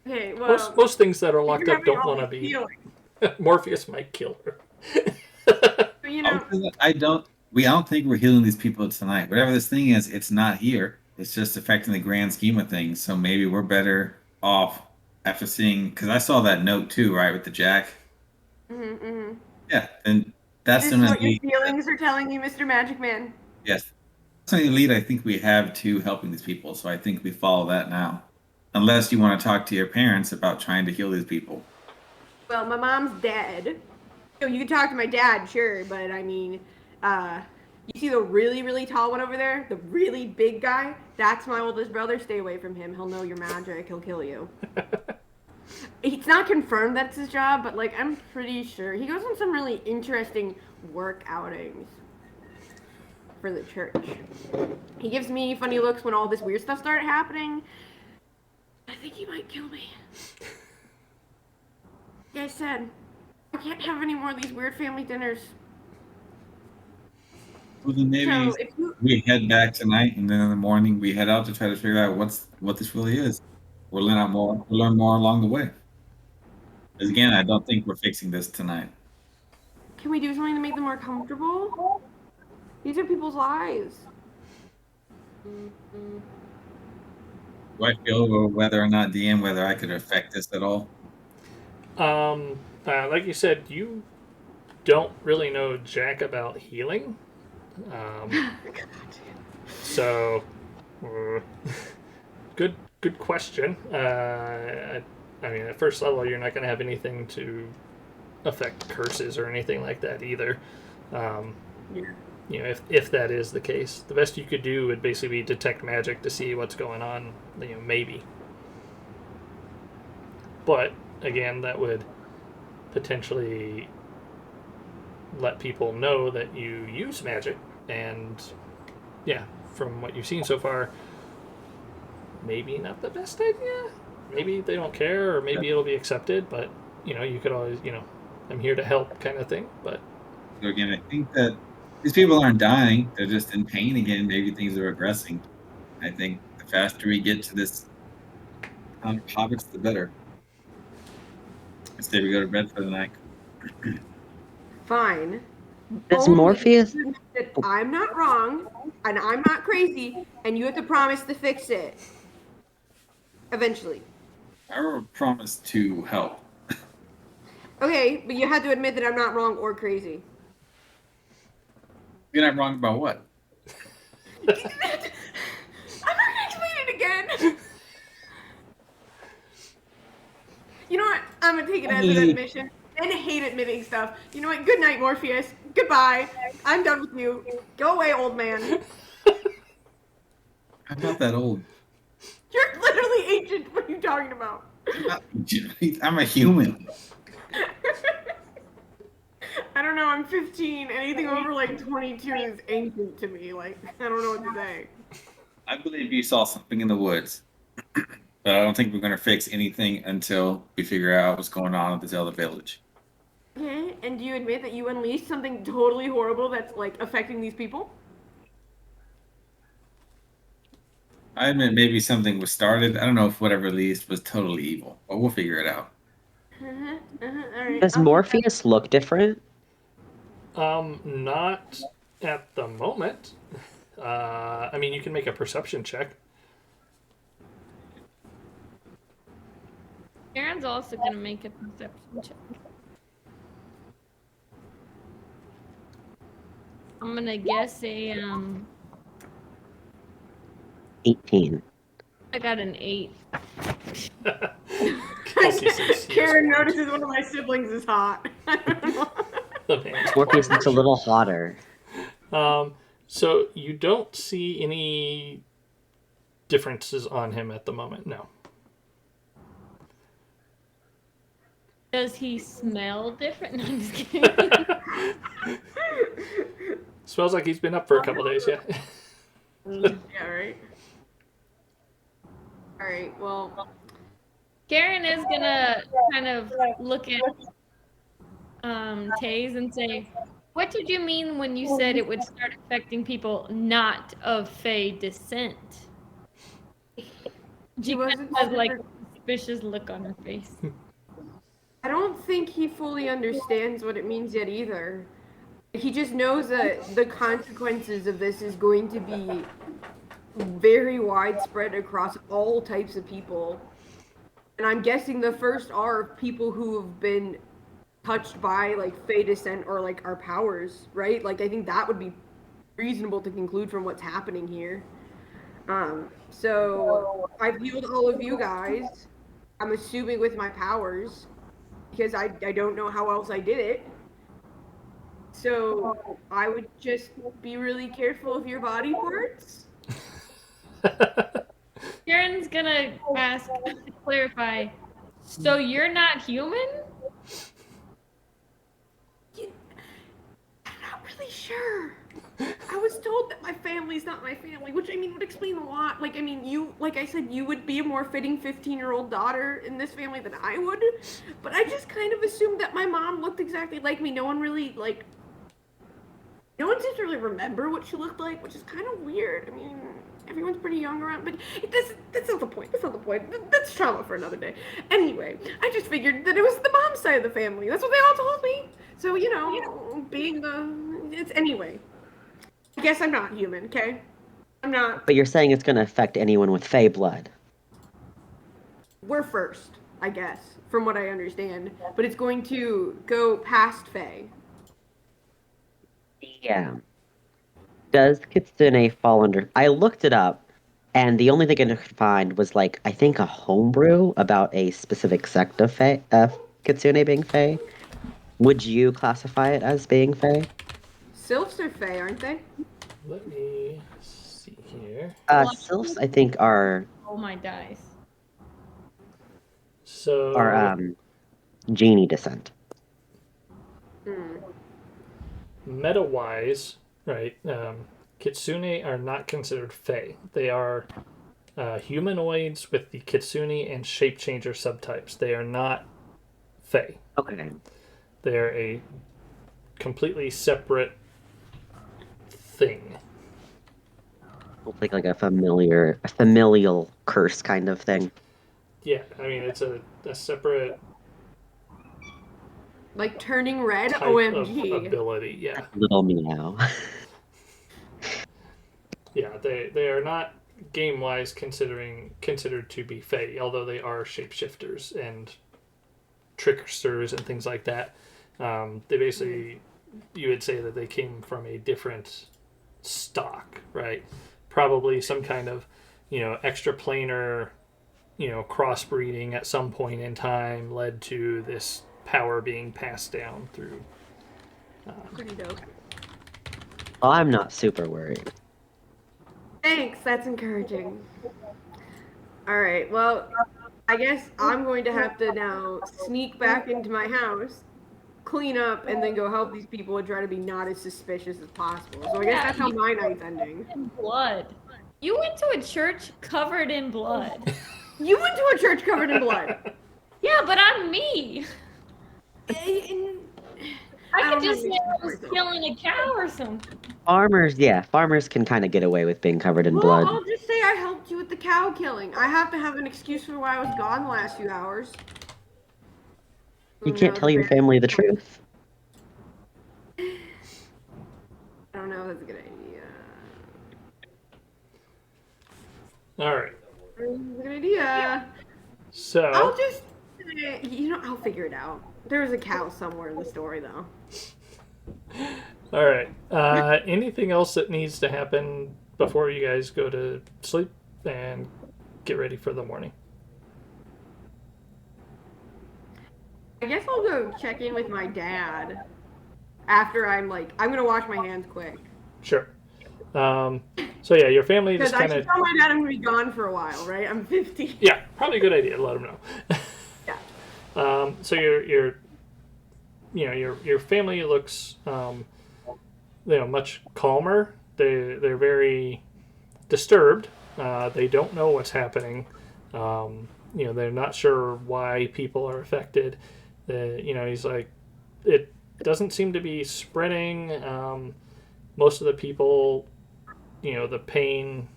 Okay, well, Most things that are locked you're up don't having want to all these be. feelings. Morpheus might kill her. So, you know, I don't think we're healing these people tonight. Whatever this thing is, it's not here. It's just affecting the grand scheme of things. So maybe we're better off after seeing, because I saw that note too, right, with the jack. Yeah, and that's this some is of what your the feelings are telling you, Mr. Magic Man. yes. That's the lead I think we have to helping these people. So I think we follow that now. Unless you want to talk to your parents about trying to heal these people. Well, my mom's dead. So you can talk to my dad, sure, but I mean, You see the really, really tall one over there? The really big guy? That's my oldest brother. Stay away from him. He'll know your magic. He'll kill you. It's not confirmed that's his job, but like I'm pretty sure he goes on some really interesting work outings for the church. He gives me funny looks when all this weird stuff started happening. I think he might kill me. Like I said, I can't have any more of these weird family dinners. Well, then maybe So if you we head back tonight, and then in the morning we head out to try to figure out what this really is. We'll learn out more. We'll learn more along the way. Because again, I don't think we're fixing this tonight. can we do something to make them more comfortable? These are people's lives. Do I feel over whether or not DM whether I could affect this at all? Like you said, you don't really know jack about healing. So, good question. I mean, at first level, you're not going to have anything to affect curses or anything like that either. You know, if that is the case, the best you could do would basically be detect magic to see what's going on. You know, maybe. But again, that would potentially let people know that you use magic, and yeah, from what you've seen so far, maybe not the best idea. Maybe they don't care, or maybe it'll be accepted, but you know, you could always, you know, I'm here to help kind of thing. But So again, I think that these people aren't dying; they're just in pain again. Maybe things are regressing. I think the faster we get to this topics, the better. Instead, we go to bed for the night. Fine. Does Only Morpheus? that I'm not wrong and I'm not crazy, and you have to promise to fix it. Eventually. I will promise to help. Okay, but you have to admit that I'm not wrong or crazy. You're not wrong about what? I'm not gonna explain it again. You know what? I'm gonna take it as an admission. And hate admitting stuff. You know what? Good night, Morpheus. Goodbye. I'm done with you. Go away, old man. I'm not that old. You're literally ancient. What are you talking about? I'm a human. I don't know. I'm 15. Anything over like 22 is ancient to me. Like, I don't know what to say. I believe you saw something in the woods. But I don't think we're going to fix anything until we figure out what's going on at the Zelda village. Okay, and do you admit that you unleashed something totally horrible that's like affecting these people? I admit maybe something was started. I don't know if whatever released was totally evil, but we'll figure it out. All right. Does Morpheus look different? Not at the moment. I mean, you can make a perception check. Aaron's also gonna make a perception check. I'm gonna guess a 18. I got an 8. Kelsey says he is Karen old. notices one of my siblings is hot. The man. Morpheus looks a little hotter. So you don't see any differences on him at the moment. No. Does he smell different? No, I'm just kidding. Smells like he's been up for a couple days. Yeah. Yeah, right. All right. Well, Karen is gonna kind of look at Taiz and say, "What did you mean when you said it would start affecting people not of Fey descent?" She wasn't has like sure. a suspicious look on her face. I don't think he fully understands what it means yet either. He just knows that the consequences of this is going to be very widespread across all types of people. And I'm guessing the first are people who have been touched by like Fey descent or like our powers, right? Like I think that would be reasonable to conclude from what's happening here. So I've healed all of you guys. I'm assuming with my powers, because I don't know how else I did it. So I would just be really careful of your body parts. Karen's gonna ask to clarify. So you're not human? I'm not really sure. I was told that my family's not my family, which I mean would explain a lot. Like, I mean, you, like I said, you would be a more fitting 15-year-old daughter in this family than I would. But I just kind of assumed that my mom looked exactly like me. No one really, like, no one seems to really remember what she looked like, which is kind of weird. I mean, everyone's pretty young around, but that's not the point. That's not the point. That's trauma for another day. Anyway, I just figured that it was the mom's side of the family. That's what they all told me. So, you know, being it's anyway. I guess I'm not human, okay? I'm not. But you're saying it's going to affect anyone with Fey blood. We're first, I guess, from what I understand. But it's going to go past Faye. Yeah. Does Kitsune fall under... I looked it up, and the only thing I could find was, like, I think a homebrew about a specific sect of Fey, Kitsune being Fey. Would you classify it as being Fey? Sylphs are Faye, aren't they? Let me see here. Sylphs, I think, are Oh my dice. So genie descent. meta-wise, right? Kitsune are not considered Fey. They are humanoids with the Kitsune and shape changer subtypes. They are not Fey. Okay. They're a completely separate thing. Like a familial curse kind of thing. Yeah, I mean it's a separate Like turning red? type OMG. of ability. Yeah, Little meow. yeah. They are not game wise considered to be Fey, although they are shapeshifters and tricksters and things like that. They basically, you would say that they came from a different stock, right? Probably some kind of, extraplanar, crossbreeding at some point in time led to this power being passed down through. Pretty dope. Well, I'm not super worried. Thanks, that's encouraging. Alright, well, I guess I'm going to have to now sneak back into my house, clean up, and then go help these people and try to be not as suspicious as possible. So I guess that's how my night's ending. In blood. You went to a church covered in blood. You went to a church covered in blood. Yeah, but I'm me. And I don't could just have say any I was stories. killing a cow or something. Farmers can kind of get away with being covered in Well, blood. I'll just say I helped you with the cow killing. I have to have an excuse for why I was gone the last few hours. You can't tell your family the truth. I don't know, that's a good idea. All right. That's a good idea. So I'll just, I'll figure it out. There's a cow somewhere in the story, though. all right. Anything else that needs to happen before you guys go to sleep and get ready for the morning? I guess I'll go check in with my dad after I'm gonna wash my hands quick. Sure. So yeah, your family Because just I kind should of tell my dad I'm gonna be gone for a while, right? I'm 50. yeah, probably a good idea to let them know. Yeah. So your family looks much calmer. They're very disturbed. They don't know what's happening. They're not sure why people are affected. He's like, it doesn't seem to be spreading. Most of the people, the pain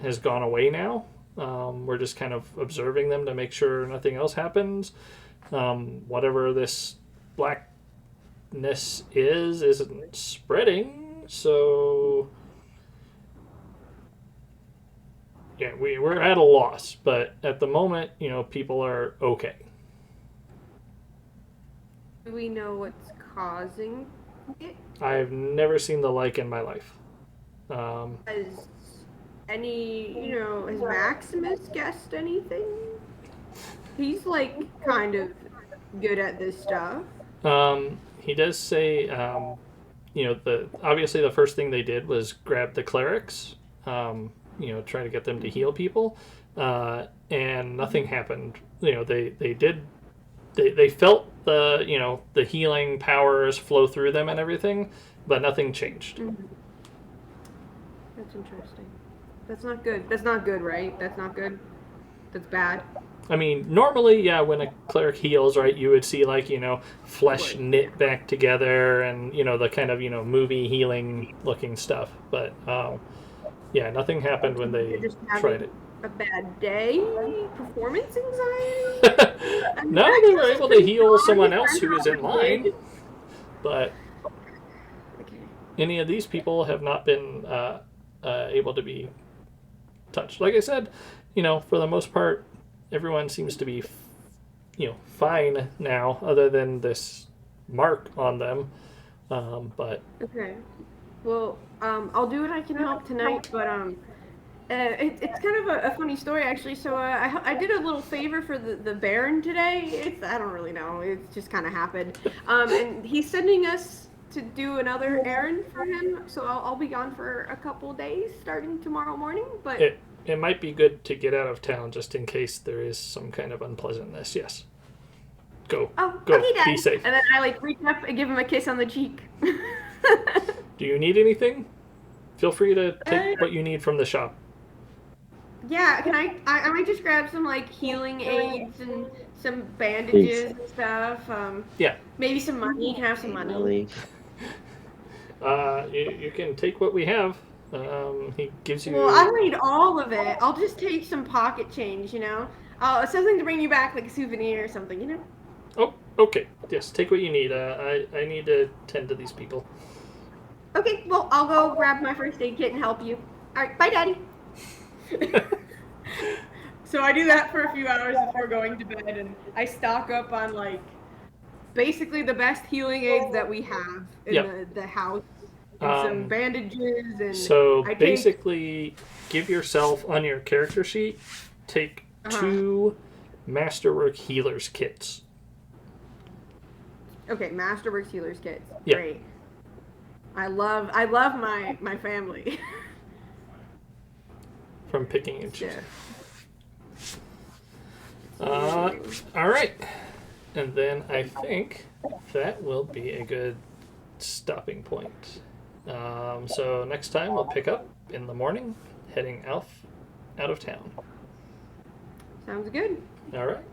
has gone away now. We're just kind of observing them to make sure nothing else happens. Whatever this blackness isn't spreading. So, yeah, we're at a loss. But at the moment, people are okay. Do we know what's causing it? I've never seen the like in my life. Has has Maximus guessed anything? He's kind of good at this stuff. he does say, obviously the first thing they did was grab the clerics, try to get them to heal people, and nothing happened. They felt the healing powers flow through them and everything, but nothing changed. Mm-hmm. That's interesting. That's not good. That's not good, right? That's not good. That's bad. I mean, normally, yeah, when a cleric heals, right, you would see, like, flesh knit back together and, the kind of, movie healing looking stuff. But, yeah, nothing happened when they tried it. A bad day? Performance anxiety? No, they were able to heal someone else who was in line. But any of these people have not been able to be touched. Like I said, for the most part, everyone seems to be, fine now, other than this mark on them. But okay, well, I'll do what I can help tonight. But it's kind of a funny story actually. So I did a little favor for the Baron today. I don't really know. It just kind of happened. And he's sending us to do another errand for him. So I'll be gone for a couple days starting tomorrow morning. But it might be good to get out of town just in case there is some kind of unpleasantness. Yes. Go. Oh, go. Okay, Dad. Be safe. And then I reach up and give him a kiss on the cheek. Do you need anything? Feel free to take what you need from the shop. Yeah, can I might just grab some healing aids and some bandages and stuff. Yeah. Maybe some money. You can have some money. Really? You can take what we have. He gives you. Well, I don't need all of it. I'll just take some pocket change. Something to bring you back, like a souvenir or something. Oh, okay. Yes, take what you need. I need to tend to these people. Okay, well, I'll go grab my first aid kit and help you. All right, bye, Daddy. So I do that for a few hours before going to bed, and I stock up on basically the best healing aids that we have in the house, and some bandages, and so basically give yourself on your character sheet, take 2 Masterwork Healers kits. Okay, Masterworks Healers kits. Yep. Great. I love my family. From picking and choosing. Yeah. All right. And then I think that will be a good stopping point. So next time we'll pick up in the morning, heading out of town. Sounds good. All right.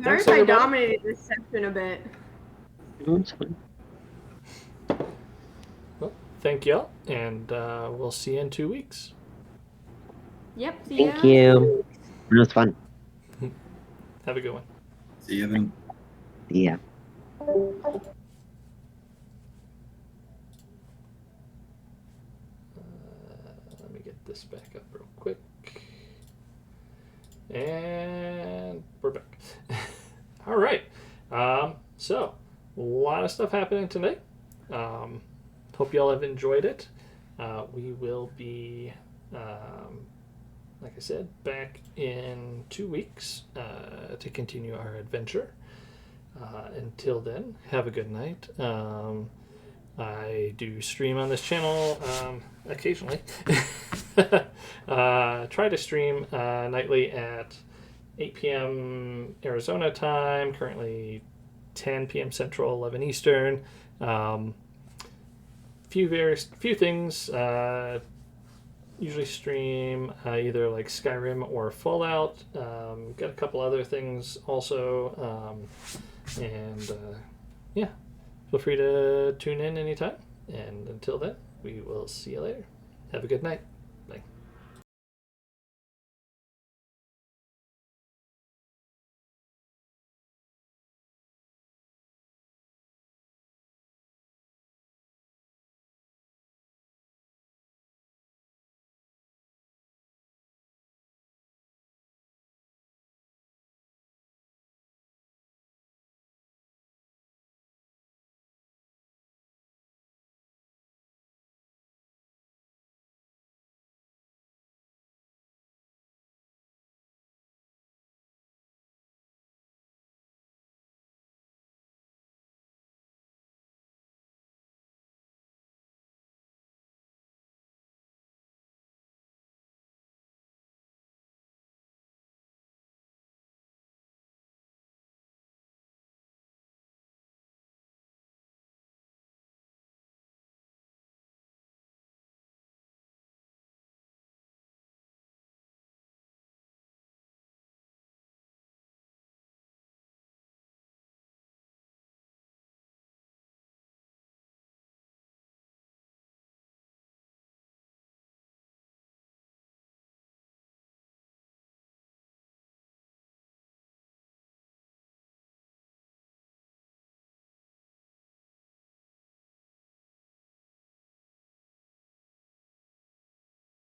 Sorry if I dominated this section a bit. No, it's fine. Well, thank y'all, and we'll see you in 2 weeks. Yep. See ya. Thank you. It was fun. Have a good one. See you then. Yeah. Let me get this back up real quick. And we're back. All right. So, a lot of stuff happening tonight. Hope y'all have enjoyed it. We will be, like I said, back in 2 weeks to continue our adventure. Until then, have a good night. I do stream on this channel occasionally. Try to stream nightly at 8 p.m. Arizona time, currently 10 p.m. Central, 11 Eastern. Few things. Usually stream either like Skyrim or Fallout. Got a couple other things also. Yeah, feel free to tune in anytime. And until then, we will see you later. Have a good night.